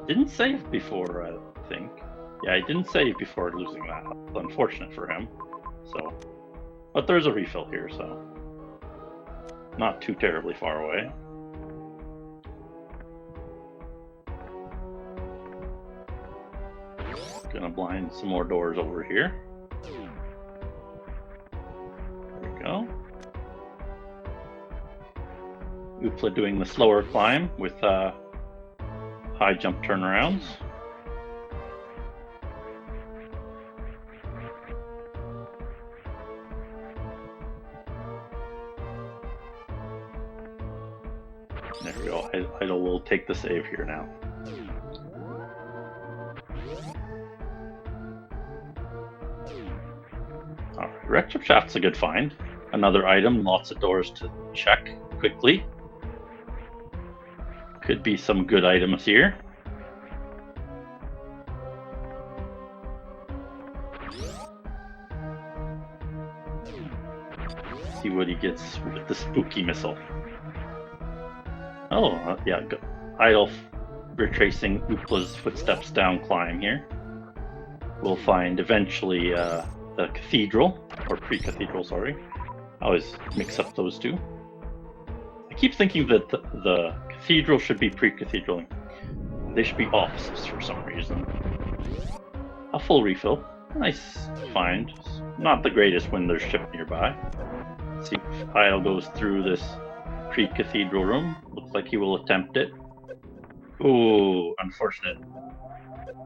Didn't save before, I think. Yeah, he didn't save before losing that health. Unfortunate for him. So, but there's a refill here, so. not too terribly far away. Gonna blind some more doors over here. There we go. Oopla doing the slower climb with high jump turnarounds. There we go. Idle will take the save here now. Alright, Rectip Shaft's a good find. Another item, lots of doors to check quickly. Could be some good items here. See what he gets with the spooky missile. Oh, yeah, good. Idle retracing Oopla's footsteps down climb here. We'll find eventually the cathedral, or pre-cathedral, sorry. I always mix up those two. I keep thinking that the cathedral should be pre-cathedral. They should be opposites for some reason. A full refill. Nice find. Not the greatest when there's ship nearby. Let's see if Idle goes through this pre-cathedral room. Looks like he will attempt it. Ooh, unfortunate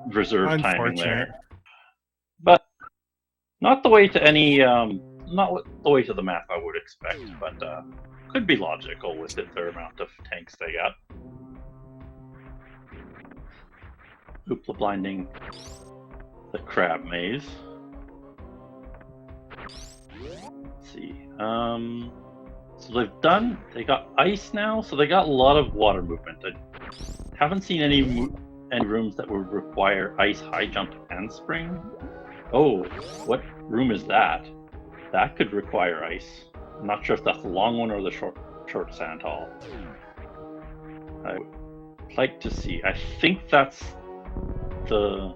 reserve timing there. But not the way to any, not the way to the map I would expect, but could be logical with the amount of tanks they got. Oopla blinding the crab maze. Let's see. So they got ice now, so they got a lot of water movement. I haven't seen any rooms that would require ice, high jump, and spring. Oh, what room is that? That could require ice. I'm not sure if that's the long one or the short sand hall. I would like to see. I think that's the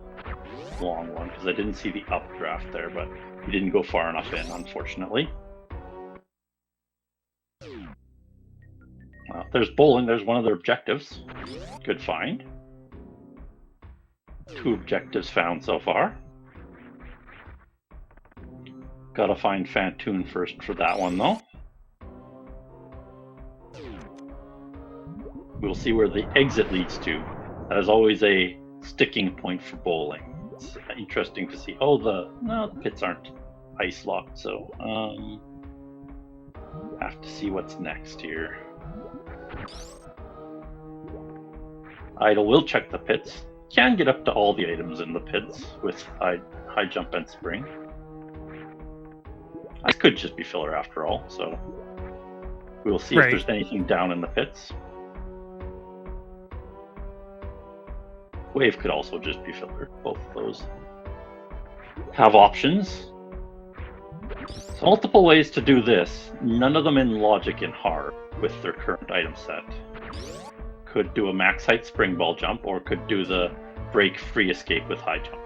long one, because I didn't see the updraft there, but we didn't go far enough in, unfortunately. Well, there's bowling. There's one of their objectives. Good find. 2 objectives found so far. Gotta find Fantoon first for that one, though. We'll see where the exit leads to. That is always a sticking point for bowling. It's interesting to see. Oh, the pits aren't ice locked, so have to see what's next here. Idle will check the pits. Can get up to all the items in the pits with high jump and spring. I could just be filler after all, so we'll see if there's anything down in the pits. Wave could also just be filler. Both of those have options. So multiple ways to do this, none of them in logic and hard with their current item set. Could do a max height spring ball jump, or could do the break free escape with high jump.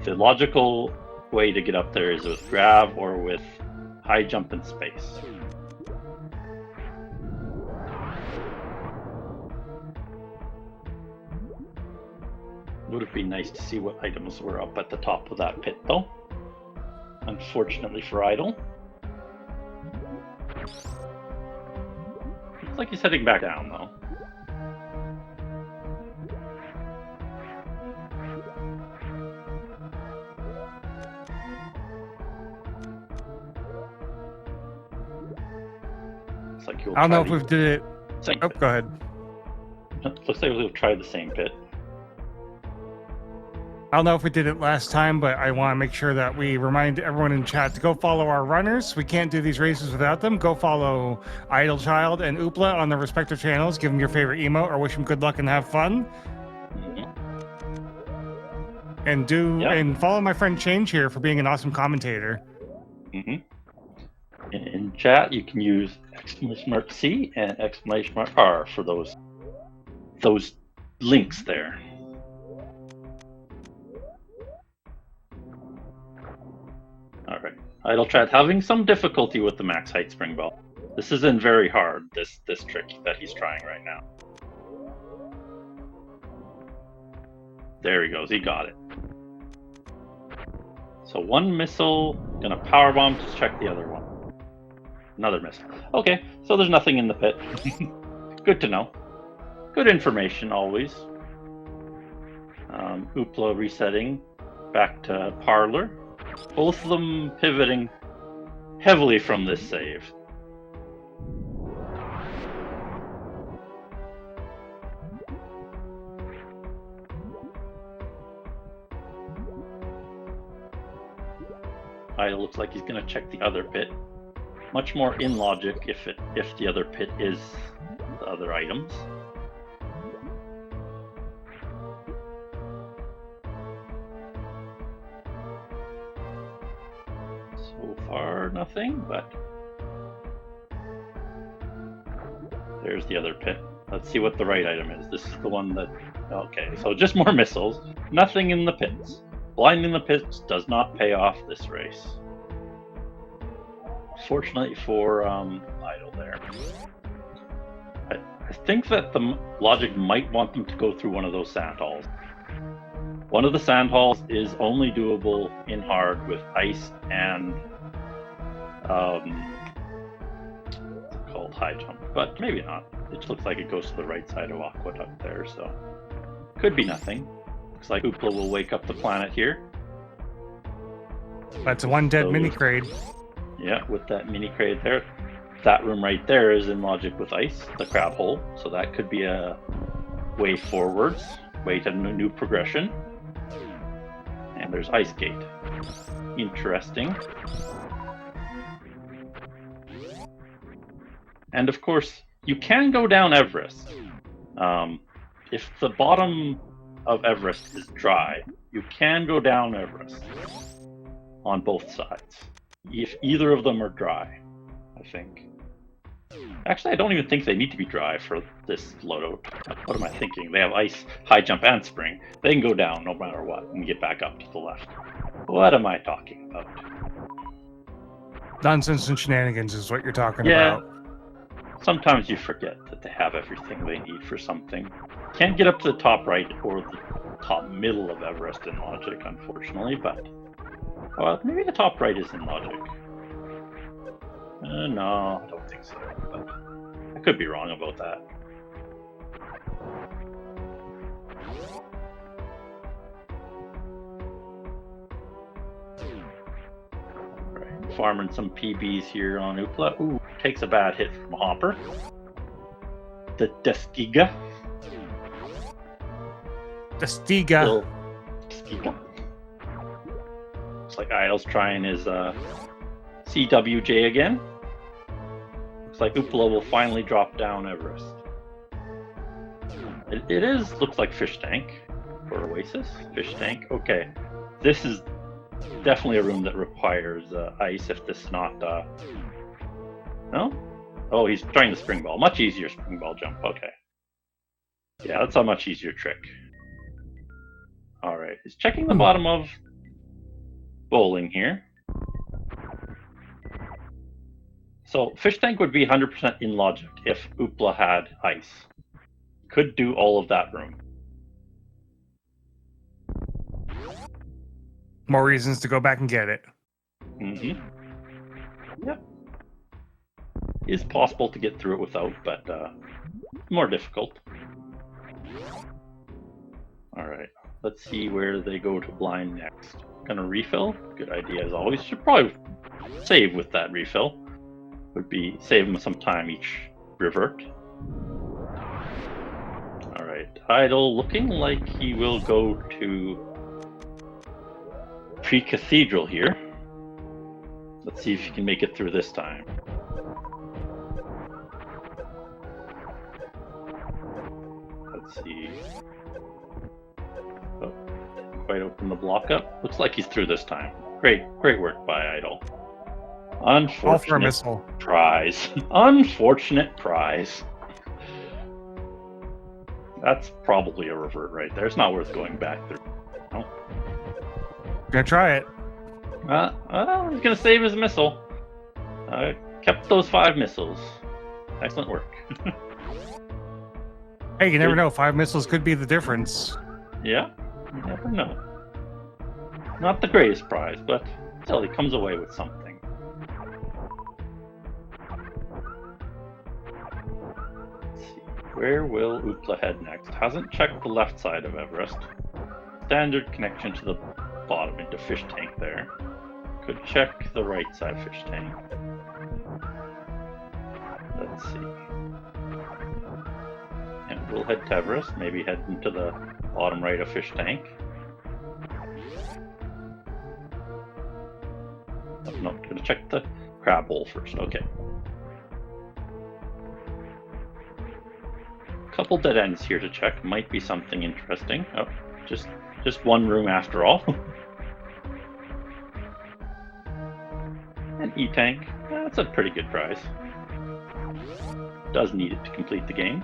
The logical way to get up there is with grab or with high jump in space. Would it be nice to see what items were up at the top of that pit, though? Unfortunately for Idle. Looks like he's heading back down, though. Looks like I don't know if we did it. Oh, go ahead. Looks like we'll try the same pit. I don't know if we did it last time, but I want to make sure that we remind everyone in chat to go follow our runners. We can't do these races without them. Go follow Idle Child and Oopla on their respective channels. Give them your favorite emote or wish them good luck and have fun. And and follow my friend Change here for being an awesome commentator. In chat, you can use !C and !R for those links there. All Alright. Idle Chat having some difficulty with the max height spring ball. This isn't very hard, this trick that he's trying right now. There he goes, he got it. So one missile, gonna powerbomb to check the other one. Another missile. Okay, so there's nothing in the pit. Good to know. Good information always. Oopla resetting back to Parlor. Both of them pivoting heavily from this save. Idle looks like he's going to check the other pit. Much more in logic if the other pit is the other items. So far, nothing, but there's the other pit. Let's see what the right item is. This is the one that... Okay, so just more missiles. Nothing in the pits. Blinding the pits does not pay off this race. Fortunately for Idle there. I think that the logic might want them to go through one of those sand halls. One of the sand halls is only doable in hard with ice and what's it called, high jump, but maybe not. It looks like it goes to the right side of Aqueduct there, so could be nothing. Looks like Oopla will wake up the planet here. That's one dead mini crate. Yeah, with that mini crate there. That room right there is in logic with ice, the crab hole, so that could be a way forwards, way to new progression. And there's Ice Gate. Interesting. And of course, you can go down Everest. If the bottom of Everest is dry, you can go down Everest on both sides. If either of them are dry, I think. Actually, I don't even think they need to be dry for this loadout. What am I thinking? They have ice, high jump, and spring. They can go down no matter what and get back up to the left. What am I talking about? Nonsense and shenanigans is what you're talking Yeah. about. Sometimes you forget that they have everything they need for something. Can't get up to the top right or the top middle of Everest in logic, unfortunately, but... Well, maybe the top right is in logic. No, I don't think so, but I could be wrong about that. Right, farming some PBs here on Oopla. Ooh, takes a bad hit from Hopper. The Deskiga. Destiga. Deskiga. Looks like Idle's trying his CWJ again. Looks like Oopla will finally drop down Everest. It looks like Fish Tank for Oasis. Fish Tank. Okay, this is definitely a room that requires ice. If this is not, no. Oh, he's trying the spring ball. Much easier spring ball jump. Okay. Yeah, that's a much easier trick. All right, he's checking the bottom of bowling here. So Fish Tank would be 100% in logic if Oopla had ice. Could do all of that room. More reasons to go back and get it. Mm-hmm. Yep. Is possible to get through it without, but more difficult. Alright, let's see where they go to blind next. Gonna refill? Good idea as always. Should probably save with that refill. Would be save them some time each revert. Alright, Idle looking like he will go to Pre-Cathedral here. Let's see if he can make it through this time. Let's see. Oh, didn't quite open the block up. Looks like he's through this time. Great work by Idle. Unfortunate missile. prize. Unfortunate prize. That's probably a revert right there. It's not worth going back through. No. Gonna try it. Well, he's gonna save his missile. Kept those 5 missiles. Excellent work. Hey, you never know. 5 missiles could be the difference. Yeah, you never know. Not the greatest prize, but still, he comes away with something. Let's see. Where will Oopla head next? Hasn't checked the left side of Everest. Standard connection to the bottom into fish tank there. Could check the right side fish tank. Let's see. And we'll head to Everest, maybe head into the bottom right of fish tank. Oh, no, gonna check the crab hole first. Okay. Couple dead ends here to check. Might be something interesting. Oh, just one room after all. An E-tank. That's a pretty good prize. Does need it to complete the game.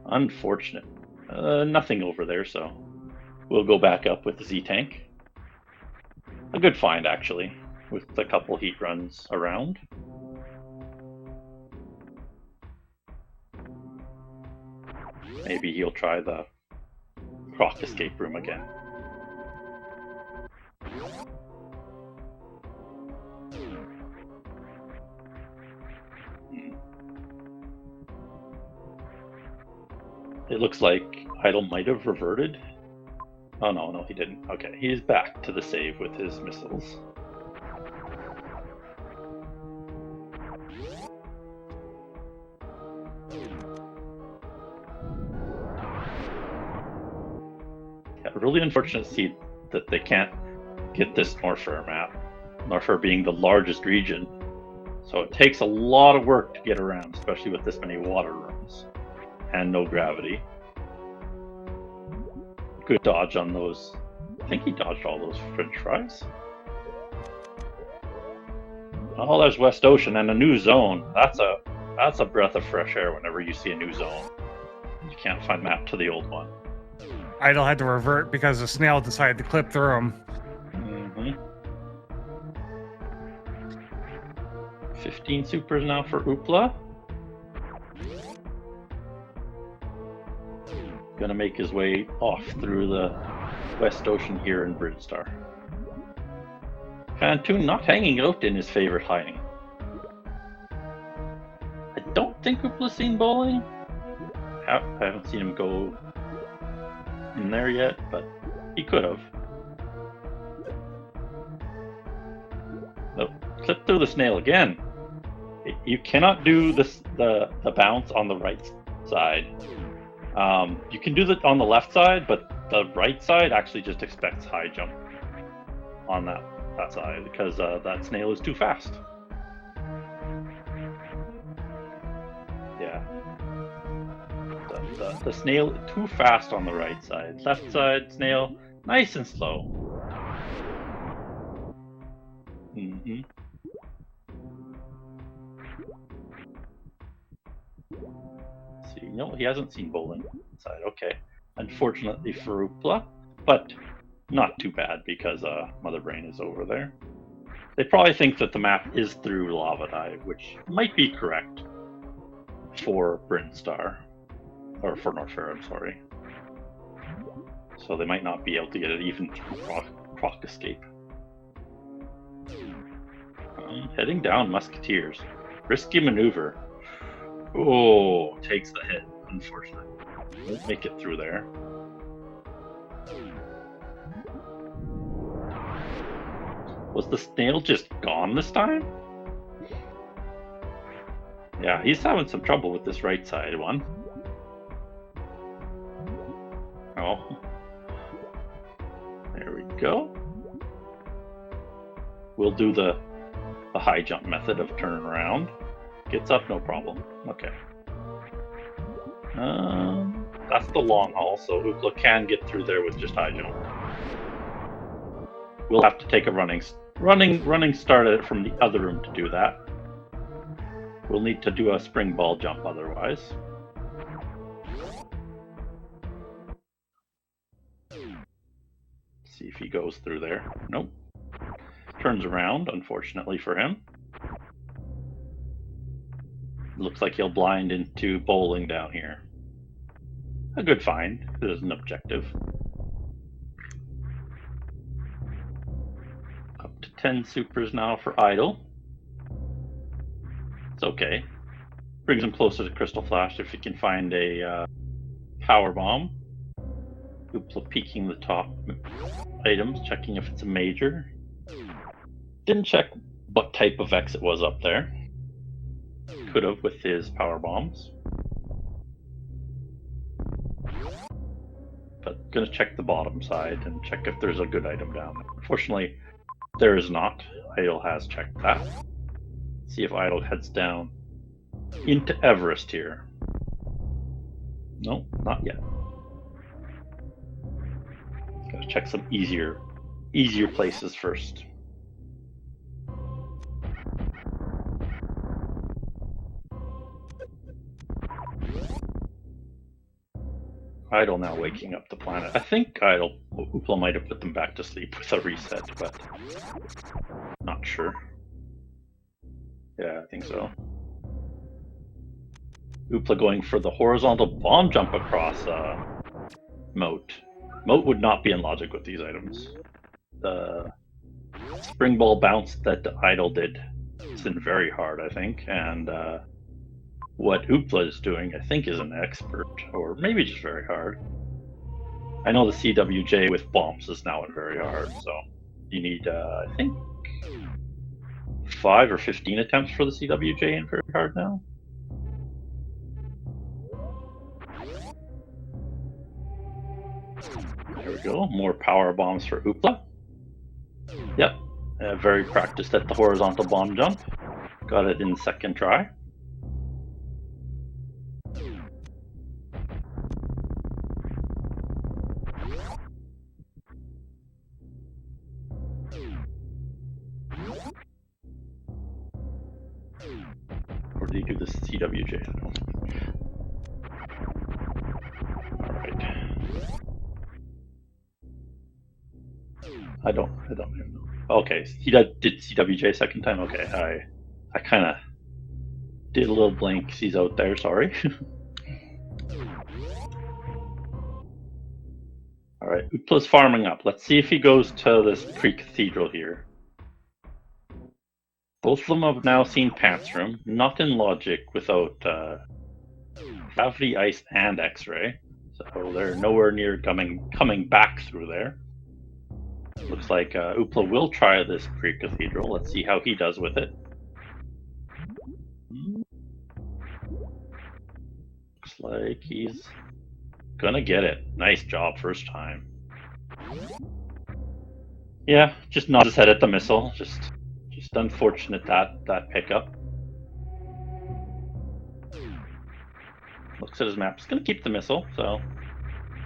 Unfortunate. Nothing over there, so we'll go back up with the Z-tank. A good find, actually, with a couple heat runs around. Maybe he'll try the Croc escape room again. It looks like Idle might have reverted. Oh no, he didn't. Okay, he's back to the save with his missiles. Yeah, really unfortunate to see that they can't get this Norfair map. Norfair being the largest region. So it takes a lot of work to get around, especially with this many water rooms. And no gravity. Good dodge on those. I think he dodged all those french fries. Oh, there's West Ocean and a new zone. That's a breath of fresh air whenever you see a new zone. You can't find map to the old one. Idle had to revert because the snail decided to clip through him. 15 supers now for Oopla. Gonna make his way off through the West Ocean here in Bridstar. Fantoon not hanging out in his favorite hiding. I don't think Oopla's seen bowling. I haven't seen him go in there yet, but he could have. Oh, clip through the snail again. You cannot do this the bounce on the right side. You can do that on the left side, but the right side actually just expects high jump on that side because that snail is too fast. Yeah. The snail too fast on the right side. Left side snail nice and slow. See, no, he hasn't seen bowling side. Okay, unfortunately for Oopla, but not too bad because Mother Brain is over there. They probably think that the map is through Lava Dive, which might be correct for Brinstar. Or for Norfair, I'm sorry. So they might not be able to get it even through Croc escape. Heading down Musketeers. Risky maneuver. Oh, takes the hit, unfortunately. Won't make it through there. Was the snail just gone this time? Yeah, he's having some trouble with this right side one. Oh. There we go. We'll do the high jump method of turn around. Gets up, no problem. Okay. That's the long haul, so Oopla can get through there with just high jump. We'll have to take a running start from the other room to do that. We'll need to do a spring ball jump otherwise. See if he goes through there. Nope. turns around, unfortunately for him. Looks like he'll blind into bowling down here. A good find. There's an objective. Up to 10 supers now for Idle. It's okay. Brings him closer to Crystal Flash if he can find a power bomb. Oopla peeking the top items, checking if it's a major. Didn't check what type of X it was up there. Could have with his power bombs. But gonna check the bottom side and check if there's a good item down there. Unfortunately, there is not. Idle has checked that. See if Idle heads down into Everest here. No, not yet. Gotta check some easier places first. Idle now waking up the planet. I think Oopla might have put them back to sleep with a reset, but not sure. Yeah, I think so. Oopla going for the horizontal bomb jump across Moat. Moat would not be in logic with these items. The spring ball bounce that Idle did has been very hard, I think, and what Oopla is doing, I think, is an expert, or maybe just very hard. I know the CWJ with bombs is now very hard, so you need, I think, 5 or 15 attempts for the CWJ in very hard now. There we go, more power bombs for Oopla. Yep, very practiced at the horizontal bomb jump. Got it in the second try. Or do you do the CWJ? Alright. I don't even know. Okay, he did CWJ second time? Okay, I kinda did a little blink. He's out there, sorry. Alright, Oopla's farming up. Let's see if he goes to this pre-cathedral here. Both of them have now seen Pants Room, not in logic without gravity, ice, and X-ray. So they're nowhere near coming back through there. Looks like Oopla will try this pre-cathedral. Let's see how he does with it. Looks like he's gonna get it. Nice job first time. Yeah, just nods his head at the missile. Just unfortunate that pickup. Looks at his map. He's gonna keep the missile, so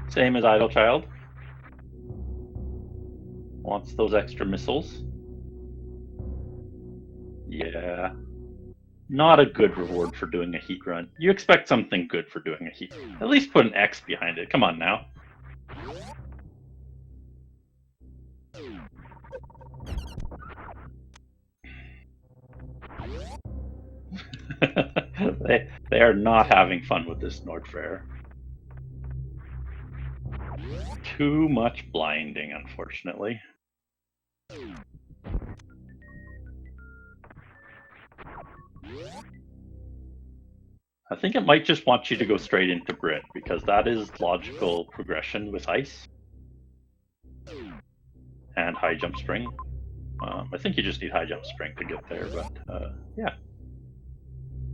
same as Idle Child. Wants those extra missiles. Yeah. Not a good reward for doing a heat run. You expect something good for doing a heat run. At least put an X behind it. Come on now. They are not having fun with this Nord Fair. Too much blinding, unfortunately. I think it might just want you to go straight into Grid, because that is logical progression with ice and high jump spring. I think you just need high jump spring to get there, but yeah.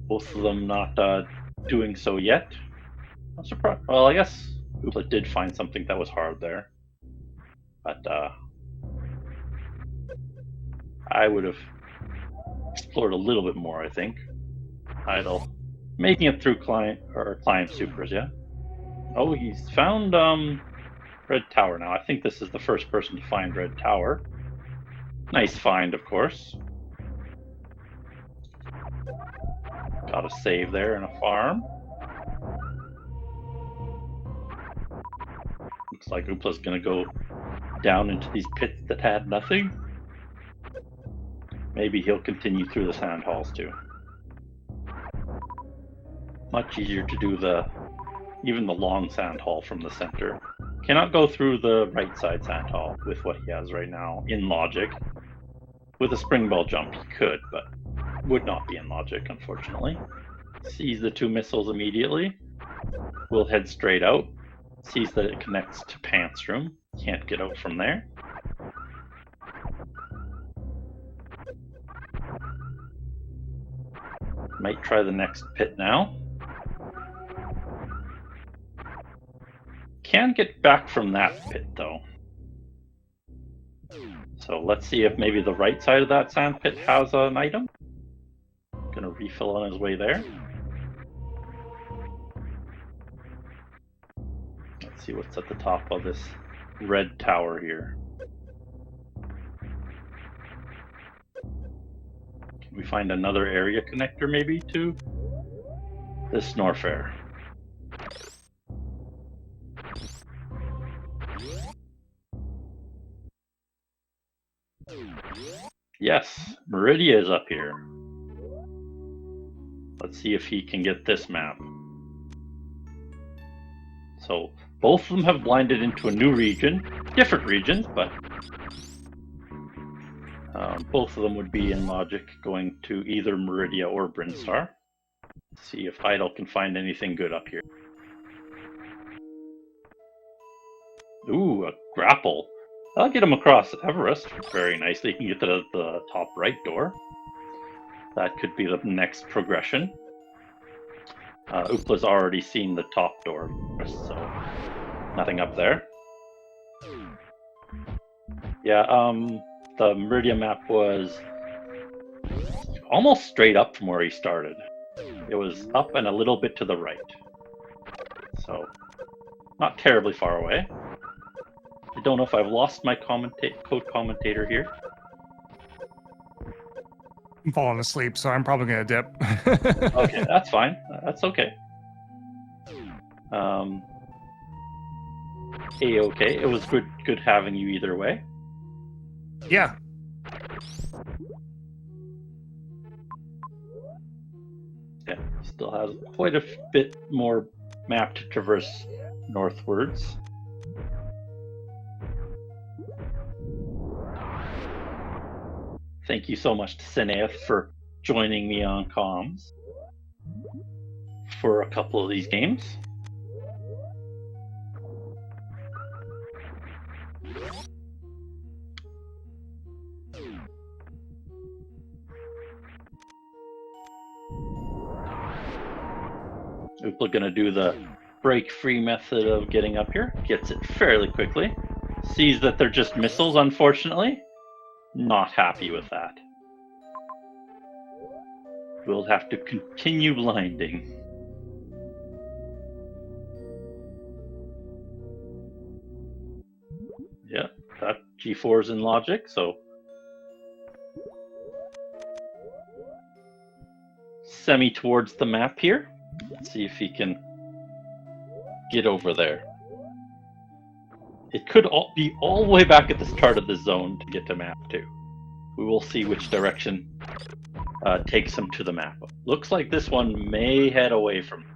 Both of them not doing so yet. Not surprised. Well, I guess Oopla did find something that was hard there, but I would have explored a little bit more, I think. Idle. Making it through climb supers, yeah. Oh, he's found Red Tower now. I think this is the first person to find Red Tower. Nice find, of course. Got a save there and a farm. Looks like Oopla's gonna go down into these pits that had nothing. Maybe he'll continue through the sand halls too. Much easier to do even the long sand hall from the center. Cannot go through the right side sand hall with what he has right now in logic. With a spring ball jump he could, but would not be in logic, unfortunately. Sees the 2 missiles immediately. Will head straight out. Sees that it connects to Pants Room. Can't get out from there. Might try the next pit now. Can get back from that pit though. So let's see if maybe the right side of that sand pit has an item. Gonna refill on his way there. Let's see what's at the top of this red tower here. Can we find another area connector maybe to this Norfair? Yes, Meridia is up here. Let's see if he can get this map. So both of them have blinded into a new region, different regions, but both of them would be in logic going to either Meridia or Brinstar. See if Idle can find anything good up here. Ooh, a grapple. I'll get him across Everest very nicely. He can get to the top right door. That could be the next progression. Oopla's already seen the top door, so nothing up there. Yeah, the Meridia map was almost straight up from where he started. It was up and a little bit to the right. So, not terribly far away. I don't know if I've lost my co-commentator here. I'm falling asleep, so I'm probably gonna dip. Okay, that's fine. That's okay. A-okay. It was good having you either way. Yeah. Yeah, still has quite a bit more map to traverse northwards. Thank you so much to Cineath for joining me on comms for a couple of these games. Oopla gonna do the break-free method of getting up here. Gets it fairly quickly. Sees that they're just missiles, unfortunately. Not happy with that. We'll have to continue blinding. Yeah, that G4 is in logic, so semi towards the map here. Let's see if he can get over there. It could be all the way back at the start of the zone to get to map 2. We will see which direction takes him to the map. Looks like this one may head away from him,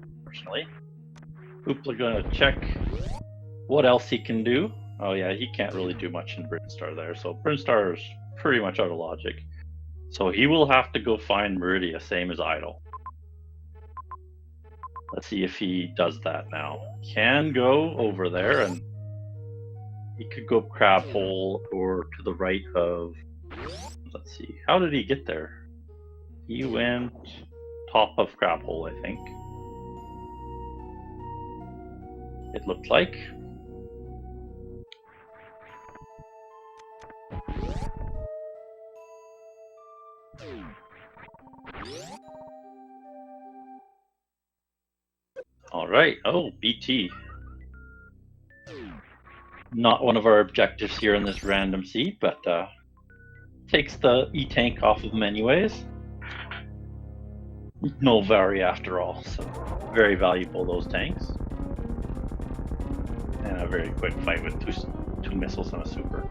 unfortunately. Oopla gonna check what else he can do. Oh yeah, he can't really do much in Brinstar there, so Brinstar is pretty much out of logic. So he will have to go find Meridia, same as Idle. Let's see if he does that now. Can go over there, and he could go Crab Hole or to the right of... Let's see, how did he get there? He went top of Crab Hole, I think. It looked like. All right. Oh, BT. Not one of our objectives here in this random seed, but takes the E-tank off of him anyways. No vary after all, so very valuable, those tanks. And a very quick fight with two missiles and a super.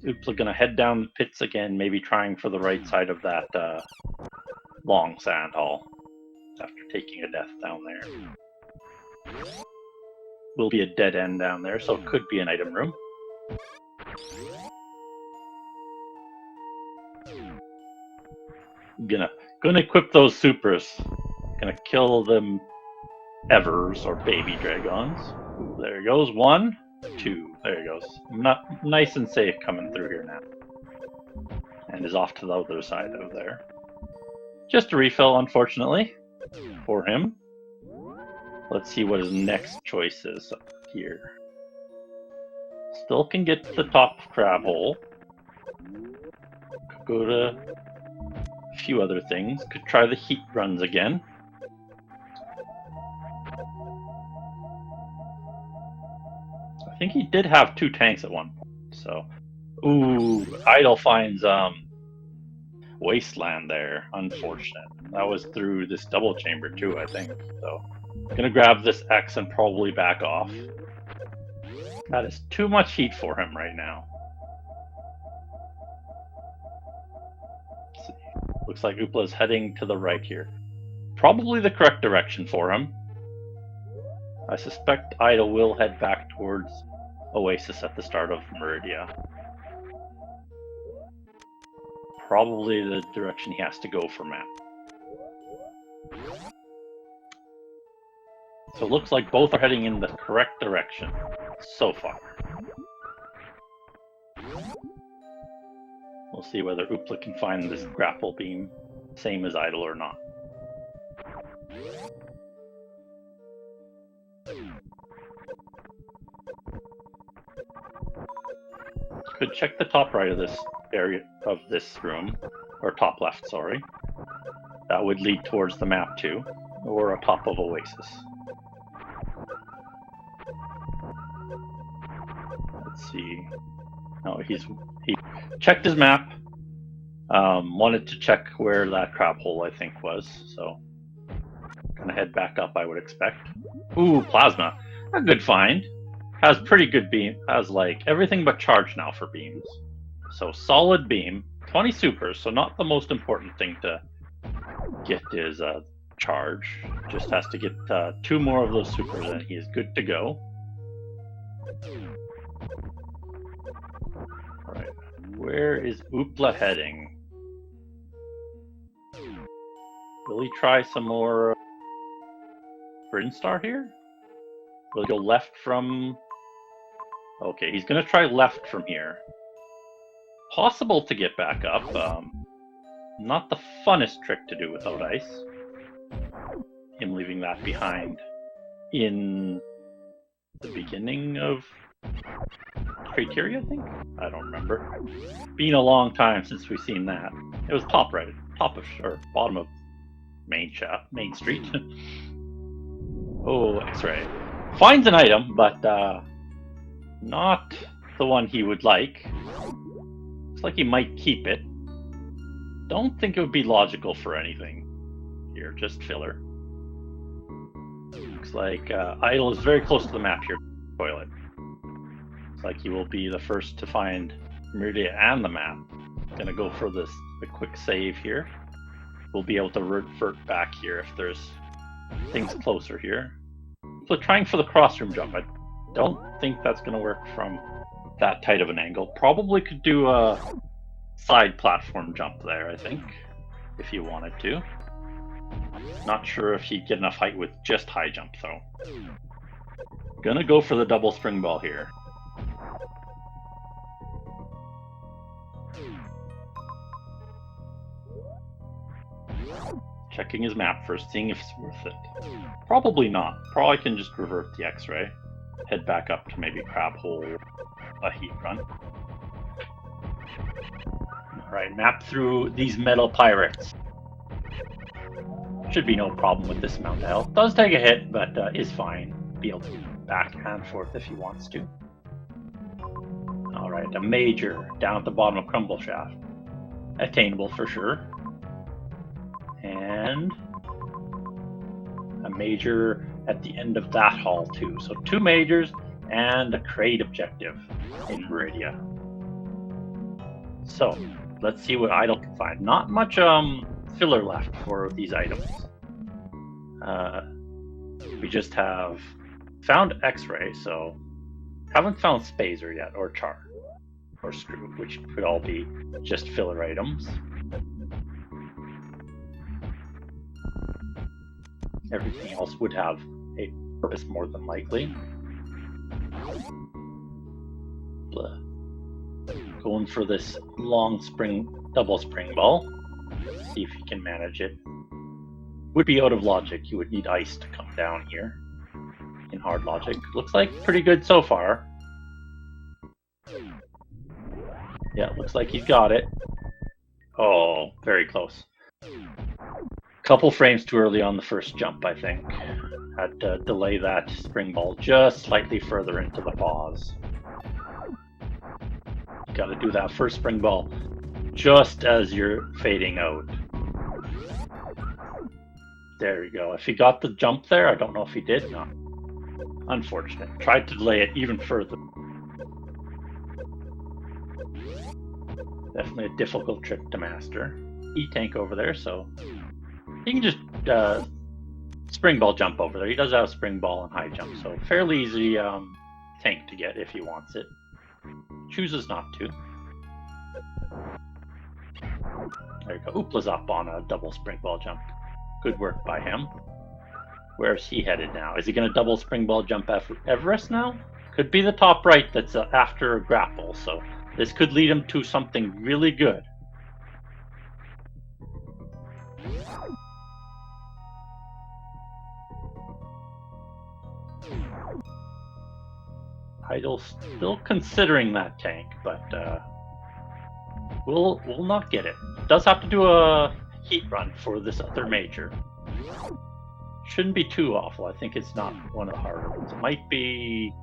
Oopla gonna head down the pits again, maybe trying for the right side of that long sand hall after taking a death down there. Will be a dead end down there, so it could be an item room. Gonna equip those supers. Gonna kill them Evers or baby dragons. Ooh, there he goes. 1, 2. There he goes. Not nice and safe coming through here now. And is off to the other side of there. Just a refill, unfortunately, for him. Let's see what his next choice is up here. Still can get to the top crab hole. Could go to a few other things. Could try the heat runs again. I think he did have 2 tanks at one point, so... Ooh, Idle finds Wasteland there. Unfortunate. That was through this double chamber too, I think. So, gonna grab this X and probably back off. That is too much heat for him right now. Let's see. Looks like Oopla is heading to the right here. Probably the correct direction for him. I suspect Idle will head back towards Oasis at the start of Meridia. Probably the direction he has to go for map. So it looks like both are heading in the correct direction so far. We'll see whether Oopla can find this grapple beam, same as Idle or not. Could check the top right of this area of this room, or top left, sorry. That would lead towards the map too, or a top of Oasis. Let's see. No, he checked his map. Wanted to check where that crab hole I think was, so gonna head back up. I would expect. Ooh, plasma, a good find. Has pretty good beam. Has like everything but charge now for beams. So solid beam. 20 supers. So not the most important thing to get is charge. Just has to get 2 more of those supers and he is good to go. Alright. Where is Oopla heading? Will he try some more Brinstar here? Will he go left from... Okay, he's going to try left from here. Possible to get back up. Not the funnest trick to do without ice. Him leaving that behind in the beginning of Criteria, I think? I don't remember. Been a long time since we've seen that. It was top right, top of, or bottom of Main Street. Oh, X-ray. Finds an item, but not the one he would like. Looks like he might keep it. Don't think it would be logical for anything here, just filler. Looks like Idle is very close to the map here. Toilet. Looks like he will be the first to find Meridia and the map. Gonna go for the quick save here. We'll be able to revert back here if there's things closer here. So trying for the crossroom jump. I don't think that's gonna work from that tight of an angle. Probably could do a side platform jump there, I think, if you wanted to. Not sure if he'd get enough height with just high jump though. Gonna go for the double spring ball here. Checking his map first, seeing if it's worth it. Probably not. Probably can just revert the X-ray. Head back up to maybe Crab Hole, a heat run. Alright, map through these metal pirates. Should be no problem with this amount of health. Does take a hit, but is fine. Be able to back and forth if he wants to. Alright, a major down at the bottom of Crumble Shaft. Attainable for sure. And a major at the end of that hall too. So 2 majors and a crate objective in Meridia. So let's see what Idle can find. Not much filler left for these items. We just have found X-ray, so haven't found Spazer yet, or Char, or Screw, which could all be just filler items. Everything else would have a purpose more than likely. Going for this long double spring ball. See if he can manage it. Would be out of logic. You would need ice to come down here in hard logic. Looks like pretty good so far. Yeah, looks like he's got it. Oh, very close. Couple frames too early on the first jump, I think. Had to delay that spring ball just slightly further into the pause. Got to do that first spring ball just as you're fading out. There you go. If he got the jump there, I don't know if he did. No. Unfortunate. Tried to delay it even further. Definitely a difficult trick to master. E-tank over there, so he can just spring ball jump over there. He does have spring ball and high jump, so fairly easy tank to get if he wants it. Chooses not to. There you go. Oopla's up on a double spring ball jump. Good work by him. Where's he headed now? Is he going to double spring ball jump Everest now? Could be the top right that's after a grapple, so this could lead him to something really good. Idle still considering that tank, but we'll not get it. Does have to do a heat run for this other major. Shouldn't be too awful. I think it's not one of the harder ones. It might be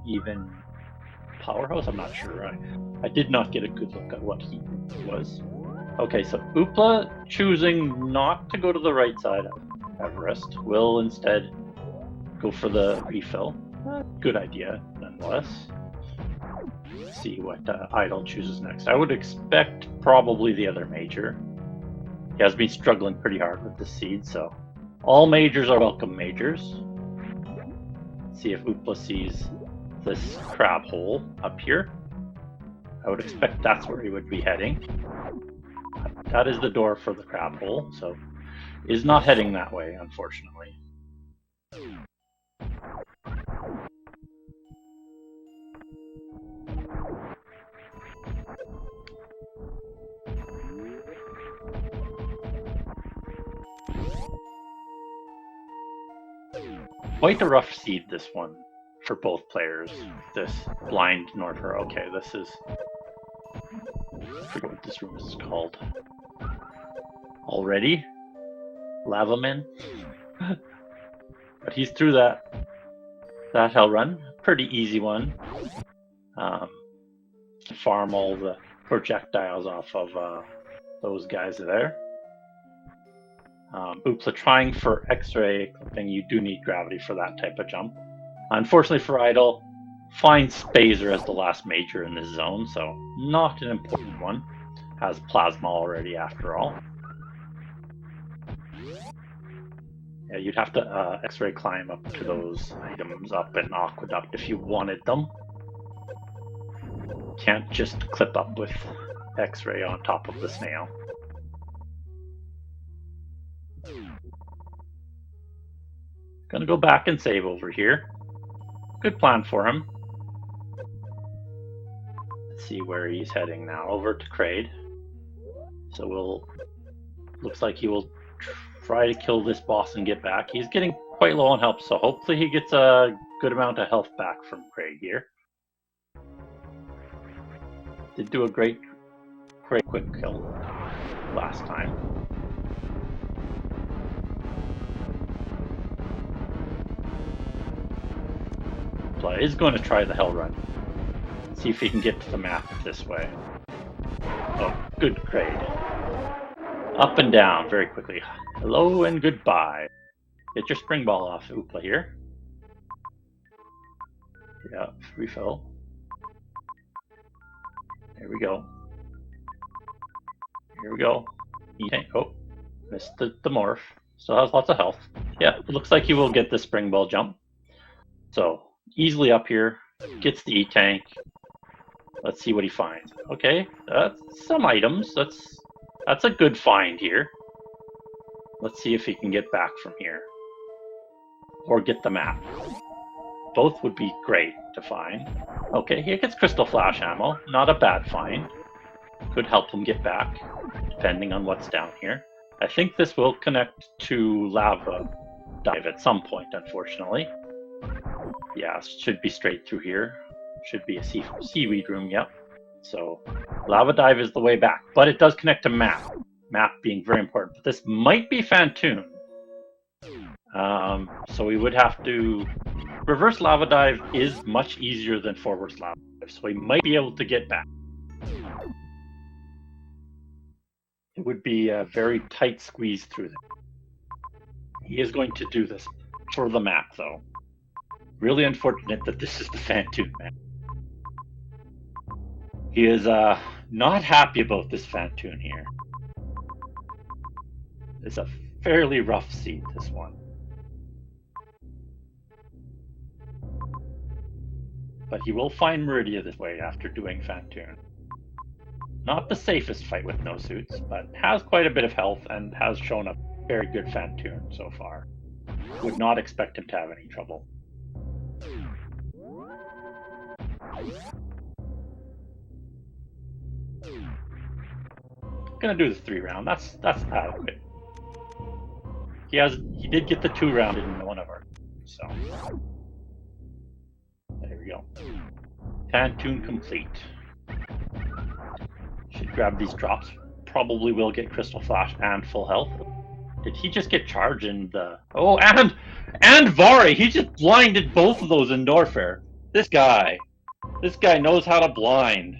even Powerhouse. I'm not sure. I did not get a good look at what heat was. Okay, so Oopla choosing not to go to the right side of Everest will instead go for the refill. Good idea, nonetheless. Let's see what Idle chooses next. I would expect probably the other major. He has been struggling pretty hard with the seed, so all majors are welcome majors. Let's see if Oopla sees this crab hole up here. I would expect that's where he would be heading. That is the door for the crab hole, so is not heading that way, unfortunately. Quite a rough seed, this one, for both players. This blind Norfer. Okay, this is... I forget what this room is called. Already? Lavaman? But he's through that hell run. Pretty easy one. Farm all the projectiles off of those guys there. Oopla trying for X-ray clipping, you do need gravity for that type of jump. Unfortunately for Idle, finds Spazer as the last major in this zone, so not an important one. Has plasma already after all. Yeah, you'd have to X-ray climb up to those items up in Aqueduct if you wanted them. Can't just clip up with X-ray on top of the snail. Gonna go back and save over here. Good plan for him. Let's see where he's heading now. Over to Kraid. So looks like he will try to kill this boss and get back. He's getting quite low on health, so hopefully he gets a good amount of health back from Kraid here. Did do a great quick kill last time. Is going to try the hell run. See if he can get to the map this way. Oh, good Kraid. Up and down very quickly. Hello and goodbye. Get your spring ball off, Oopla here. Yeah, refill. There we go. Here we go. Oh, missed the morph. Still has lots of health. Yeah, it looks like he will get the spring ball jump. So easily up here, gets the E-tank. Let's see what he finds. Okay, that's some items. That's a good find here. Let's see if he can get back from here. Or get the map. Both would be great to find. Okay, he gets crystal flash ammo. Not a bad find. Could help him get back, depending on what's down here. I think this will connect to lava dive at some point, unfortunately. Yeah, should be straight through here. Should be a seaweed room, yep. So lava dive is the way back, but it does connect to map. Map being very important. But this might be Fantoon. So we would have to... Reverse lava dive is much easier than forward lava dive, so we might be able to get back. It would be a very tight squeeze through there. He is going to do this for the map, though. Really unfortunate that this is the Fantoon map. He is not happy about this Fantoon here. It's a fairly rough seat, this one. But he will find Meridia this way after doing Fantoon. Not the safest fight with no suits, but has quite a bit of health and has shown a very good Fantoon so far. Would not expect him to have any trouble. Gonna do the 3-round. That's adequate. He did get the 2-round in one of our, so there we go. Fantoon complete. Should grab these drops. Probably will get crystal flash and full health. Did he just get charged in the... Oh, and Vari! He just blinded both of those in Norfair. This guy knows how to blind.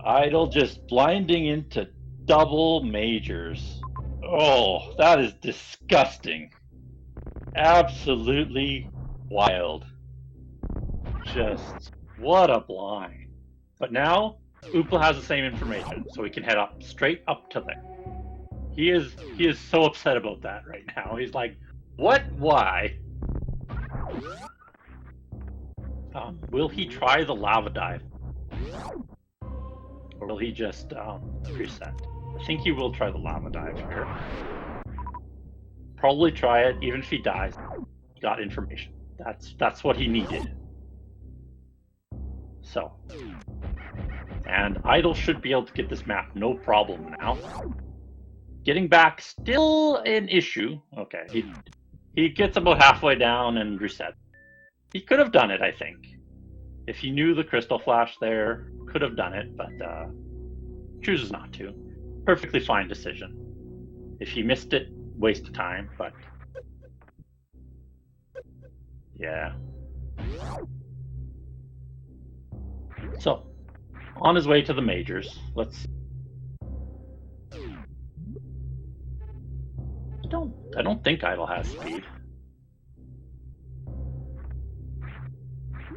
Idle just blinding into double majors. Oh, that is disgusting. Absolutely wild. Just, what a blind. But now, oopla has the same information, so we can head up, straight up to there. He is so upset about that right now. He's like, what? Why? Will he try the lava dive? Or will he just reset? I think he will try the lava dive here. Probably try it, even if he dies. He got information. That's what he needed. So. And Idle should be able to get this map, no problem now. Getting back, still an issue. Okay, he gets about halfway down and reset. He could have done it, I think. If he knew the crystal flash there, could have done it, but chooses not to. Perfectly fine decision. If he missed it, waste of time, but yeah. So, on his way to the majors, let's see. I don't think Idle has speed.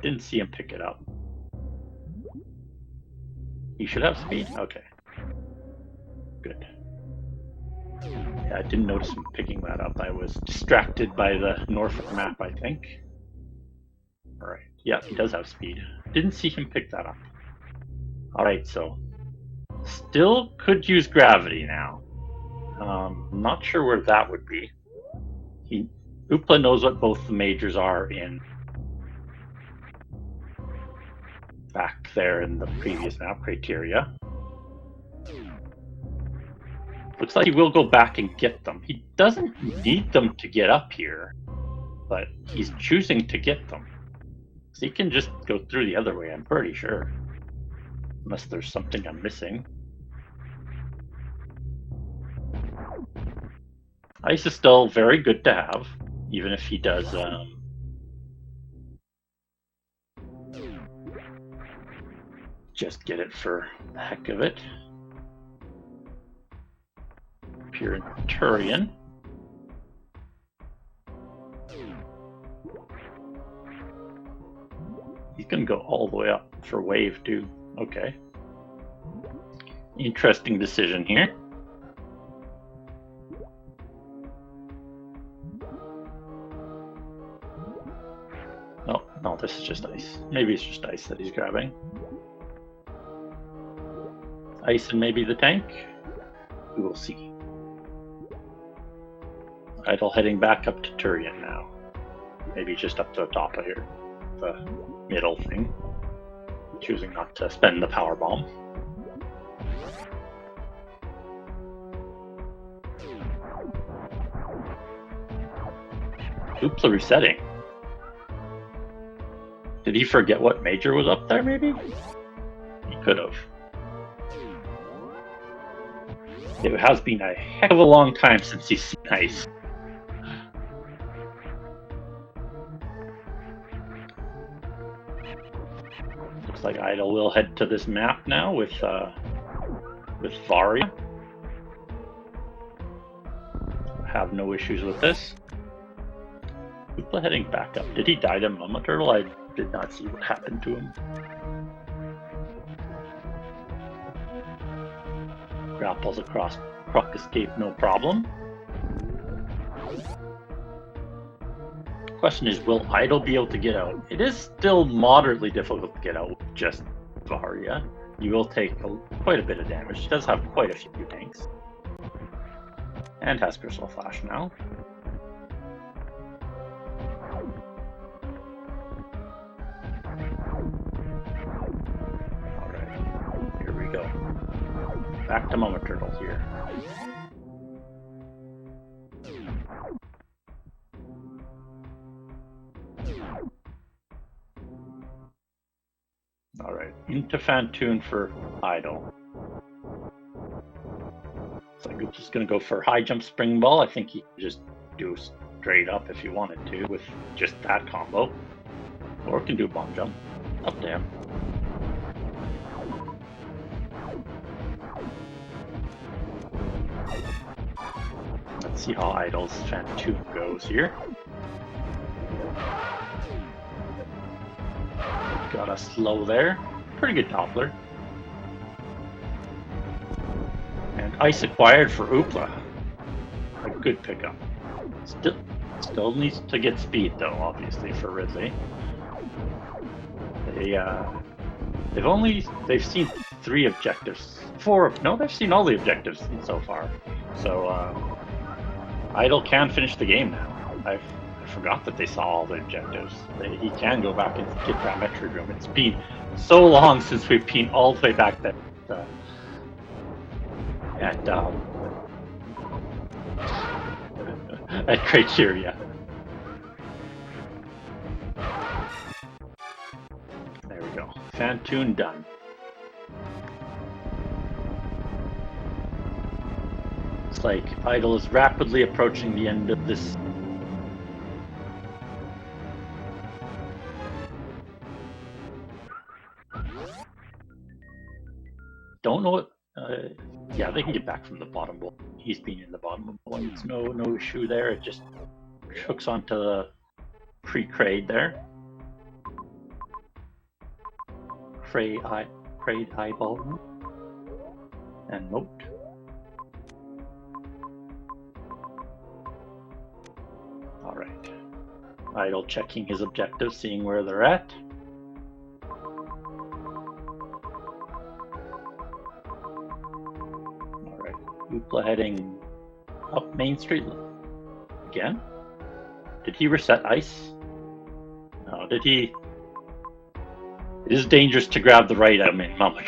Didn't see him pick it up. He should have speed? Okay. Good. Yeah, I didn't notice him picking that up. I was distracted by the Norfolk map, I think. Alright. Yeah, he does have speed. Didn't see him pick that up. Alright, so still could use gravity now. Not sure where that would be. Oopla knows what both the majors are in back there in the previous map criteria. Looks like he will go back and get them. He doesn't need them to get up here, but he's choosing to get them. So he can just go through the other way, I'm pretty sure. Unless there's something I'm missing. Ice is still very good to have, even if he does just get it for the heck of it. Pure Turian. He's gonna go all the way up for wave too. Okay. Interesting decision here. Oh, no, this is just ice. Maybe it's just ice that he's grabbing. Ice and maybe the tank? We will see. Idle heading back up to Turian now. Maybe just up to the top of here. The middle thing. Choosing not to spend the power bomb. Oopla resetting. Did he forget what major was up there, maybe? He could have. It has been a heck of a long time since he's seen ice. Looks like Idle will head to this map now with Varia. Have no issues with this. Oopla heading back up. Did he die to Mama Turtle? I did not see what happened to him. Grapples across Croc escape, no problem. Question is, will Idle be able to get out? It is still moderately difficult to get out with just Varia. You will take quite a bit of damage. She does have quite a few tanks. And has Crystal Flash now. Alright, here we go. Back to Mama Turtle here. Alright, into Fantoon for Idle. So I'm just going to go for high jump spring ball. I think he could just do straight up if he wanted to with just that combo. Or can do bomb jump. Up to him. Let's see how Idle's Fantoon goes here. Got a slow there. Pretty good Doppler. And ice acquired for Oopla. A good pickup. Still needs to get speed though, obviously, for Ridley. They've seen 3 objectives. 4. No, they've seen all the objectives so far. So Idle can finish the game now. I forgot that they saw all the objectives. He can go back and get that Metroid room. It's been so long since we've been all the way back there at Criteria. There we go. Fantoon done. Looks like Idle is rapidly approaching the end of this. Don't know what. Yeah, they can get back from the bottom bowl. He's been in the bottom bowl. It's no issue there. It just hooks onto the pre-crade there. Crade eyeball and moat. All right. Idle checking his objectives, seeing where they're at. Oopla heading up Main Street again. Did he reset ice? No, did he? It is dangerous to grab the right Mama.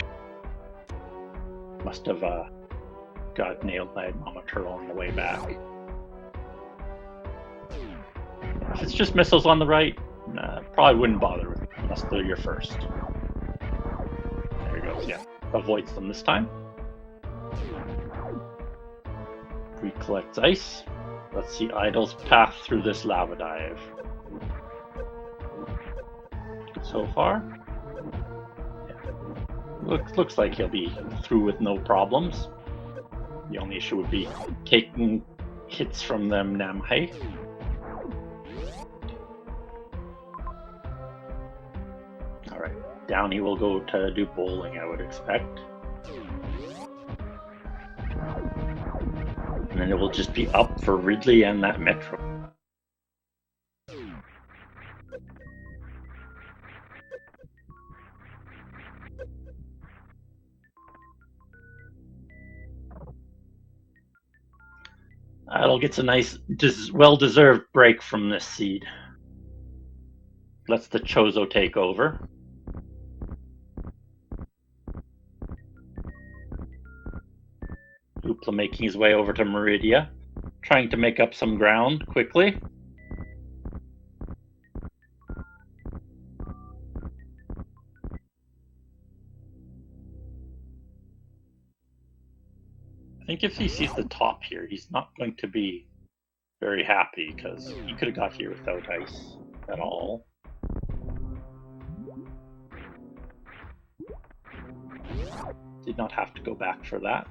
Must have got nailed by Mama Turtle on the way back. If it's just missiles on the right, probably wouldn't bother with it unless they're your first. There he goes, yeah. Avoids them this time. Recollects ice. Let's see Idle's path through this lava dive. So far, yeah. Looks like he'll be through with no problems. The only issue would be taking hits from them Namhei. Alright, down he will go to do bowling, I would expect. And then it will just be up for Ridley and that Metro. Idle gets a nice, well-deserved break from this seed. Lets the Chozo take over. Oopla making his way over to Meridia, trying to make up some ground quickly. I think if he sees the top here, he's not going to be very happy because he could have got here without ice at all. Did not have to go back for that.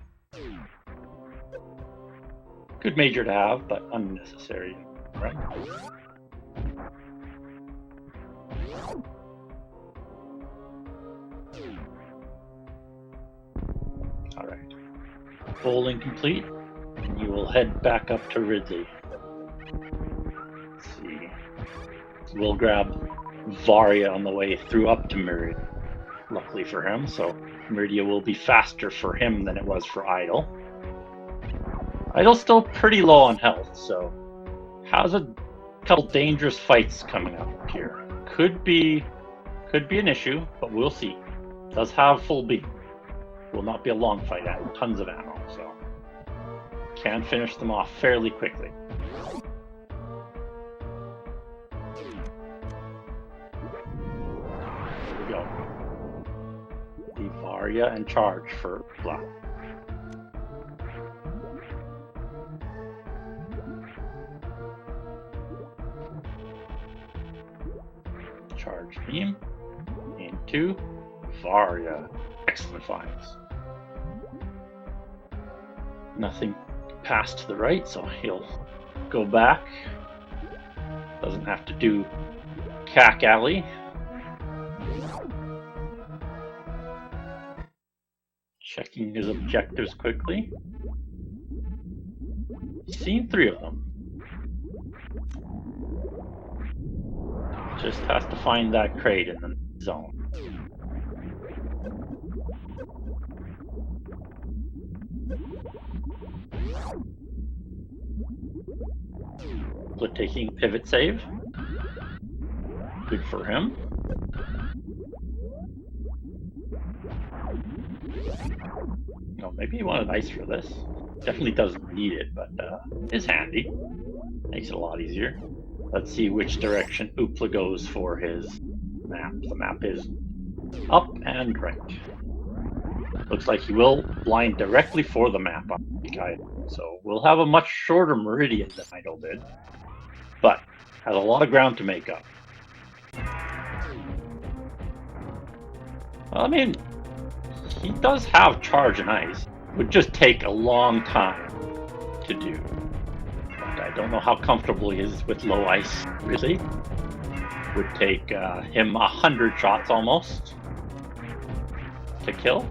Good major to have, but unnecessary, right? All right. Bowling complete, and you will head back up to Ridley. Let's see. We'll grab Varia on the way through up to Meridia. Luckily for him, so Meridia will be faster for him than it was for Idle. Idle's still pretty low on health, so has a couple dangerous fights coming up here. Could be an issue, but we'll see. Does have full beam. Will not be a long fight and tons of ammo, so can finish them off fairly quickly. Here we go. The Varia and charge for Black. Charge beam into Varia. Excellent finds. Nothing past to the right, so he'll go back. Doesn't have to do Cack Alley. Checking his objectives quickly. Seen 3 of them. Just has to find that crate in the zone. Split taking pivot save. Good for him. No, maybe he wanted ice for this. Definitely doesn't need it, but is handy. Makes it a lot easier. Let's see which direction Oopla goes for his map. The map is up and right. Looks like he will blind directly for the map on the guide. So we'll have a much shorter meridian than Idle did, but has a lot of ground to make up. Well, I mean, he does have charge and ice. Would just take a long time to do. But I don't know how comfortable he is with low ice, really. Would take him 100 shots almost to kill.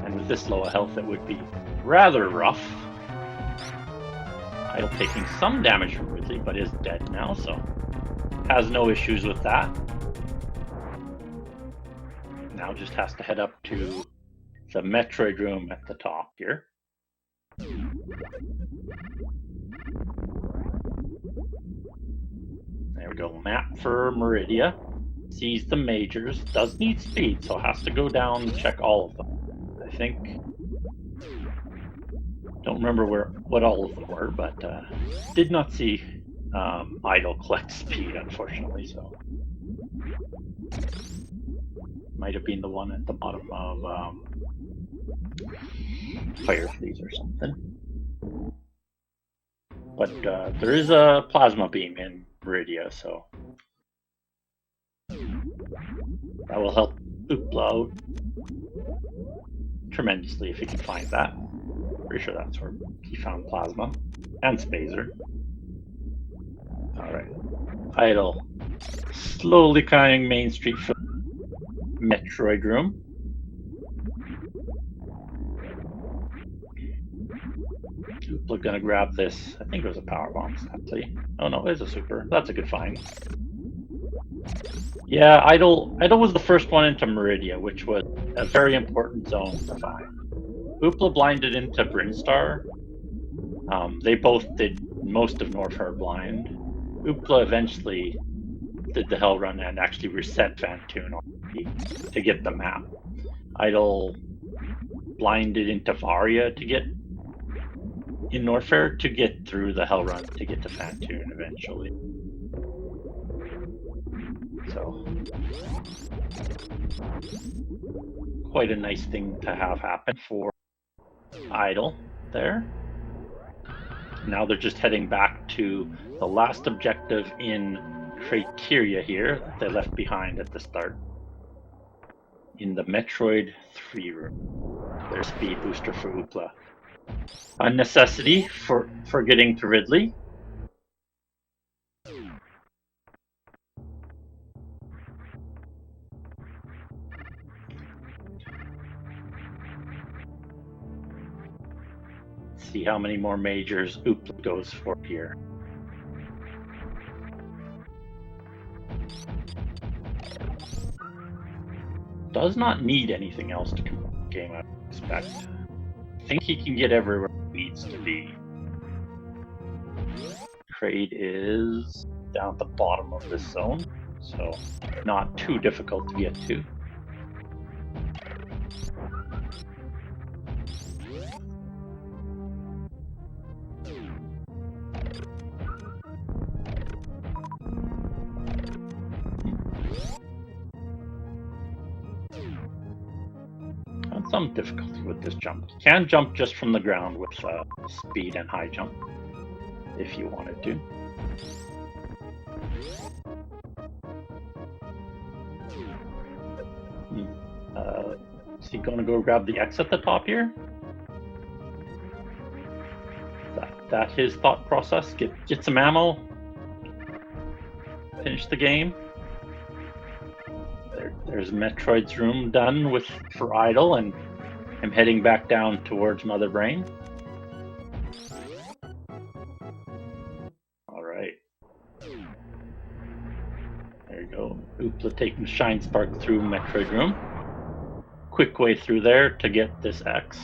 And with this low health, it would be rather rough. Idle taking some damage from Ridley, but is dead now, so has no issues with that. Now just has to head up to the Metroid room at the top here. There we go, map for Meridia. Sees the majors, does need speed, so has to go down and check all of them. I think, don't remember what all of them were, but did not see Idle collect speed, unfortunately, so. Might have been the one at the bottom of Fire Fleas or something. But there is a plasma beam in Meridia, so that will help Oopla out tremendously if he can find that. Pretty sure that's where he found plasma and Spazer. Alright. Idle slowly climbing Main Street for Metroid room. Oopla gonna grab this. I think it was a power bomb, actually. Oh no, it is a super. That's a good find. Yeah, Idol was the first one into Meridia, which was a very important zone to find. Oopla blinded into Brinstar. They both did most of Norfair blind. Oopla eventually did the Hell Run and actually reset Vantoon to get the map. Idol blinded into Varia to get in Norfair to get through the Hell Run to get to Vantoon eventually. So quite a nice thing to have happen for Idol there. Now they're just heading back to the last objective in Criteria here that they left behind at the start. In the Metroid 3 room. Their speed booster for Oopla. A necessity for getting to Ridley. See how many more majors Oopla goes for here. Does not need anything else to complete the game, I expect. I think he can get everywhere he needs to be. Kraid is down at the bottom of this zone, so not too difficult to get to. Some difficulty with this jump. You can jump just from the ground with speed and high jump if you wanted to. Is he going to go grab the X at the top here? That his thought process? Get some ammo. Finish the game. There's Metroid's room done for Idol, and I'm heading back down towards Mother Brain. All right. There you go. Oopla taking Shine Spark through Metroid room. Quick way through there to get this X.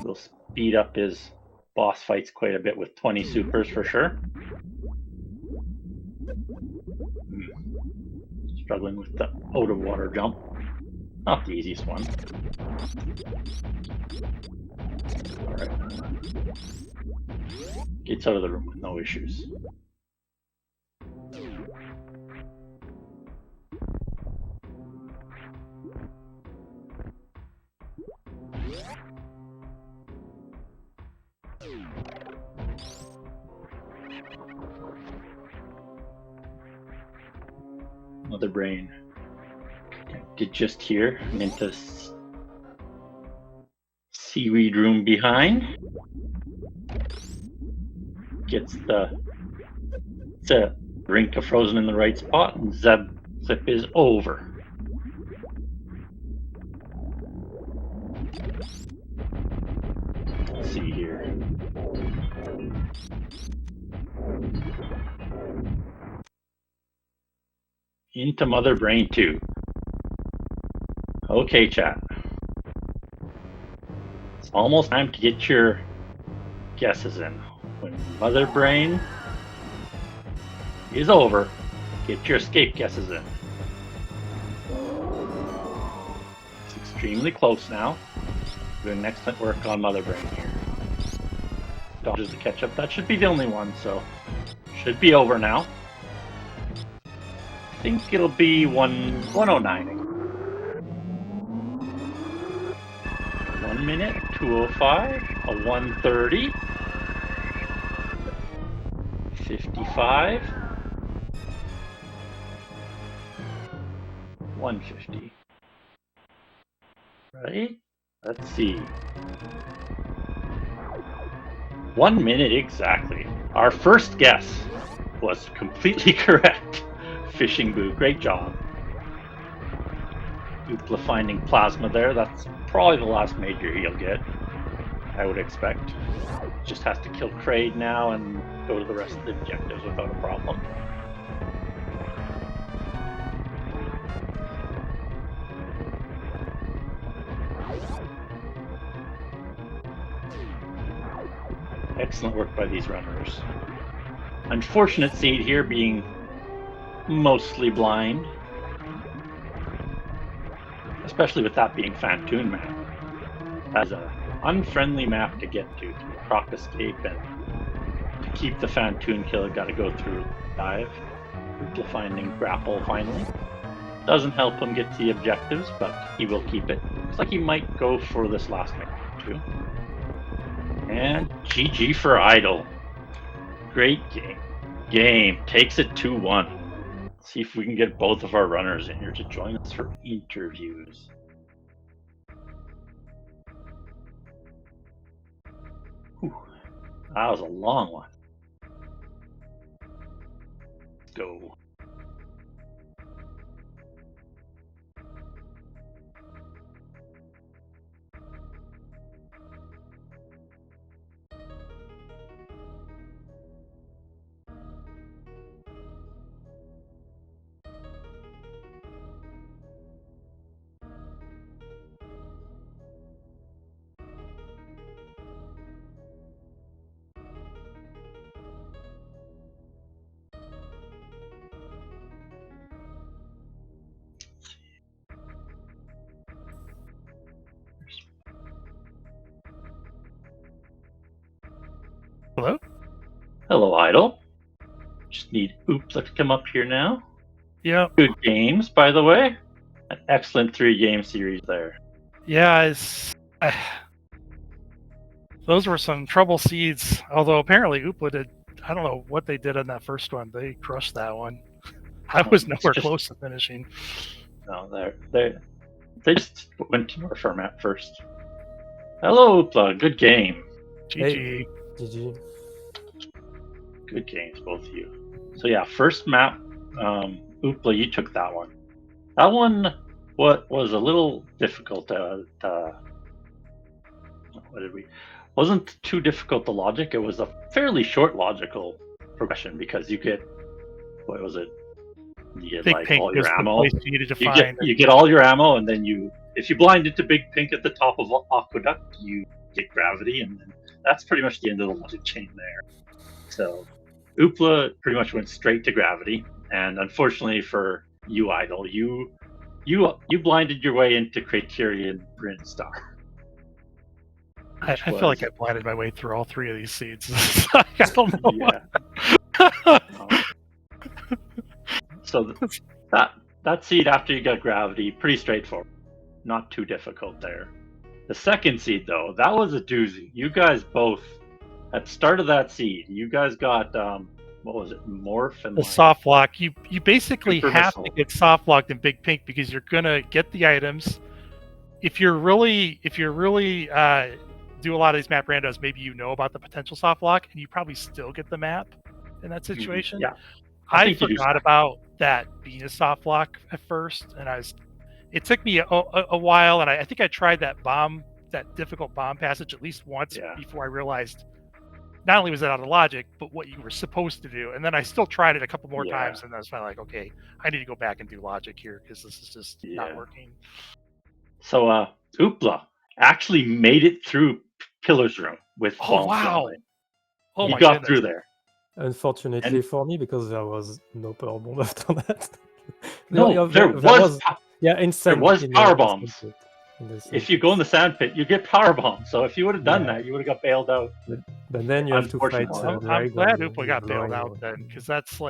We'll speed up his boss fights quite a bit with 20 supers for sure. Struggling with the out of water jump. Not the easiest one. Alright. Gets out of the room with no issues. Mother Brain did just here and into seaweed room behind. Gets the Rinka frozen in the right spot, and Zip is over. Let's see here. Into Mother Brain 2. Okay, chat. It's almost time to get your guesses in. When Mother Brain is over, get your escape guesses in. It's extremely close now. Doing excellent work on Mother Brain here. Dodges the catch up. That should be the only one, so should be over now. I think it'll be 109. 1 minute, 205, a 130, 55, 150. Right? Let's see. 1 minute exactly. Our first guess was completely correct. Fishing Boo, great job. Oopla finding plasma there. That's probably the last major he'll get, I would expect. Just has to kill Kraid now and go to the rest of the objectives without a problem. Excellent work by these runners. Unfortunate seed here being mostly blind. Especially with that being Fantoon map. That's an unfriendly map to get to proc escape, and to keep the Fantoon kill, gotta go through dive. Oopla finding grapple finally. Doesn't help him get to the objectives, but he will keep it. Looks like he might go for this last map too. And GG for Idle. Great game. Takes it 2-1. See if we can get both of our runners in here to join us for interviews. Whew. That was a long one. Let's go. Hello? Hello, Idle. Just need Oopla to come up here now. Yeah. Good games, by the way. An excellent 3-game series there. Yeah, those were some trouble seeds. Although apparently Oopla did, I don't know what they did on that first one. They crushed that one. I was nowhere close to finishing. No, they just went to our format first. Hello, Oopla. Good game. GG. Hey. GG. Good games, both of you. So yeah, first map, Oopla, you took that one. That one was a little difficult wasn't too difficult to logic. It was a fairly short logical progression because you get, what was it? You get Big like Pink all your is the ammo. place you needed to find. You get all your ammo, and then if you blind into Big Pink at the top of Aqueduct, you get gravity, and then that's pretty much the end of the logic chain there. So Oopla pretty much went straight to gravity, and unfortunately for you, Idle, you blinded your way into Criterion Bryn Star. I feel like I blinded my way through all three of these seeds. I don't know. Yeah. So that seed after you got gravity, pretty straightforward. Not too difficult there. The second seed, though, that was a doozy. You guys both, at the start of that seed, you guys got, what was it, Morph and The soft lock. You basically have to get soft locked in Big Pink because you're gonna get the items. If you're really do a lot of these map randos, maybe you know about the potential soft lock, and you probably still get the map in that situation. Yeah. I forgot about that being a soft lock at first, and it took me a while, and I think I tried that difficult bomb passage at least once before I realized not only was that out of logic, but what you were supposed to do. And then I still tried it a couple more times, and I was finally like, okay, I need to go back and do logic here because this is just not working. So Oopla actually made it through Pillar's Room with bombs. Wow. Oh my got through there. Unfortunately for me, because there was no power bomb after that. There was power bombs. If you go in the sand pit, you get power bombs. So if you would have done that, you would have got bailed out. But then you have to fight. I'm glad Oopla got bailed out then, because that's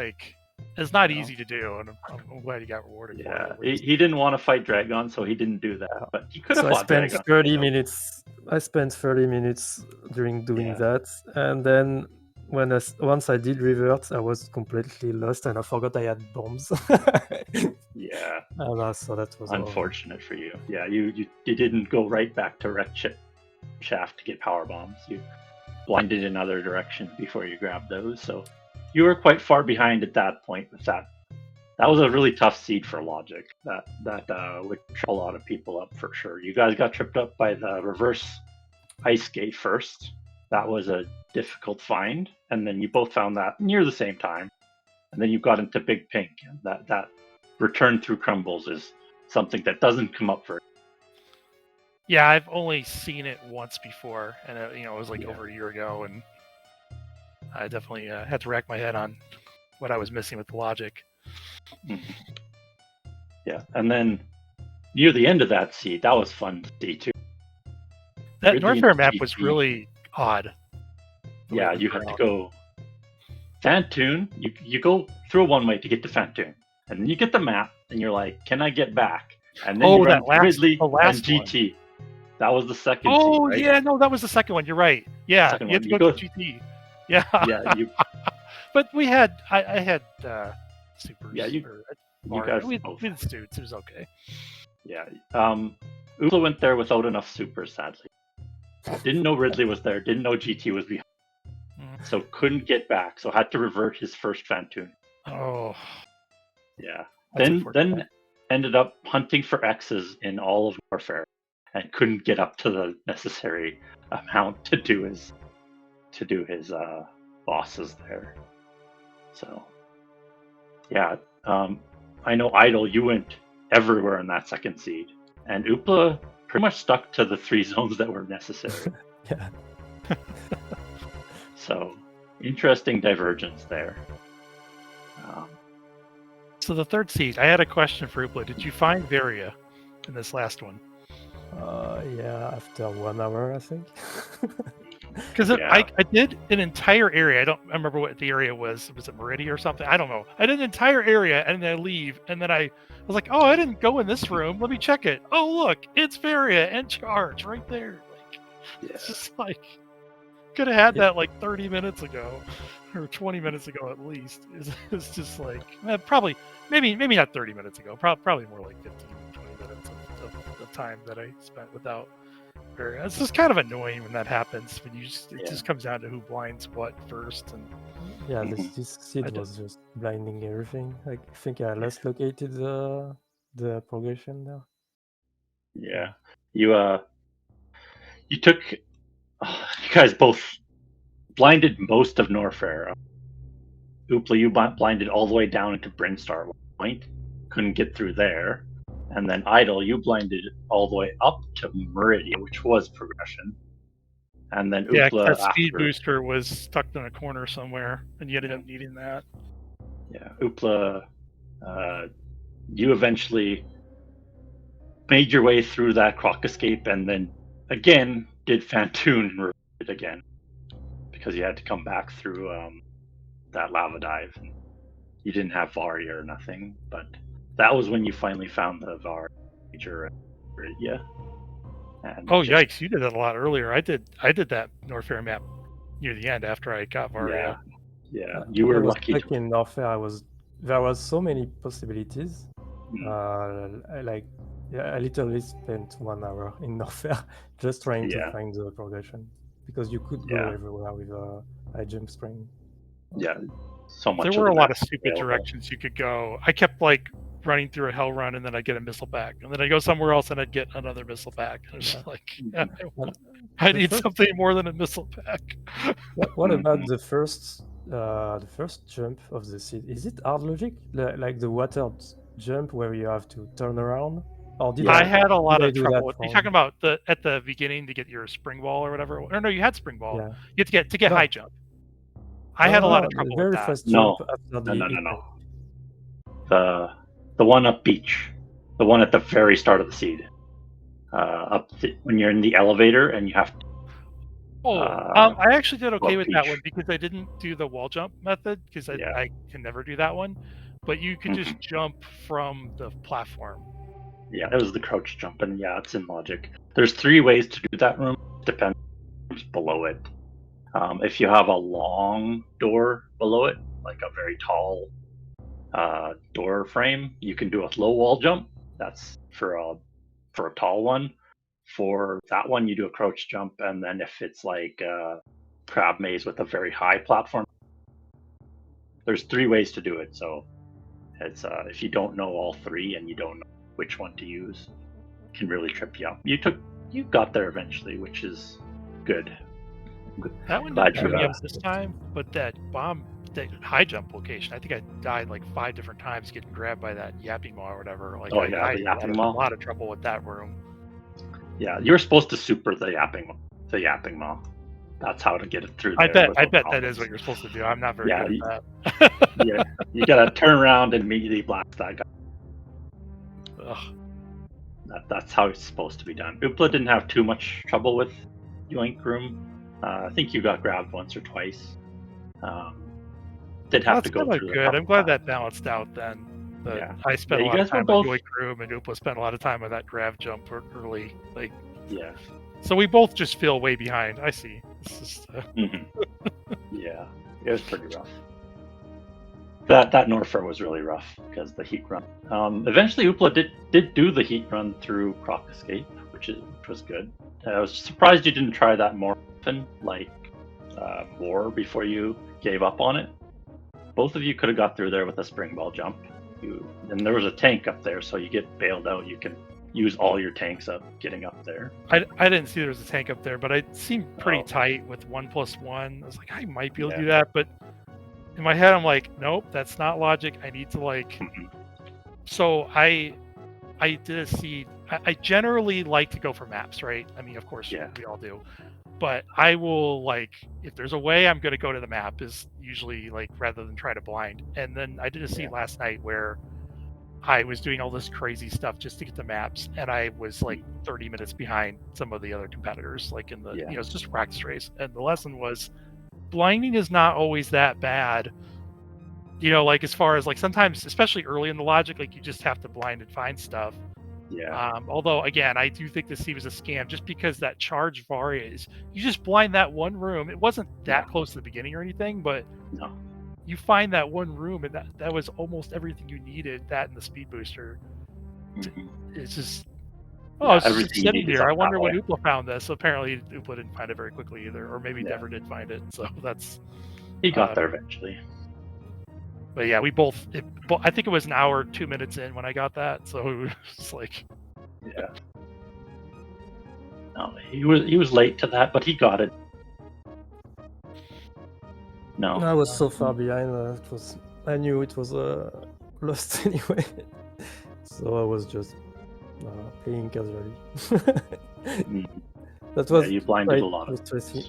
it's not easy to do, and I'm glad he got rewarded. Yeah, he didn't want to fight Dragon, so he didn't do that. But he could have fought Dragon. I spent 30 minutes during doing that, and then once I did revert, I was completely lost, and I forgot I had bombs. Yeah. So that was unfortunate for you. Yeah, you didn't go right back to Wreck Shaft to get power bombs. You blinded in other direction before you grabbed those, so you were quite far behind at that point with that That was a really tough seed for logic. That would trip a lot of people up for sure. You guys got tripped up by the reverse ice skate first. That was a difficult find, and then you both found that near the same time. And then you got into Big Pink, and that return through crumbles is something that doesn't come up very. Yeah, I've only seen it once before, and it was like over a year ago, and I definitely had to rack my head on what I was missing with the logic. Yeah, and then near the end of that seed, that was fun to see too. That Ridley Norfair and map GT. was really odd. Yeah, you had to go Fantoon. You go through a one-way to get to Fantoon, and then you get the map, and you're like, "Can I get back?" And then you run Ridley and GT. That was the second seed, right? Yeah, no, that was the second one. You're right. Yeah, you had to go to GT. Yeah. Yeah, you. But I had supers. Yeah, you guys we both. had suits. It was okay. Yeah. Oopla went there without enough supers, sadly. Didn't know Ridley was there. Didn't know GT was behind. So couldn't get back. So had to revert his first Fantoon. Oh. Yeah. Then ended up hunting for X's in all of Warfare, and couldn't get up to the necessary amount to do his bosses there. So yeah, I know Idle, you went everywhere in that second seed, and Oopla pretty much stuck to the 3 zones that were necessary. Yeah. So interesting divergence there. So the third seed, I had a question for Oopla. Did you find Varia in this last one? Yeah, after 1 hour, I think. Because I did an entire area. I don't remember what the area was. Was it Meridia or something? I don't know. I did an entire area, and then I leave, and then I was like, "Oh, I didn't go in this room. Let me check it. Oh, look, it's Varia and Charge right there." Like, it's just like could have had that like 30 minutes ago, or 20 minutes ago at least. It's just like probably maybe not 30 minutes ago. Probably more like 15, 20 minutes of the time that I spent without. It's just kind of annoying when that happens. When it just comes down to who blinds what first. And yeah, this seed was just blinding everything. I think I last located the progression there. Yeah, you took. You guys both blinded most of Norfair. Oopla, you blinded all the way down into Brinstar Point. Couldn't get through there. And then Idle, you blinded all the way up to Meridia, which was progression. And then Oopla, that speed booster was stuck in a corner somewhere, and you ended up needing that. Yeah, Oopla, you eventually made your way through that Croc Escape, and then again did Fantoon and reverted it again, because you had to come back through that lava dive. You didn't have Varia or nothing, but that was when you finally found the Varia major Meridia. Oh yikes! You did that a lot earlier. I did that Norfair map near the end after I got Varia. Yeah, you were lucky. Like in Norfair, there was so many possibilities. I literally spent 1 hour in Norfair just trying to find the progression, because you could go everywhere with a high jump spring. Yeah, so much. There were a lot of stupid directions you could go. I kept like running through a hell run, and then I'd get a missile back, and then I'd go somewhere else and I'd get another missile back. I was like, I need something more than a missile pack. What about the first jump of the seed? Is it hard logic, like the water jump where you have to turn around? Or I had a lot of trouble. You're talking about at the beginning to get your spring ball or whatever. Or no, you had spring ball. Yeah. You had to get high jump. I had a lot of trouble with that. First jump after No. The one up beach, the one at the very start of the seed, when you're in the elevator and you have to. I actually did okay with that one because I didn't do the wall jump method, because I can never do that one. But you could just jump from the platform. Yeah, it was the crouch jump, and it's in logic. There's 3 ways to do that room. Depends below it. If you have a long door below it, like a very tall door frame, you can do a low wall jump. That's for a tall one. For that one, you do a crouch jump, and then if it's like a crab maze with a very high platform, there's 3 ways to do it. So It's if you don't know all three and you don't know which one to use, it can really trip you up. You got there eventually, which is good. That one Glad didn't trip you, me up this time, but that high jump location, I think I died like 5 different times getting grabbed by that yapping maw or whatever. Like Oh, I yeah, the had yapping a maw. lot of trouble with that room. Yeah, you're supposed to super the yapping maw. That's how to get it through I there. bet that problems. is what you're supposed to do. I'm not very Yeah, good at that. Yeah, you gotta turn around and immediately blast that guy. Ugh. That's how it's supposed to be done. Oopla didn't have too much trouble with Yoink Room. I think you got grabbed once or twice. Did have That's to go kind through of the good. couple I'm glad times. that balanced out then. But Yeah. I spent Yeah, a you lot of guys were time both- on Yoink Room, and Oopla spent a lot of time on that grab jump early. Like, Yeah. so we both just feel way behind. I see. It's just, Yeah, it was pretty rough. That Norfair was really rough because the heat run. Eventually, Oopla did do the heat run through Croc Escape, which was good. I was surprised you didn't try that more often, like more before you gave up on it. Both of you could have got through there with a spring ball jump. And there was a tank up there, so you get bailed out. You can use all your tanks up getting up there. I didn't see there was a tank up there, but it seemed pretty Oh. tight with 1+1. I was like, I might be able to Yeah. do that, but in my head, I'm like, nope, that's not logic. I need to like. So I did a seed. I generally like to go for maps, right? I mean, of course, Yeah. we all do. But I will like, if there's a way, I'm going to go to the map. Is usually like rather than try to blind. And then I did a seed last night where I was doing all this crazy stuff just to get the maps, and I was like 30 minutes behind some of the other competitors, like in the it's just practice race. And the lesson was, blinding is not always that bad. Like as far as like sometimes, especially early in the logic, like you just have to blind and find stuff. Yeah. Although again, I do think the seed was a scam, just because that charge Varia is, you just blind that one room. It wasn't that close to the beginning or anything, but No. you find that one room, and that was almost everything you needed. That and the speed booster. It's just it's just everything you sitting need is here. up I wonder that when way. Oopla found this. Apparently, Oopla didn't find it very quickly either, or maybe never did find it. So that's. He got there eventually. But yeah, we both. I think it was an hour, 2 minutes in when I got that. So it was like. Yeah. No, he was late to that, but he got it. No. I was so far behind. I knew it was lost anyway, so I was just playing casually. That was you blinded a lot of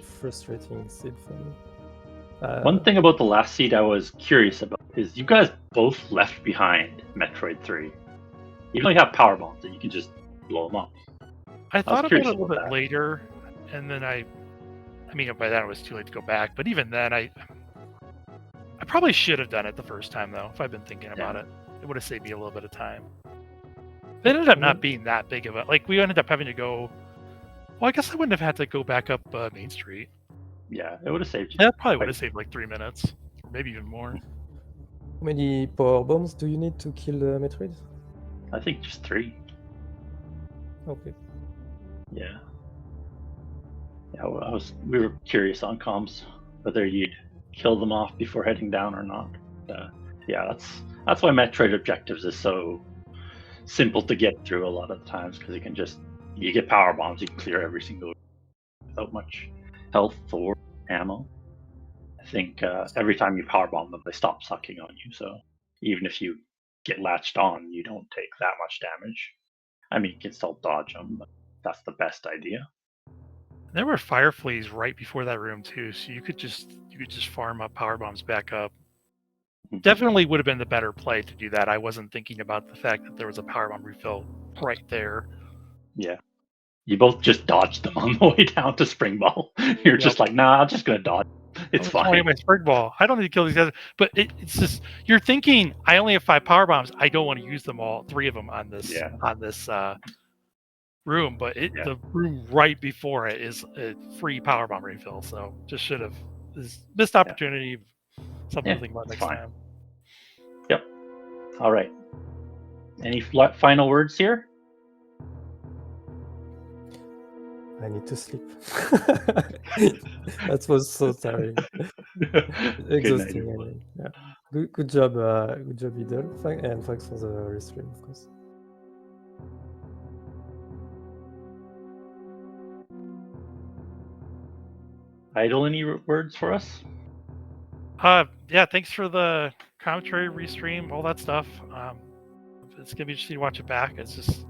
frustrating seed for me. One thing about the last seed I was curious about is you guys both left behind Metroid 3. You only have power bombs that you can just blow them up. I thought about it a little about bit that. later, and then I mean, by then it was too late to go back. But even then, I probably should have done it the first time, though. If I'd been thinking about it, it would have saved me a little bit of time. It ended up not being that big of a, like, we ended up having to go. Well, I guess I wouldn't have had to go back up Main Street. Yeah, it would have saved you. That probably would have saved like 3 minutes, or maybe even more. How many power bombs do you need to kill the Metroid? I think just 3. Okay. Yeah. Yeah, we were curious on comms whether you'd kill them off before heading down or not. Yeah, that's why Metroid objectives is so simple to get through a lot of the times, because you get power bombs, you can clear every single without much health or ammo. I think every time you power bomb them, they stop sucking on you. So even if you get latched on, you don't take that much damage. I mean, you can still dodge them, but that's the best idea. There were fire fleas right before that room too, so you could just farm up power bombs back up. Definitely would have been the better play to do that. I wasn't thinking about the fact that there was a power bomb refill right there. Yeah. You both just dodged them on the way down to Spring Ball. You're just like, nah, I'm just going to dodge. It's fine. My Spring Ball. I don't need to kill these guys. But it's just, you're thinking, I only have 5 power bombs. I don't want to use them all, 3 of them on this room. But the room right before it is a free power bomb refill. So just should have, missed opportunity. Something to think about next time. Yep. All right. Any final words here? I need to sleep. That was so tiring. Exhausting. I mean. Yeah. Good job, Idol. And thanks for the restream, of course. Idle, any words for us? Yeah, thanks for the commentary, restream, all that stuff. It's gonna be interesting to watch it back. It's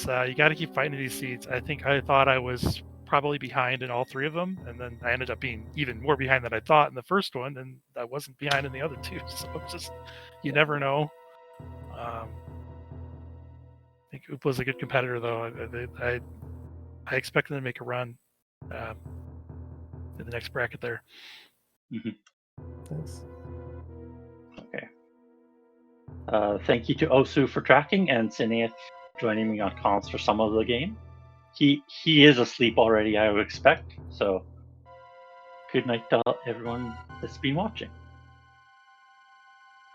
you got to keep fighting these seeds. I thought I was probably behind in all 3 of them, and then I ended up being even more behind than I thought in the first one, and I wasn't behind in the other 2. So it's just, you never know. I think Oopla's a good competitor, though. I expect them to make a run in the next bracket there. Thanks. Okay. Thank you to Osu for tracking and Cineat joining me on comms for some of the game. He is asleep already, I would expect. So good night to everyone that's been watching.